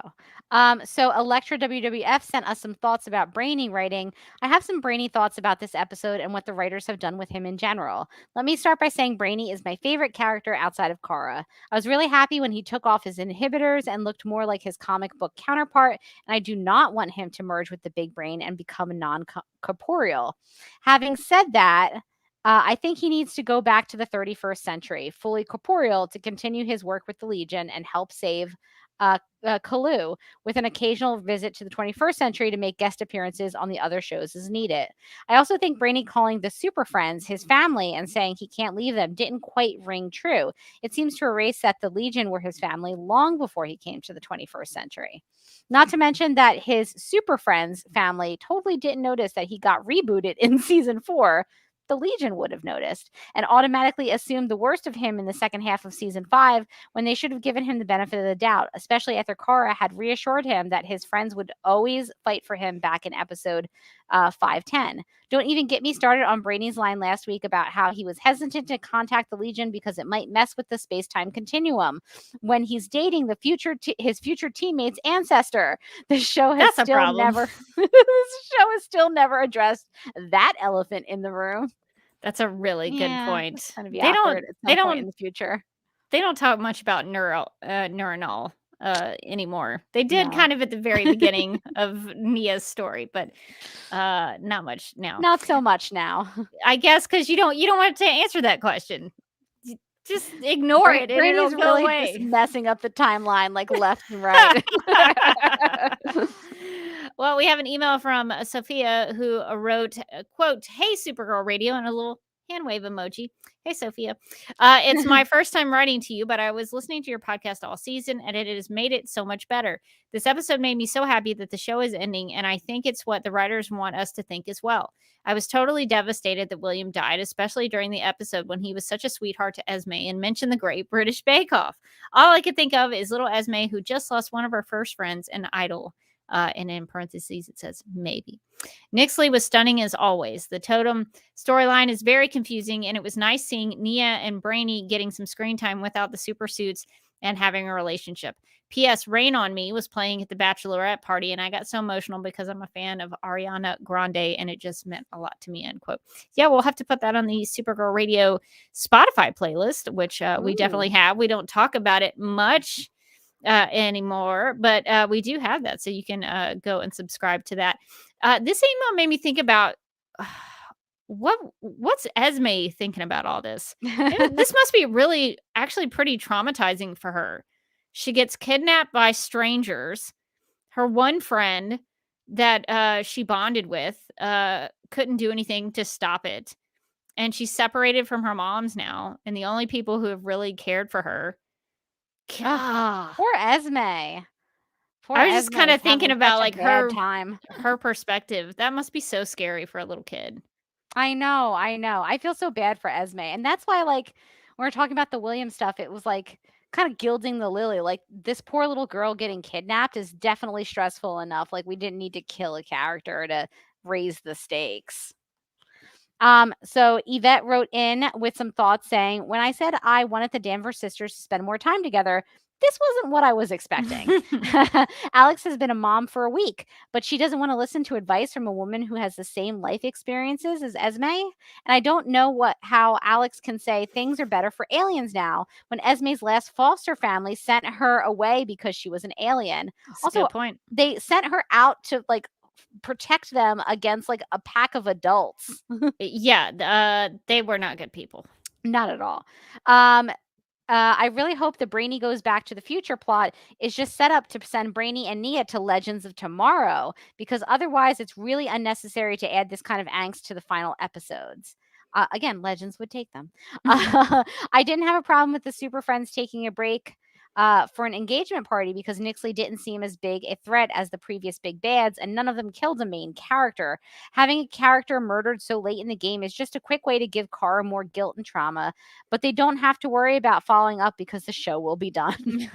So Electra WWF sent us some thoughts about Brainy writing. I have some Brainy thoughts about this episode and what the writers have done with him in general. Let me start by saying Brainy is my favorite character outside of Kara. I was really happy when he took off his inhibitors and looked more like his comic book counterpart, and I do not want him to merge with the big brain and become non-corporeal. Having said that, I think he needs to go back to the 31st century, fully corporeal, to continue his work with the Legion and help save Kalu, with an occasional visit to the 21st century to make guest appearances on the other shows as needed. I also think Brainy calling the Super Friends his family and saying he can't leave them didn't quite ring true. It seems to erase that the Legion were his family long before he came to the 21st century. Not to mention that his Super Friends family totally didn't notice that he got rebooted in season 4. The Legion would have noticed and automatically assumed the worst of him in the second half of season 5, when they should have given him the benefit of the doubt, especially after Kara had reassured him that his friends would always fight for him back in episode 510. Don't even get me started on Brainy's line last week about how he was hesitant to contact the Legion because it might mess with the space-time continuum when he's dating his future teammate's ancestor. The show has still never addressed that elephant in the room. That's a really good point. It's going to be awkward at some point in the future. They don't talk much about neuronal anymore. They did kind of at the very beginning of Nia's story, but not much now. Not so much now. I guess because you don't want to answer that question. Just ignore it. And Brady's it'll go really away. just messing up the timeline like left and right. Well, we have an email from Sophia who wrote, quote, "Hey, Supergirl Radio," and a little hand wave emoji. Hey, Sophia. It's my first time writing to you, but I was listening to your podcast all season, and it has made it so much better. This episode made me so happy that the show is ending, and I think it's what the writers want us to think as well. I was totally devastated that William died, especially during the episode when he was such a sweetheart to Esme and mentioned the Great British Bake Off. All I could think of is little Esme, who just lost one of her first friends, an idol. And in parentheses, it says maybe. Nixley was stunning as always. The Totem storyline is very confusing, and it was nice seeing Nia and Brainy getting some screen time without the super suits and having a relationship. P.S. Rain on Me was playing at the bachelorette party, and I got so emotional because I'm a fan of Ariana Grande, and it just meant a lot to me, end quote. Yeah, we'll have to put that on the Supergirl Radio Spotify playlist, which we definitely have. We don't talk about it much anymore, but we do have that, so you can go and subscribe to that. This email made me think about what's Esme thinking about all this. This must be really actually pretty traumatizing for her. She gets kidnapped by strangers. Her one friend that she bonded with couldn't do anything to stop it, and she's separated from her moms now, and the only people who have really cared for her. God. Poor Esme. I was just kind of thinking about like her time. her perspective. That must be so scary for a little kid. I know. I feel so bad for Esme. And that's why, like, when we're talking about the Williams stuff, it was like kind of gilding the lily. Like, this poor little girl getting kidnapped is definitely stressful enough. Like, we didn't need to kill a character to raise the stakes. So Yvette wrote in with some thoughts saying, when I said I wanted the Danvers sisters to spend more time together, this wasn't what I was expecting. Alex has been a mom for a week, but she doesn't want to listen to advice from a woman who has the same life experiences as Esme. And I don't know how Alex can say things are better for aliens now when Esme's last foster family sent her away because she was an alien. That's Also, a good point. they sent her out to like protect them against like a pack of adults. Yeah, they were not good people. Not at all. I really hope the Brainy Goes Back to the Future plot is just set up to send Brainy and Nia to Legends of Tomorrow, because otherwise it's really unnecessary to add this kind of angst to the final episodes. Again, Legends would take them. I didn't have a problem with the Super Friends taking a break for an engagement party because Nixley didn't seem as big a threat as the previous big bads, and none of them killed a main character. Having a character murdered so late in the game is just a quick way to give Kara more guilt and trauma, but they don't have to worry about following up because the show will be done.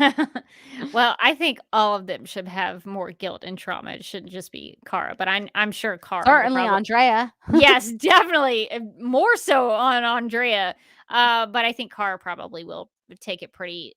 Well, I think all of them should have more guilt and trauma. It shouldn't just be Kara, but I'm sure Kara. Certainly Andrea. Yes, definitely. More so on Andrea. But I think Kara probably will take it pretty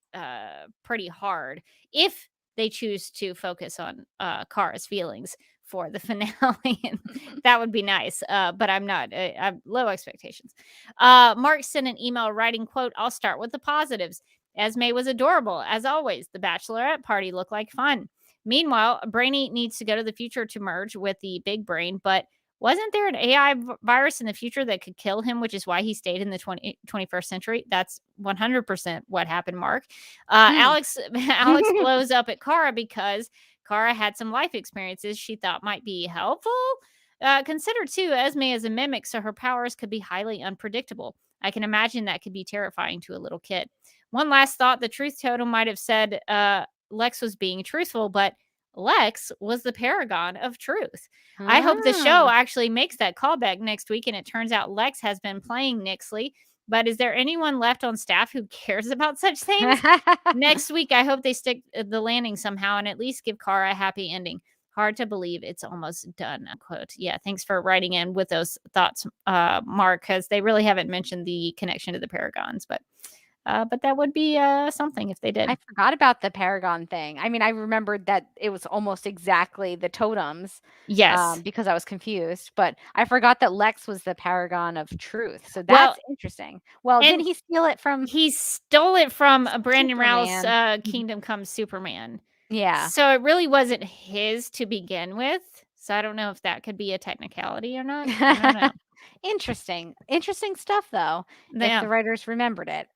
hard if they choose to focus on Kara's feelings for the finale. That would be nice. But I'm not. I have low expectations. Mark sent an email writing, quote, "I'll start with the positives. Esme was adorable, as always. The bachelorette party looked like fun. Meanwhile, Brainy needs to go to the future to merge with the big brain, but wasn't there an AI virus in the future that could kill him, which is why he stayed in the 21st century? That's 100% what happened, Mark. Alex blows up at Kara because Kara had some life experiences she thought might be helpful. Consider, too, Esme as a mimic, so her powers could be highly unpredictable. I can imagine that could be terrifying to a little kid. One last thought, the truth totem might have said Lex was being truthful, but Lex was the paragon of truth. I hope the show actually makes that callback next week and it turns out Lex has been playing Nixley. But is there anyone left on staff who cares about such things? Next week, I hope they stick the landing somehow and at least give Kara a happy ending. Hard to believe it's almost done, unquote. Yeah, thanks for writing in with those thoughts, Mark, because they really haven't mentioned the connection to the Paragons. But that would be something if they did. I forgot about the Paragon thing. I mean, I remembered that it was almost exactly the totems. Yes. Because I was confused. But I forgot that Lex was the Paragon of truth. So that's interesting. Well, didn't he steal it from... He stole it from Brandon Routh's Kingdom Come Superman. Yeah. So it really wasn't his to begin with. So I don't know if that could be a technicality or not. I don't know. Interesting stuff, though, Yeah. if the writers remembered it.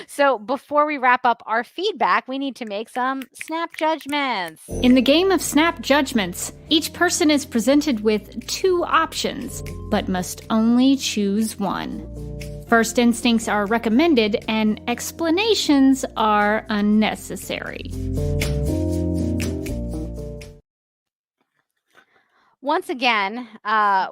So before we wrap up our feedback, we need to make some snap judgments. In the game of snap judgments, each person is presented with 2 options, but must only choose one. First instincts are recommended and explanations are unnecessary. Once again,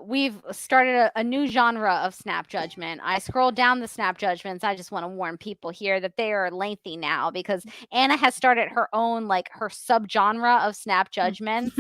we've started a new genre of snap judgment. I scrolled down the snap judgments. I just want to warn people here that they are lengthy now because Anna has started her own, like, her subgenre of snap judgments.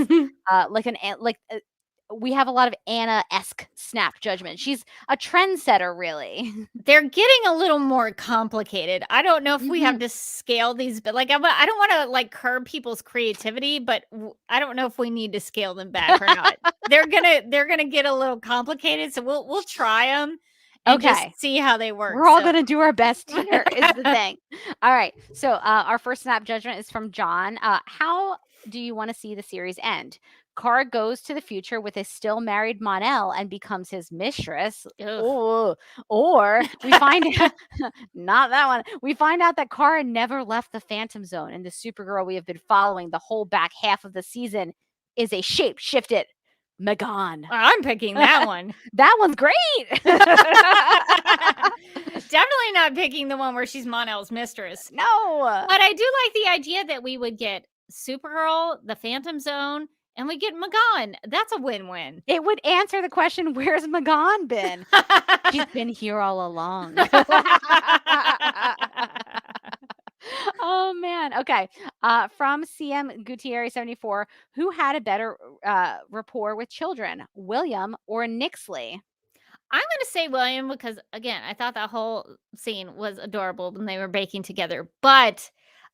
We have a lot of Anna-esque snap judgment. She's a trendsetter, really. They're getting a little more complicated. I don't know if we have to scale these, but like I don't want to like curb people's creativity, but I don't know if we need to scale them back or not. They're gonna get a little complicated, so we'll try them. And just see how they work. We're all gonna do our best here. Is the thing. All right. So our first snap judgment is from John. How do you want to see the series end? Kara goes to the future with a still married Mon-El and becomes his mistress. Or we find not that one. We find out that Kara never left the Phantom Zone, and the Supergirl we have been following the whole back half of the season is a shape-shifted Megan. I'm picking that one. That one's great. Definitely not picking the one where she's Mon-El's mistress. No. But I do like the idea that we would get Supergirl, the Phantom Zone, and we get Magan. That's a win-win. It would answer the question, where's Magan been? She's been here all along. Oh man. Okay. From CM Gutierrez 74, who had a better rapport with children, William or Nixley? I'm going to say William because, again, I thought that whole scene was adorable when they were baking together. But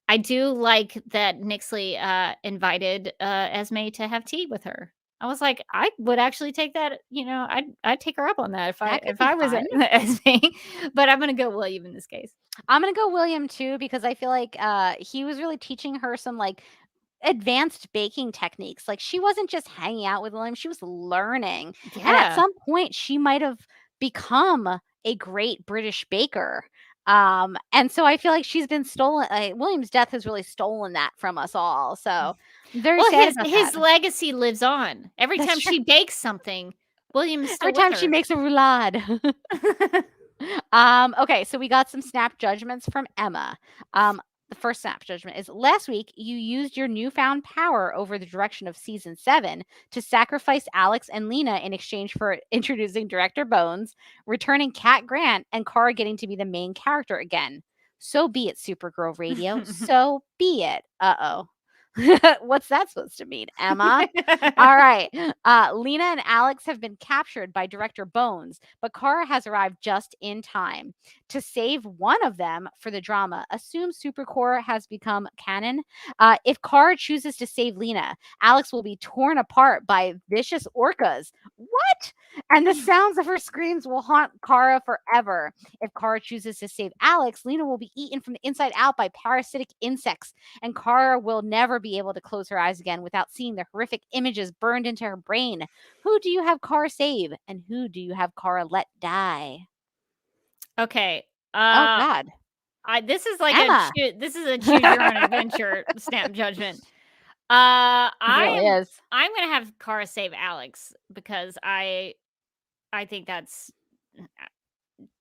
I do like that Nixley invited Esme to have tea with her. I was like, I would actually take that. I'd take her up on that That could if be I was fun. Esme. But I'm going to go William in this case. I'm gonna go William too because I feel like he was really teaching her some like advanced baking techniques. Like she wasn't just hanging out with William, she was learning. And at Yeah. some point she might have become a great British baker. And so I feel like she's been stolen. William's death has really stolen that from us all. So I'm very Well, sad about his that. legacy lives on. Every That's time true. she bakes something, William is still Every time with she her. makes a roulade. Okay, so we got some snap judgments from Emma. The first snap judgment is last week you used your newfound power over the direction of season 7 to sacrifice Alex and Lena in exchange for introducing director Bones, returning Cat Grant, and Cara getting to be the main character again. So be it, Supergirl Radio. So be it. Uh-oh. What's that supposed to mean, Emma? All right. Lena and Alex have been captured by director Bones, but Cara has arrived just in time to save one of them for the drama. Assume Supercore has become canon. If Cara chooses to save Lena, Alex will be torn apart by vicious orcas. What? And the sounds of her screams will haunt Cara forever. If Cara chooses to save Alex, Lena will be eaten from the inside out by parasitic insects, and Cara will never be able to close her eyes again without seeing the horrific images burned into her brain. Who do you have Cara save, and who do you have Cara let die? Okay. Oh God. This is like Emma. this is a choose your own adventure snap judgment. It really is. I'm gonna have Cara save Alex because I think that's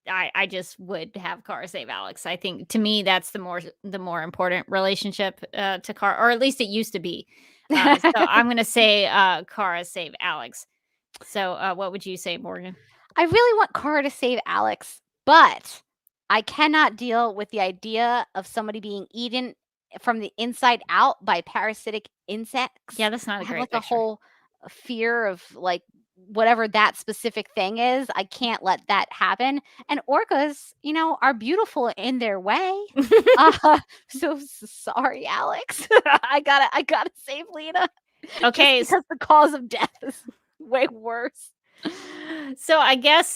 I just would have Cara save Alex. I think to me that's the more important relationship to Cara, or at least it used to be. So I'm gonna say Cara save Alex. So what would you say, Morgan? I really want Cara to save Alex, but I cannot deal with the idea of somebody being eaten from the inside out by parasitic insects. Yeah, that's not I a have great like a picture. whole fear of like whatever that specific thing is. I can't let that happen. And orcas, are beautiful in their way. So sorry, Alex. I gotta save Lena. Okay, Just because the cause of death is way worse. so I guess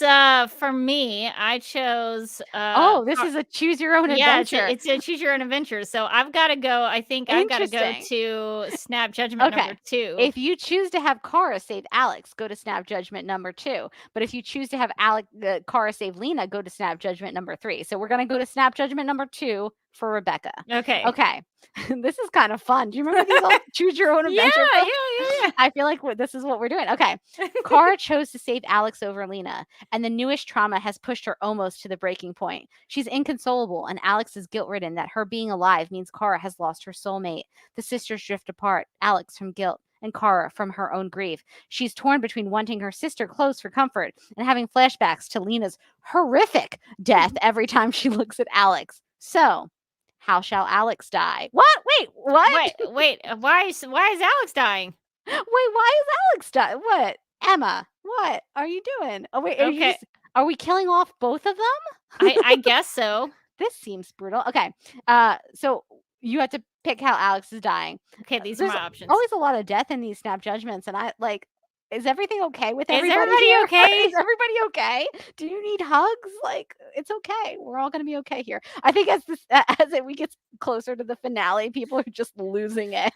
for me, I chose. This is a choose your own Yeah, adventure. it's a choose your own adventure. So I've got to go. I think I've got to go Interesting. to snap judgment number 2. If you choose to have Cara save Alex, go to snap judgment number 2. But if you choose to have Cara save Lena, go to snap judgment number 3. So we're going to go to snap judgment number 2 for Rebecca. Okay. Okay. This is kind of fun. Do you remember these all choose your own adventure? Yeah. I feel like this is what we're doing. Okay. Cara chose to save Alex over Lena, and the newish trauma has pushed her almost to the breaking point. She's inconsolable, and Alex is guilt-ridden that her being alive means Cara has lost her soulmate. The sisters drift apart, Alex from guilt, and Cara from her own grief. She's torn between wanting her sister close for comfort and having flashbacks to Lena's horrific death every time she looks at Alex. So, how shall Alex die? What? Wait, what? Wait. Why is Alex dying? Wait, why is Alex dying? What? Emma, what are you doing? Oh, wait, Okay. are we killing off both of them? I guess so. This seems brutal. Okay. So you have to pick how Alex is dying. Okay, these are There's my options. always a lot of death in these snap judgments, and I like. Is everything okay with Is everybody? everybody here? okay? Is everybody okay? Do you need hugs? Like, it's okay. We're all gonna be okay here. I think as we get closer to the finale, people are just losing it.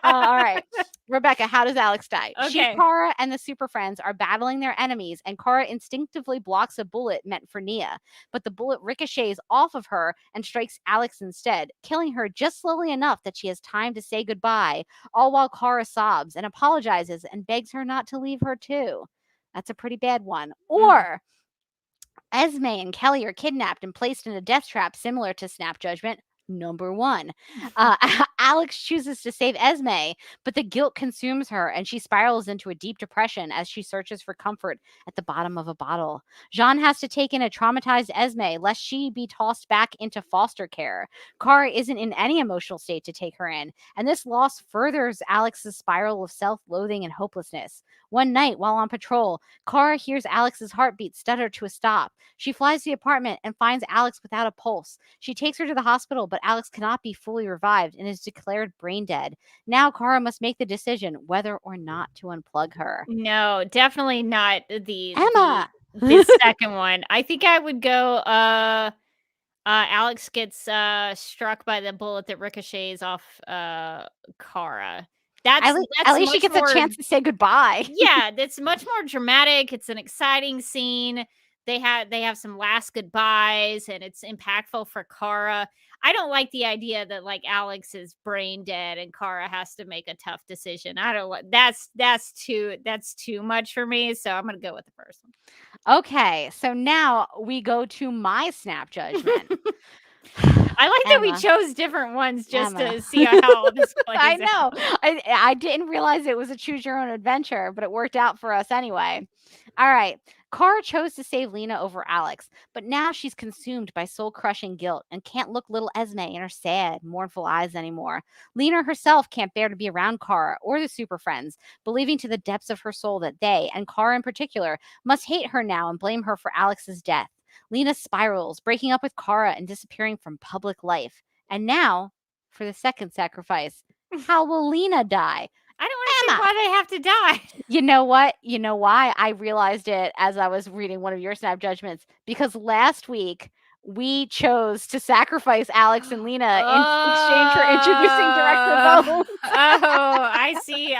All right, Rebecca, how does Alex die? Okay. Cara and the Super Friends are battling their enemies, and Cara instinctively blocks a bullet meant for Nia, but the bullet ricochets off of her and strikes Alex instead, killing her just slowly enough that she has time to say goodbye, all while Cara sobs and apologizes and begs her not to leave her too. That's a pretty bad one. Or Esme and Kelly are kidnapped and placed in a death trap similar to Snap Judgment. Number 1, Alex chooses to save Esme, but the guilt consumes her and she spirals into a deep depression as she searches for comfort at the bottom of a bottle. Jean has to take in a traumatized Esme lest she be tossed back into foster care. Kara isn't in any emotional state to take her in, and this loss furthers Alex's spiral of self-loathing and hopelessness. One night, while on patrol, Kara hears Alex's heartbeat stutter to a stop. She flies to the apartment and finds Alex without a pulse. She takes her to the hospital, but Alex cannot be fully revived and is declared brain dead. Now Kara must make the decision whether or not to unplug her. No, definitely not Emma! the second one. I think I would go Alex gets struck by the bullet that ricochets off Kara. At least she gets a chance to say goodbye. Yeah, that's much more dramatic. It's an exciting scene. They have some last goodbyes, and it's impactful for Kara. I don't like the idea that like Alex is brain dead and Kara has to make a tough decision. I don't like that's too much for me. So I'm gonna go with the first one. Okay, so now we go to my snap judgment. I like that we chose different ones just to see how this plays I know. out. I didn't realize it was a choose your own adventure, but it worked out for us anyway. All right. Kara chose to save Lena over Alex, but now she's consumed by soul-crushing guilt and can't look little Esme in her sad, mournful eyes anymore. Lena herself can't bear to be around Kara or the Super Friends, believing to the depths of her soul that they, and Kara in particular, must hate her now and blame her for Alex's death. Lena spirals, breaking up with Kara and disappearing from public life. And now, for the second sacrifice, how will Lena die? I don't understand why they have to die. You know what? You know why? I realized it as I was reading one of your snap judgments, because last week we chose to sacrifice Alex and Lena in exchange for introducing Director Bones. Oh, I see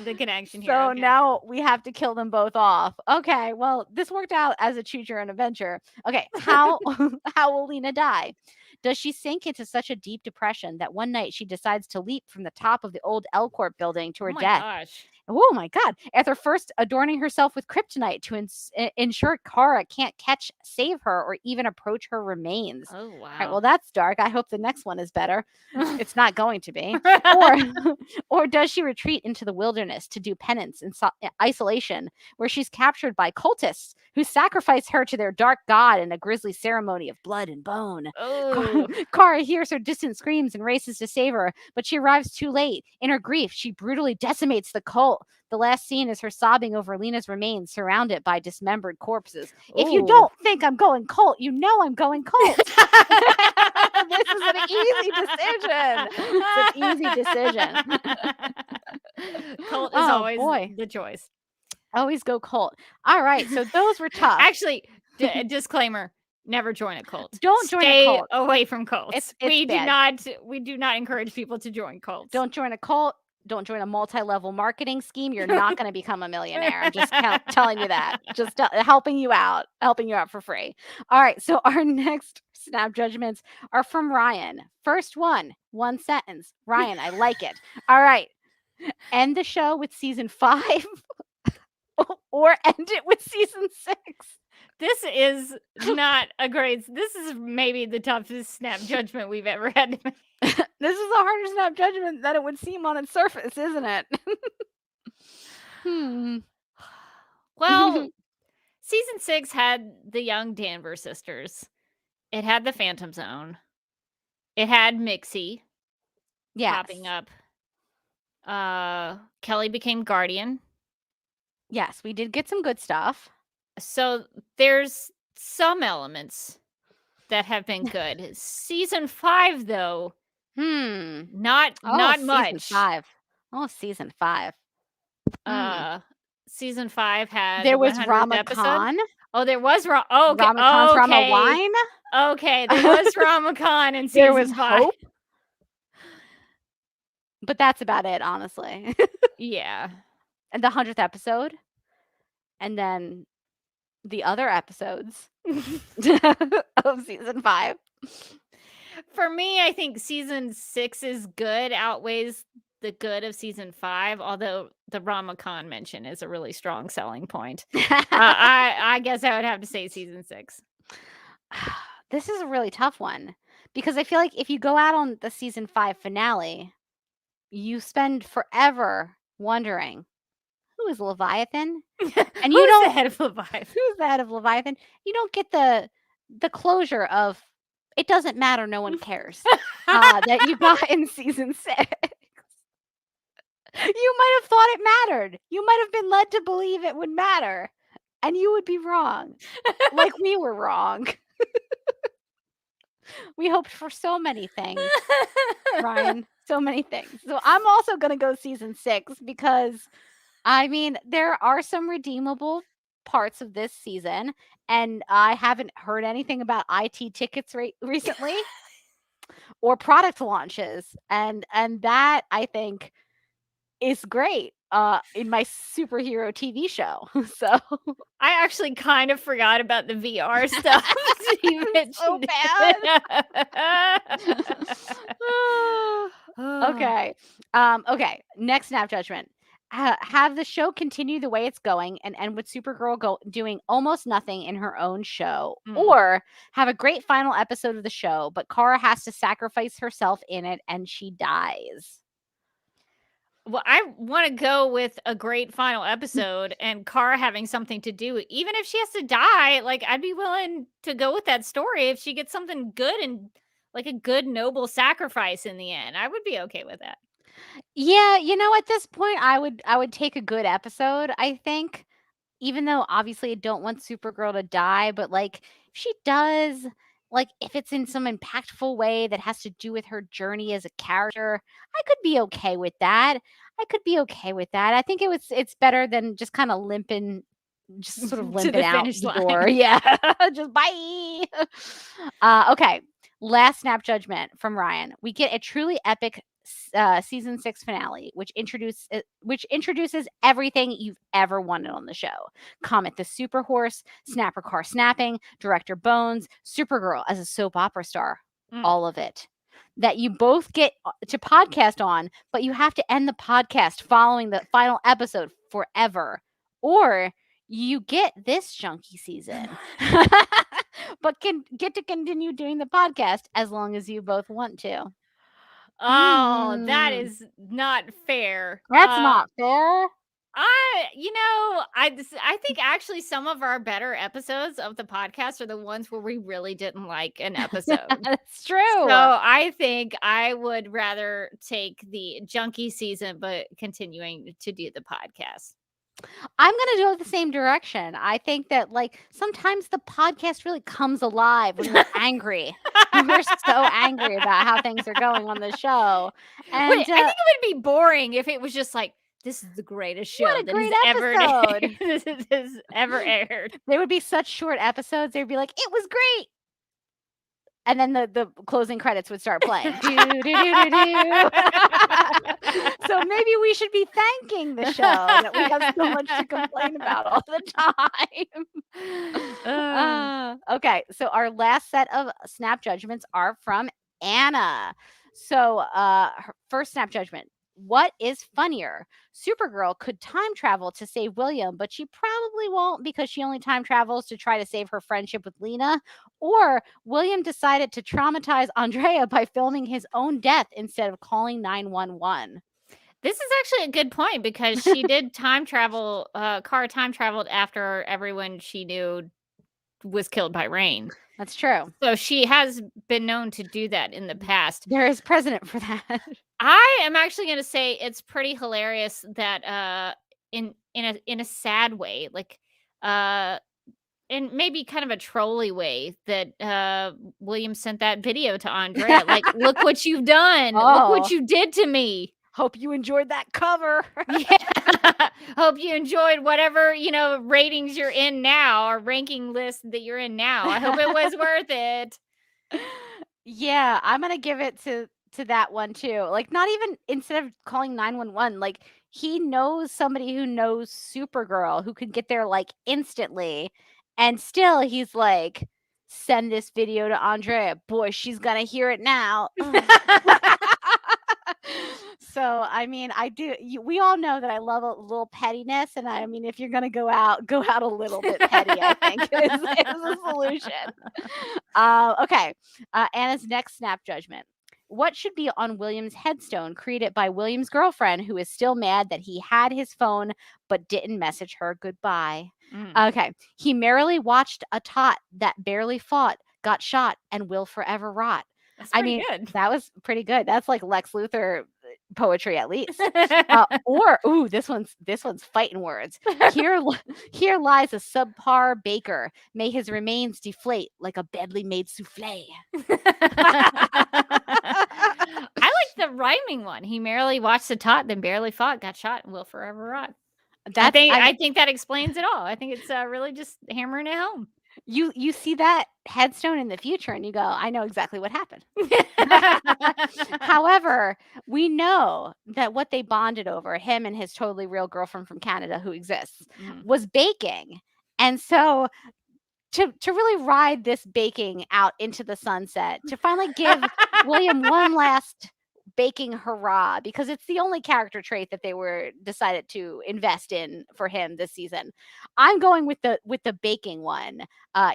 the connection here. So okay. now we have to kill them both off. Okay, well, this worked out as a choose your own adventure. Okay, how will Lena die? Does she sink into such a deep depression that one night she decides to leap from the top of the old L Corp building to her death? Gosh. Oh my God. After first adorning herself with kryptonite to ensure Kara can't save her, or even approach her remains. Oh, wow. All right, well, that's dark. I hope the next one is better. It's not going to be. Or does she retreat into the wilderness to do penance in isolation, where she's captured by cultists who sacrifice her to their dark god in a grisly ceremony of blood and bone? Oh. Kara hears her distant screams and races to save her, but she arrives too late. In her grief, she brutally decimates the cult. The last scene is her sobbing over Lena's remains, surrounded by dismembered corpses. If you don't think I'm going cult, you know I'm going cult. This is an easy decision. It's an easy decision. Cult is always the choice. Always go cult. All right, so those were tough. Actually, disclaimer: never join a cult. Don't join a cult. Stay away from cults. It's we bad. do not encourage people to join cults. Don't join a cult. Don't join a multi-level marketing scheme. You're not going to become a millionaire. I'm just telling you that. Just helping you out for free. All right. So our next snap judgments are from Ryan. First one sentence. Ryan, I like it. All right. End the show with season 5 or end it with season 6. This is not a great. This is maybe the toughest snap judgment we've ever had to make. This is a harder snap judgment than it would seem on its surface, isn't it? Well, season 6 had the young Danvers sisters. It had the Phantom Zone. It had Mixie popping up. Kelly became Guardian. Yes, we did get some good stuff. So there's some elements that have been good. Season 5, though, not much. Season 5. Oh, season 5. Season 5 had there was 100th Rama episode. Khan. Oh, there was okay. Rama Khan from a wine. Okay, there was Rama Khan in season 5. There was Hope. But that's about it, honestly. Yeah. And the 100th episode. And then the other episodes of season 5. For me, I think season 6's good outweighs the good of season 5, although the Rama Khan mention is a really strong selling point. I guess I would have to say season 6. This is a really tough one because I feel like if you go out on the season 5 finale, you spend forever wondering who is Leviathan, and you Who's don't the head of Leviathan? who's the head of Leviathan. You don't get the closure of it doesn't matter, no one cares that you got in season 6. You might have thought it mattered. You might have been led to believe it would matter, and you would be wrong, like we were wrong. We hoped for so many things, Ryan. So many things. So I'm also going to go season 6 because, I mean, there are some redeemable parts of this season, and I haven't heard anything about IT tickets recently or product launches, and that I think is great in my superhero TV show. So I actually kind of forgot about the VR stuff. You so mentioned okay. Okay. Next snap judgment. Have the show continue the way it's going and end with Supergirl doing almost nothing in her own show, or have a great final episode of the show, but Kara has to sacrifice herself in it and she dies. Well, I want to go with a great final episode and Kara having something to do. Even if she has to die, like I'd be willing to go with that story if she gets something good and like a good noble sacrifice in the end. I would be okay with that. Yeah, at this point I would take a good episode, I think. Even though obviously I don't want Supergirl to die, but like if she does, like if it's in some impactful way that has to do with her journey as a character, I could be okay with that. I think it's better than just kind of limping, just sort of To limping the out finish the line. door. Yeah, just bye. Okay, last snap judgment from Ryan. We get a truly epic season 6 finale, which introduces everything you've ever wanted on the show. Comet the Super Horse, Snapper Car snapping, Director Bones, Supergirl as a soap opera star. All of it. That you both get to podcast on, but you have to end the podcast following the final episode forever. Or you get this junky season, but can get to continue doing the podcast as long as you both want to. Oh, that is not fair. That's not fair. I think actually some of our better episodes of the podcast are the ones where we really didn't like an episode. That's true. So I think I would rather take the junkie season, but continuing to do the podcast. I'm going to go the same direction. I think that like sometimes the podcast really comes alive when we're angry. We're so angry about how things are going on the show. And I think it would be boring if it was just like, this is the greatest show what a that great has ever aired. There would be such short episodes. They'd be like, it was great. And then the closing credits would start playing. So maybe we should be thanking the show that we have so much to complain about all the time. Okay, so our last set of snap judgments are from Anna. So her first snap judgment. What is funnier? Supergirl could time travel to save William, but she probably won't because she only time travels to try to save her friendship with Lena. Or William decided to traumatize Andrea by filming his own death instead of calling 911. This is actually a good point because she did time travel. Kara time traveled after everyone she knew was killed by rain. That's true. So she has been known to do that in the past. There is precedent for that. I am actually going to say it's pretty hilarious that in a sad way, like in maybe kind of a trolly way, that William sent that video to Andrea. Like, look what you've done. Look what you did to me. Hope you enjoyed that cover. Yeah. Hope you enjoyed whatever, ratings you're in now or ranking list that you're in now. I hope it was worth it. Yeah, I'm going to give it to that one too. Like, not even instead of calling 911, like he knows somebody who knows Supergirl who could get there like instantly. And still he's like, send this video to Andrea. Boy, she's going to hear it now. So, I mean, we all know that I love a little pettiness. And I mean, if you're going to go out a little bit petty, I think is the solution. Okay. Anna's next snap judgment. What should be on William's headstone created by William's girlfriend, who is still mad that he had his phone but didn't message her goodbye? Okay. He merrily watched a tot that barely fought, got shot, and will forever rot. I mean, good. That was pretty good. That's like Lex Luthor poetry at least. This one's fighting words. Here lies a subpar baker. May his remains deflate like a badly made souffle. I like the rhyming one. He merely watched the tot, then barely fought, got shot, and will forever rot. I think that explains it all. I think it's really just hammering it home. You see that headstone in the future and you go, I know exactly what happened. However, we know that what they bonded over, him and his totally real girlfriend from Canada who exists, was baking. And so to really ride this baking out into the sunset, to finally give William one last baking hurrah, because it's the only character trait that they were decided to invest in for him this season. I'm going with the baking one.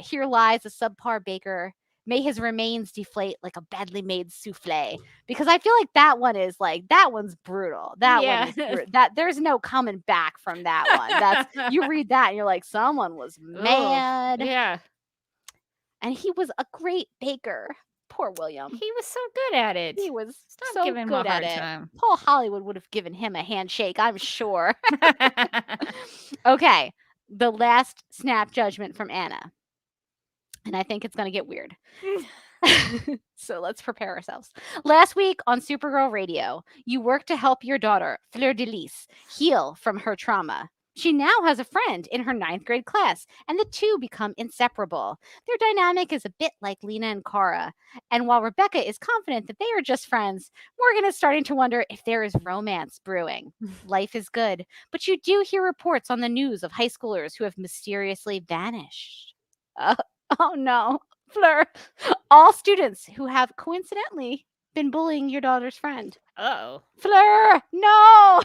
Here lies a subpar baker. May his remains deflate like a badly made souffle. Because I feel like that one's brutal. One is brutal. That there's no coming back from that one. You read that and you're like, someone was mad. Yeah. And he was a great baker. Poor William. He was so good at it. He was Stop so giving him good a hard at it. time. Paul Hollywood would have given him a handshake, I'm sure. Okay. The last snap judgment from Anna. And I think it's going to get weird. So let's prepare ourselves. Last week on Supergirl Radio, you worked to help your daughter, Fleur de Lis, heal from her trauma. She now has a friend in her 9th grade class, and the two become inseparable. Their dynamic is a bit like Lena and Kara. And while Rebecca is confident that they are just friends, Morgan is starting to wonder if there is romance brewing. Life is good, but you do hear reports on the news of high schoolers who have mysteriously vanished. Oh no, Fleur. All students who have coincidentally been bullying your daughter's friend. Uh-oh. Fleur, no!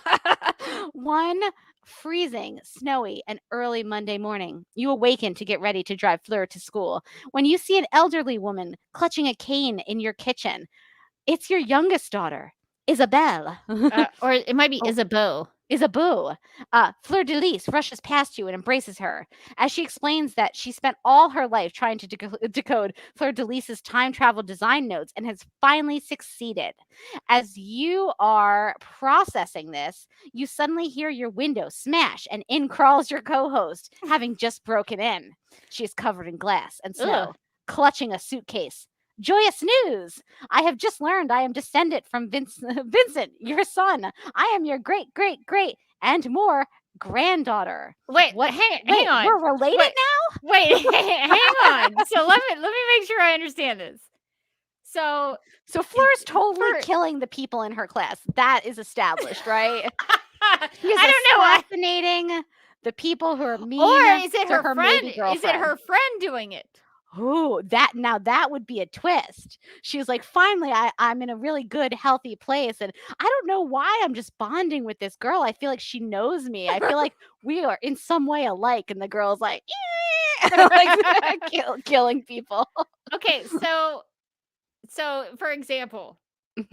One freezing, snowy, and early Monday morning, you awaken to get ready to drive Fleur to school when you see an elderly woman clutching a cane in your kitchen. It's your youngest daughter, Isabelle. Or it might be Isabeau. Isabeau. Fleur de Lis rushes past you and embraces her as she explains that she spent all her life trying to decode Fleur de Lis's time travel design notes and has finally succeeded. As you are processing this, you suddenly hear your window smash and in crawls your co-host, having just broken in. She is covered in glass and snow, clutching a suitcase. Joyous news! I have just learned I am descended from Vincent, your son. I am your great, great, great, and more granddaughter. Hang on. We're related now? Wait, hang on. So let me make sure I understand this. So Fleur's totally killing the people in her class. That is established, right? I don't know. Assassinating the people who are mean. Or is it her friend? Is it her friend doing it? Oh, that would be a twist. She was like, finally, I'm in a really good, healthy place. And I don't know why I'm just bonding with this girl. I feel like she knows me. I feel like we are in some way alike. And the girl's like, like killing people. Okay, so for example,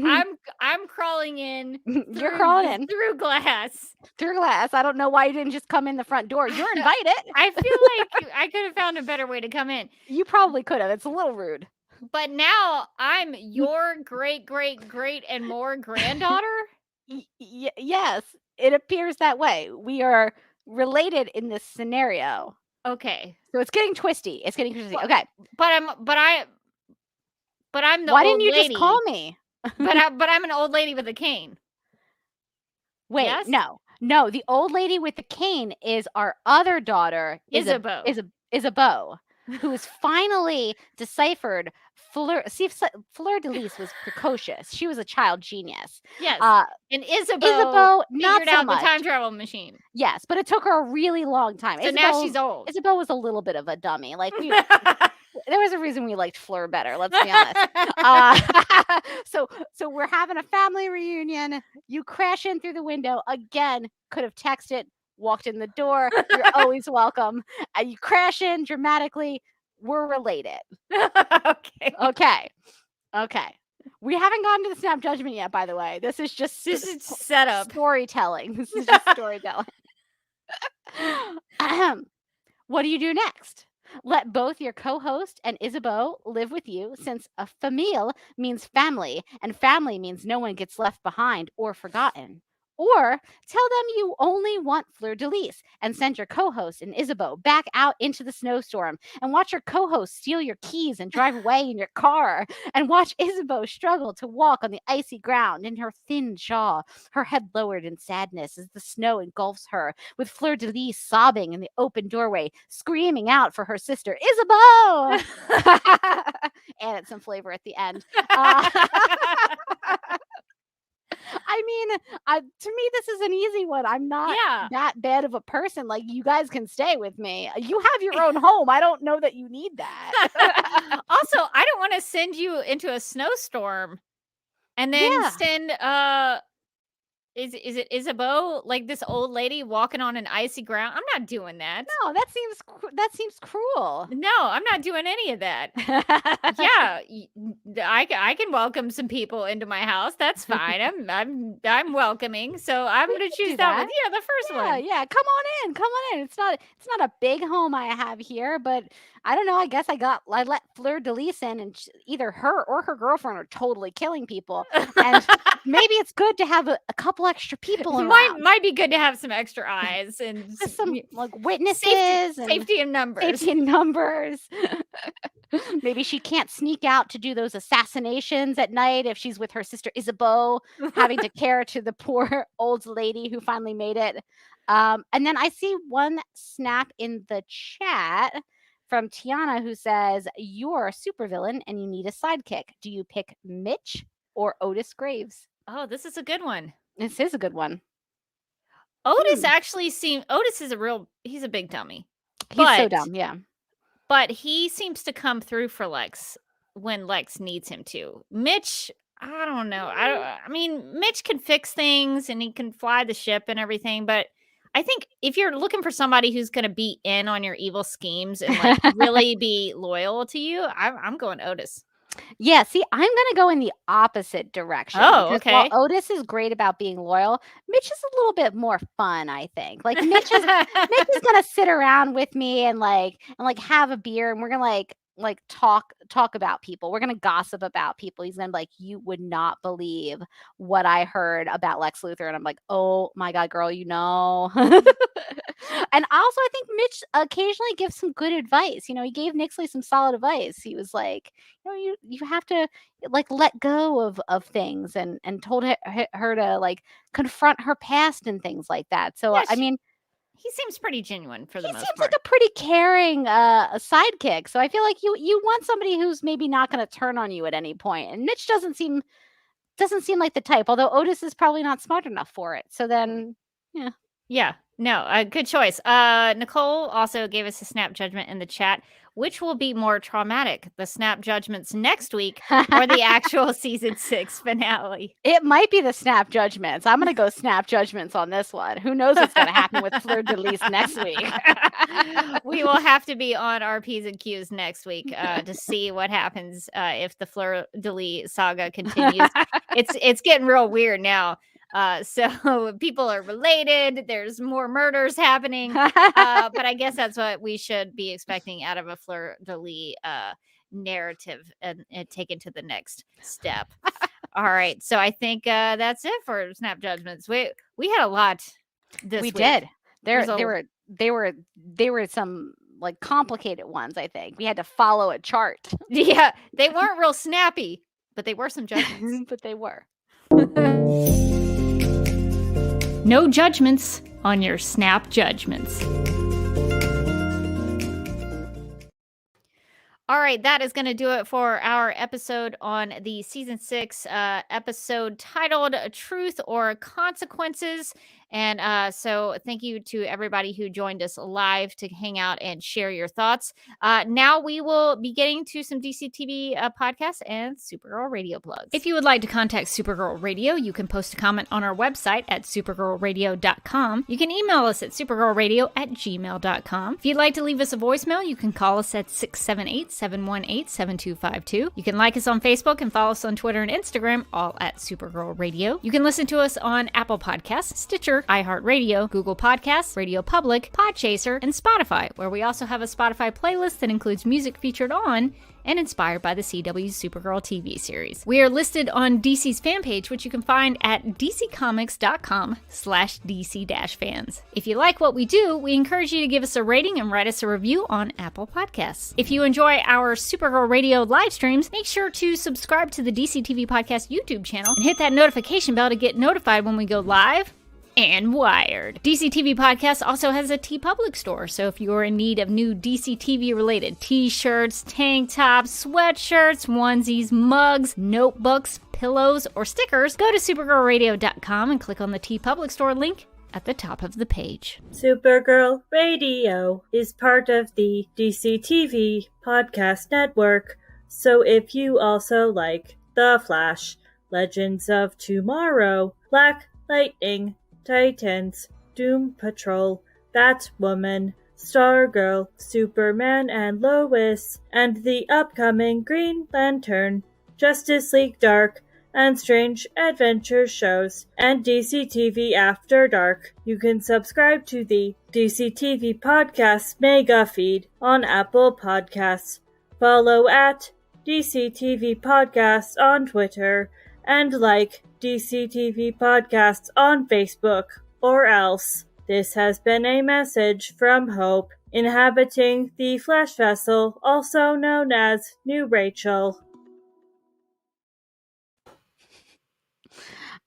I'm crawling in. You're crawling in through glass. Through glass. I don't know why you didn't just come in the front door. You're invited. I feel like I could have found a better way to come in. You probably could have. It's a little rude. But now I'm your great, great, great, and more granddaughter? Yes, it appears that way. We are related in this scenario. Okay. So it's getting twisty. Okay. But I'm the Why old didn't you lady. just call me? but I'm an old lady with a cane. Wait, yes? No. The old lady with the cane is our other daughter, Isabeau. Isabeau, who has finally deciphered Fleur. See, Fleur de Lis was precocious. She was a child genius. Yes. And Isabeau not figured so out much. the time travel machine. Yes, but it took her a really long time. So now she's old. Isabeau was a little bit of a dummy. Like a reason we liked Fleur better. Let's be honest. So we're having a family reunion. You crash in through the window again. Could have texted, walked in the door. You're always welcome. You crash in dramatically. We're related. Okay. We haven't gotten to the snap judgment yet, by the way. This is setup. Storytelling. This is just storytelling. What do you do next? Let both your co-host and Isabeau live with you, since a famille means family, and family means no one gets left behind or forgotten. Or tell them you only want fleur-de-lis and send your co-host and Isabeau back out into the snowstorm and watch your co-host steal your keys and drive away in your car, and watch Isabeau struggle to walk on the icy ground in her thin jaw, her head lowered in sadness as the snow engulfs her, with fleur-de-lis sobbing in the open doorway, screaming out for her sister, Isabeau! Added some flavor at the end. I mean, to me, this is an easy one. I'm not that bad of a person. Like, you guys can stay with me. You have your own home. I don't know that you need that. Also, I don't want to send you into a snowstorm and then send is it Isabeau, like this old lady walking on an icy ground? I'm not doing that. No, that seems cruel. No, I'm not doing any of that. Yeah, I can welcome some people into my house. That's fine. I'm welcoming. So I'm going to choose that one. Yeah, the first one. Yeah, come on in. It's not a big home I have here, but I don't know. I guess I let Fleur de Lis in, and either her or her girlfriend are totally killing people. And maybe it's good to have a couple extra people around. Might be good to have some extra eyes and some like witnesses, safety in numbers. Maybe she can't sneak out to do those assassinations at night if she's with her sister Isabeau, having to care to the poor old lady who finally made it. And then I see one snap in the chat from Tiana, who says, "You're a supervillain and you need a sidekick. Do you pick Mitch or Otis Graves?" Oh, this is a good one. This is a good one. Otis Otis is he's a big dummy. He's so dumb, yeah. But he seems to come through for Lex when Lex needs him to. Mitch, I don't know. I mean, Mitch can fix things and he can fly the ship and everything, but I think if you're looking for somebody who's going to be in on your evil schemes and like really be loyal to you, I'm going Otis. Yeah, see, I'm going to go in the opposite direction. Oh, okay. While Otis is great about being loyal, Mitch is a little bit more fun, I think. Like Mitch is going to sit around with me and have a beer, and we're going to like talk about people. We're gonna gossip about people. He's gonna be like, you would not believe what I heard about Lex Luthor, and I'm like, oh my god, girl, you know. And also, I think Mitch occasionally gives some good advice. You know, he gave Nixley some solid advice. He was like, you have to like let go of things, and told her to like confront her past and things like that. So I mean, he seems pretty genuine for the most part. He seems like a pretty caring sidekick. So I feel like you want somebody who's maybe not going to turn on you at any point. And Mitch doesn't seem like the type, although Otis is probably not smart enough for it. So then, yeah. Yeah, no, good choice. Nicole also gave us a snap judgment in the chat. Which will be more traumatic, the snap judgments next week or the actual season 6 finale? It might be the snap judgments. I'm going to go snap judgments on this one. Who knows what's going to happen with Fleur de Lis next week? We will have to be on our P's and Q's next week to see what happens if the Fleur de Lis saga continues. It's getting real weird now. So people are related. There's more murders happening. But I guess that's what we should be expecting out of a Fleur de Lis narrative and take it to the next step. All right. So I think that's it for snap judgments. We had a lot this week. We did. There were some like complicated ones, I think. We had to follow a chart. Yeah. They weren't real snappy, but they were some judgments. But they were. No judgments on your snap judgments. All right, that is going to do it for our episode on the season 6 episode titled Truth or Consequences. And so thank you to everybody who joined us live to hang out and share your thoughts. Now we will be getting to some DCTV podcasts and Supergirl Radio plugs. If you would like to contact Supergirl Radio, you can post a comment on our website at supergirlradio.com. You can email us at supergirlradio@gmail.com. If you'd like to leave us a voicemail, you can call us at 678-718-7252. You can like us on Facebook and follow us on Twitter and Instagram, all at Supergirl Radio. You can listen to us on Apple Podcasts, Stitcher, iHeartRadio, Google Podcasts, Radio Public, Podchaser, and Spotify, where we also have a Spotify playlist that includes music featured on and inspired by the CW's Supergirl TV series. We are listed on DC's fan page, which you can find at dccomics.com/DC-fans. If you like what we do, we encourage you to give us a rating and write us a review on Apple Podcasts. If you enjoy our Supergirl Radio live streams, make sure to subscribe to the DCTV Podcast YouTube channel and hit that notification bell to get notified when we go live and wired. DCTV Podcast also has a TeePublic store, so if you're in need of new DCTV related t-shirts, tank tops, sweatshirts, onesies, mugs, notebooks, pillows, or stickers, go to supergirlradio.com and click on the TeePublic store link at the top of the page. Supergirl Radio is part of the DCTV Podcast Network, so if you also like The Flash, Legends of Tomorrow, Black Lightning, Titans, Doom Patrol, Batwoman, Stargirl, Superman and Lois, and the upcoming Green Lantern, Justice League Dark, and Strange Adventure shows, and DCTV After Dark, you can subscribe to the DCTV Podcast Mega Feed on Apple Podcasts. Follow at DCTV Podcast on Twitter, and like DCTV Podcasts on Facebook, or else. This has been a message from Hope, inhabiting the Flash vessel, also known as New Rachel.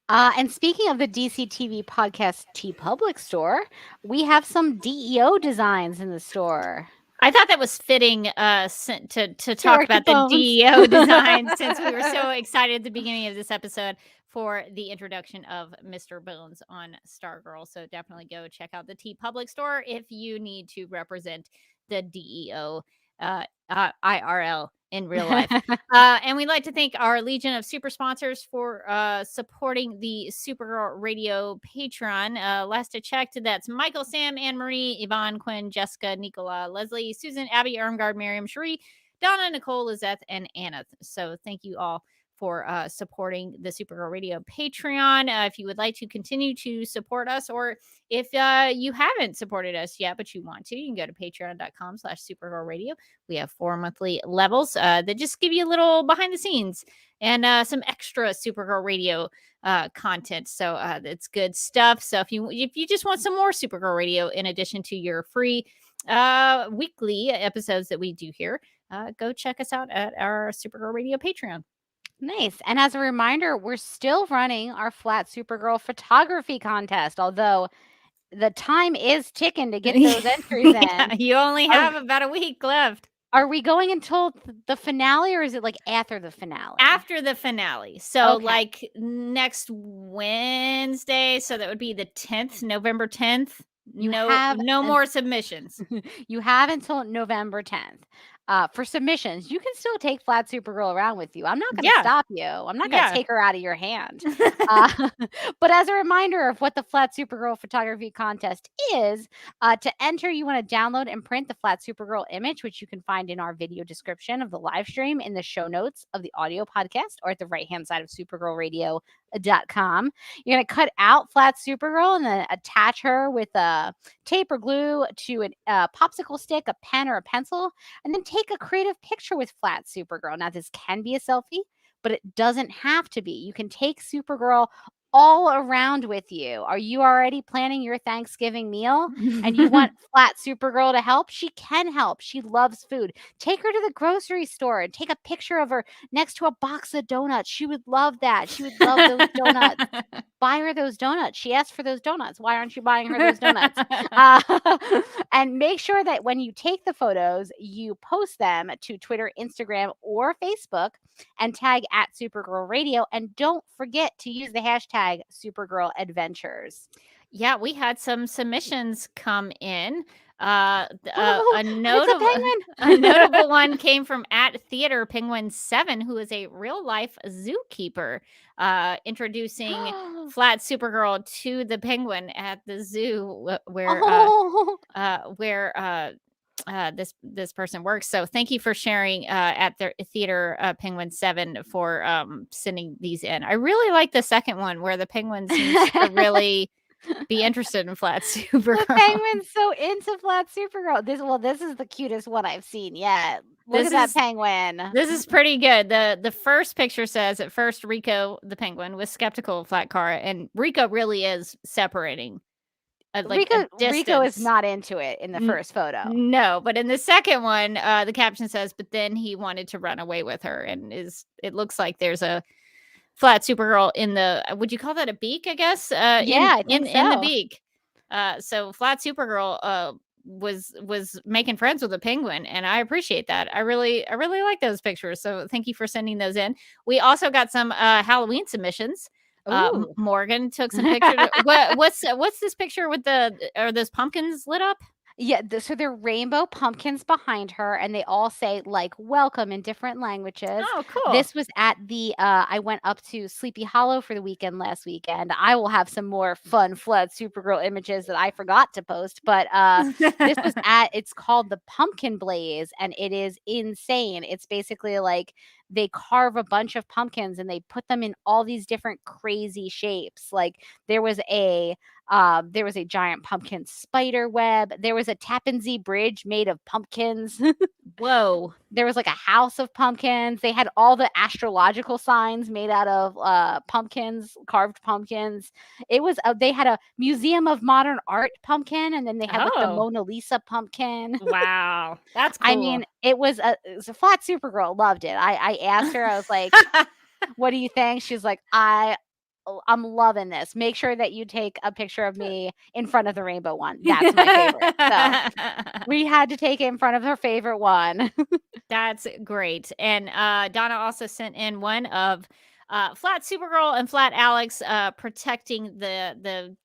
And speaking of the DCTV Podcast TeePublic store, we have some DEO designs in the store. I thought that was fitting to talk about the DEO design since we were so excited at the beginning of this episode for the introduction of Mr. Bones on Stargirl. So definitely go check out the TeePublic store if you need to represent the DEO IRL in real life. And we'd like to thank our Legion of Super sponsors for supporting the Supergirl Radio Patreon. Last I checked, that's Michael, Sam, Anne Marie, Yvonne, Quinn, Jessica, Nicola, Leslie, Susan, Abby, Armgard, Miriam, Cherie, Donna, Nicole, Lizette, and Anna. So thank you all for supporting the Supergirl Radio Patreon. If you would like to continue to support us, or if you haven't supported us yet, but you want to, you can go to patreon.com/Supergirl Radio. We have 4 monthly levels that just give you a little behind the scenes and some extra Supergirl Radio content. So it's good stuff. So if you just want some more Supergirl Radio in addition to your free weekly episodes that we do here, go check us out at our Supergirl Radio Patreon. Nice. And as a reminder, we're still running our Flat Supergirl photography contest, although the time is ticking to get those entries in. Yeah, you only have about a week left. Are we going until the finale, or is it like after the finale? After the finale. So Okay. like next Wednesday. So that would be the 10th, November 10th. No more submissions. You have until November 10th. For submissions, you can still take Flat Supergirl around with you. I'm not going to stop you. I'm not going to take her out of your hand. But as a reminder of what the Flat Supergirl photography contest is, to enter, you want to download and print the Flat Supergirl image, which you can find in our video description of the live stream, in the show notes of the audio podcast, or at the right-hand side of supergirlradio.com. You're going to cut out Flat Supergirl and then attach her with a tape or glue to a popsicle stick, a pen, or a pencil, and then take a creative picture with Flat Supergirl. Now, this can be a selfie, but it doesn't have to be. You can take Supergirl all around with you. Are you already planning your Thanksgiving meal and you want Flat Supergirl to help? She can help. She loves food. Take her to the grocery store and take a picture of her next to a box of donuts. She would love that. She would love those donuts. Buy her those donuts. She asked for those donuts. Why aren't you buying her those donuts? And make sure that when you take the photos, you post them to Twitter, Instagram, or Facebook and tag at Supergirl Radio. And don't forget to use the hashtag Supergirl Adventures. Yeah, we had some submissions come in. Oh, A it's a notable penguin. a notable one came from at Theater Penguin 7, who is a real life zookeeper, introducing Flat Supergirl to the penguin at the zoo where this person works. So thank you for sharing at the Theater Penguin 7 for sending these in. I really like the second one where the penguin seems to really be interested in Flat Supergirl. The penguin's so into Flat Supergirl. This is the cutest one I've seen yet. Look at that penguin. This is pretty good. The first picture says at first Rico the penguin was skeptical of Flat Kara, and Rico really is separating. Rico is not into it in the first photo. No, but in the second one, the caption says, "But then he wanted to run away with her," and it looks like there's a Flat Supergirl in the. Would you call that a beak? I guess. I think in the beak. So Flat Supergirl was making friends with a penguin, and I appreciate that. I really like those pictures. So thank you for sending those in. We also got some Halloween submissions. Morgan took some pictures. What's this picture with are those pumpkins lit up? Yeah, so they're rainbow pumpkins behind her, and they all say like "welcome" in different languages. Oh, cool! This was at the. I went up to Sleepy Hollow for the weekend last weekend. I will have some more fun Flat Supergirl images that I forgot to post, but this was at. It's called the Pumpkin Blaze, and it is insane. It's basically like they carve a bunch of pumpkins and they put them in all these different crazy shapes. Like there was a giant pumpkin spider web. There was a Tappan Zee bridge made of pumpkins. Whoa. There was like a house of pumpkins. They had all the astrological signs made out of pumpkins, carved pumpkins. It was they had a Museum of Modern Art pumpkin, and then they had like the Mona Lisa pumpkin. Wow. That's cool. I mean, it was a Flat Supergirl. Loved it. I asked her, I was like, what do you think? She's like, I'm loving this. Make sure that you take a picture of me in front of the rainbow one. That's my favorite. So we had to take it in front of her favorite one. That's great. And Donna also sent in one of Flat Supergirl and Flat Alex protecting the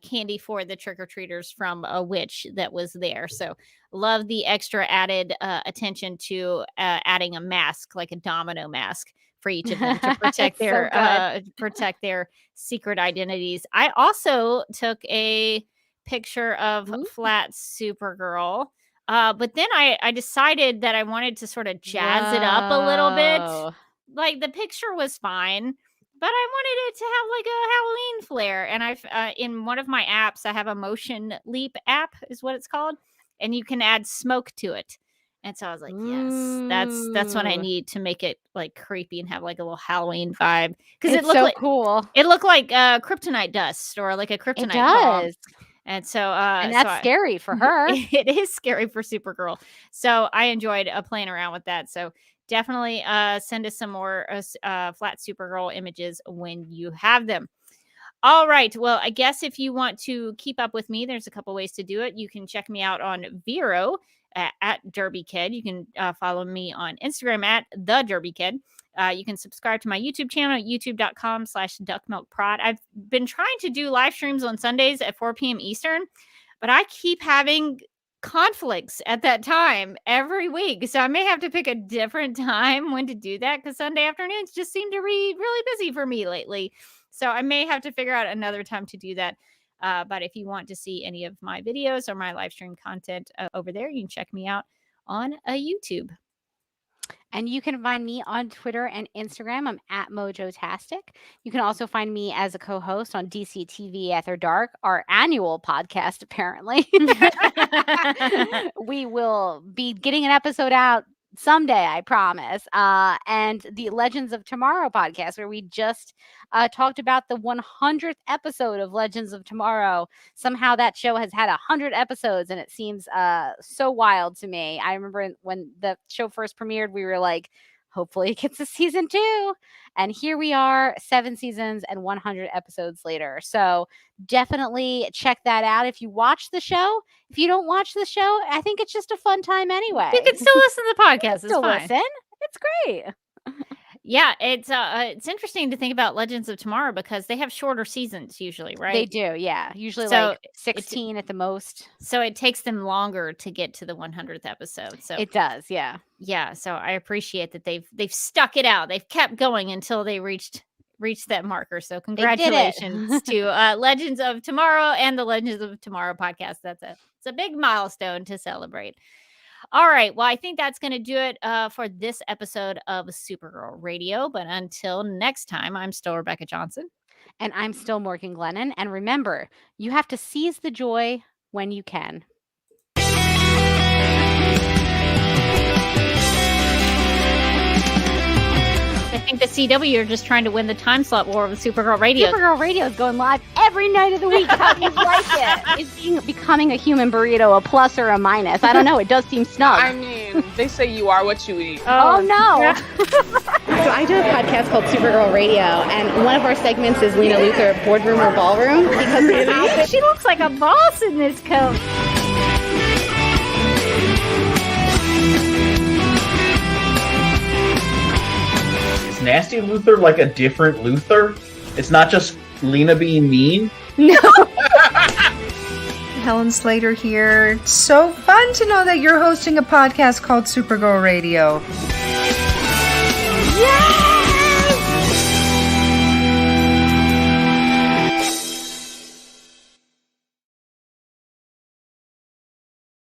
candy for the trick-or-treaters from a witch that was there. So love the extra added attention to adding a mask, like a domino mask, for each of them to protect their secret identities. I also took a picture of Flat Supergirl, but then I decided that I wanted to sort of jazz it up a little bit. Like the picture was fine, but I wanted it to have like a Halloween flair. And I've in one of my apps, I have a Motion Leap app, is what it's called, and you can add smoke to it. And so I was like, yes, that's what I need to make it like creepy and have like a little Halloween vibe. Because it looked cool. It looked like kryptonite dust or like a kryptonite bomb. And so and that's scary for her. It is scary for Supergirl. So I enjoyed playing around with that. So definitely send us some more Flat Supergirl images when you have them. All right. Well, I guess if you want to keep up with me, there's a couple ways to do it. You can check me out on Vero at Derby Kid. You can follow me on Instagram at the Derby Kid. You can subscribe to my YouTube channel at youtube.com/duckmilkprod. I've been trying to do live streams on Sundays at 4 p.m. Eastern, but I keep having conflicts at that time every week. So I may have to pick a different time when to do that, because Sunday afternoons just seem to be really busy for me lately. So I may have to figure out another time to do that. But if you want to see any of my videos or my live stream content over there, you can check me out on YouTube. And you can find me on Twitter and Instagram. I'm at Mojotastic. You can also find me as a co-host on DC TV After Dark, our annual podcast, apparently. We will be getting an episode out someday, I promise. And the Legends of Tomorrow podcast, where we just talked about the 100th episode of Legends of Tomorrow. Somehow that show has had 100 episodes, and it seems so wild to me. I remember when the show first premiered, we were like, hopefully it gets a season 2. And here we are, 7 seasons and 100 episodes later. So definitely check that out if you watch the show. If you don't watch the show, I think it's just a fun time anyway. You can still listen to the podcast. It's Still fine. listen. It's great. Yeah, it's interesting to think about Legends of Tomorrow because they have shorter seasons usually, right? They do, yeah. Usually So like 16 at the most. So it takes them longer to get to the 100th episode. So It does, yeah. yeah, so I appreciate that they've stuck it out. They've kept going until they reached that marker. So congratulations to Legends of Tomorrow and the Legends of Tomorrow podcast. It's a big milestone to celebrate. All right. Well, I think that's going to do it for this episode of Supergirl Radio. But until next time, I'm still Rebecca Johnson. And I'm still Morgan Glennon. And remember, you have to seize the joy when you can. I think the CW are just trying to win the time slot war with Supergirl Radio. Supergirl Radio is going live every night of the week. How do you like it? Is becoming a human burrito a plus or a minus? I don't know. It does seem snug. I mean, they say you are what you eat. Oh no. Yeah. So I do a podcast called Supergirl Radio, and one of our segments is Lena Luthor, Boardroom or Ballroom, because She looks like a boss in this coat. Is Nasty Luthor like a different Luthor? It's not just Lena being mean? no. Helen Slater here. It's so fun to know that you're hosting a podcast called Supergirl Radio.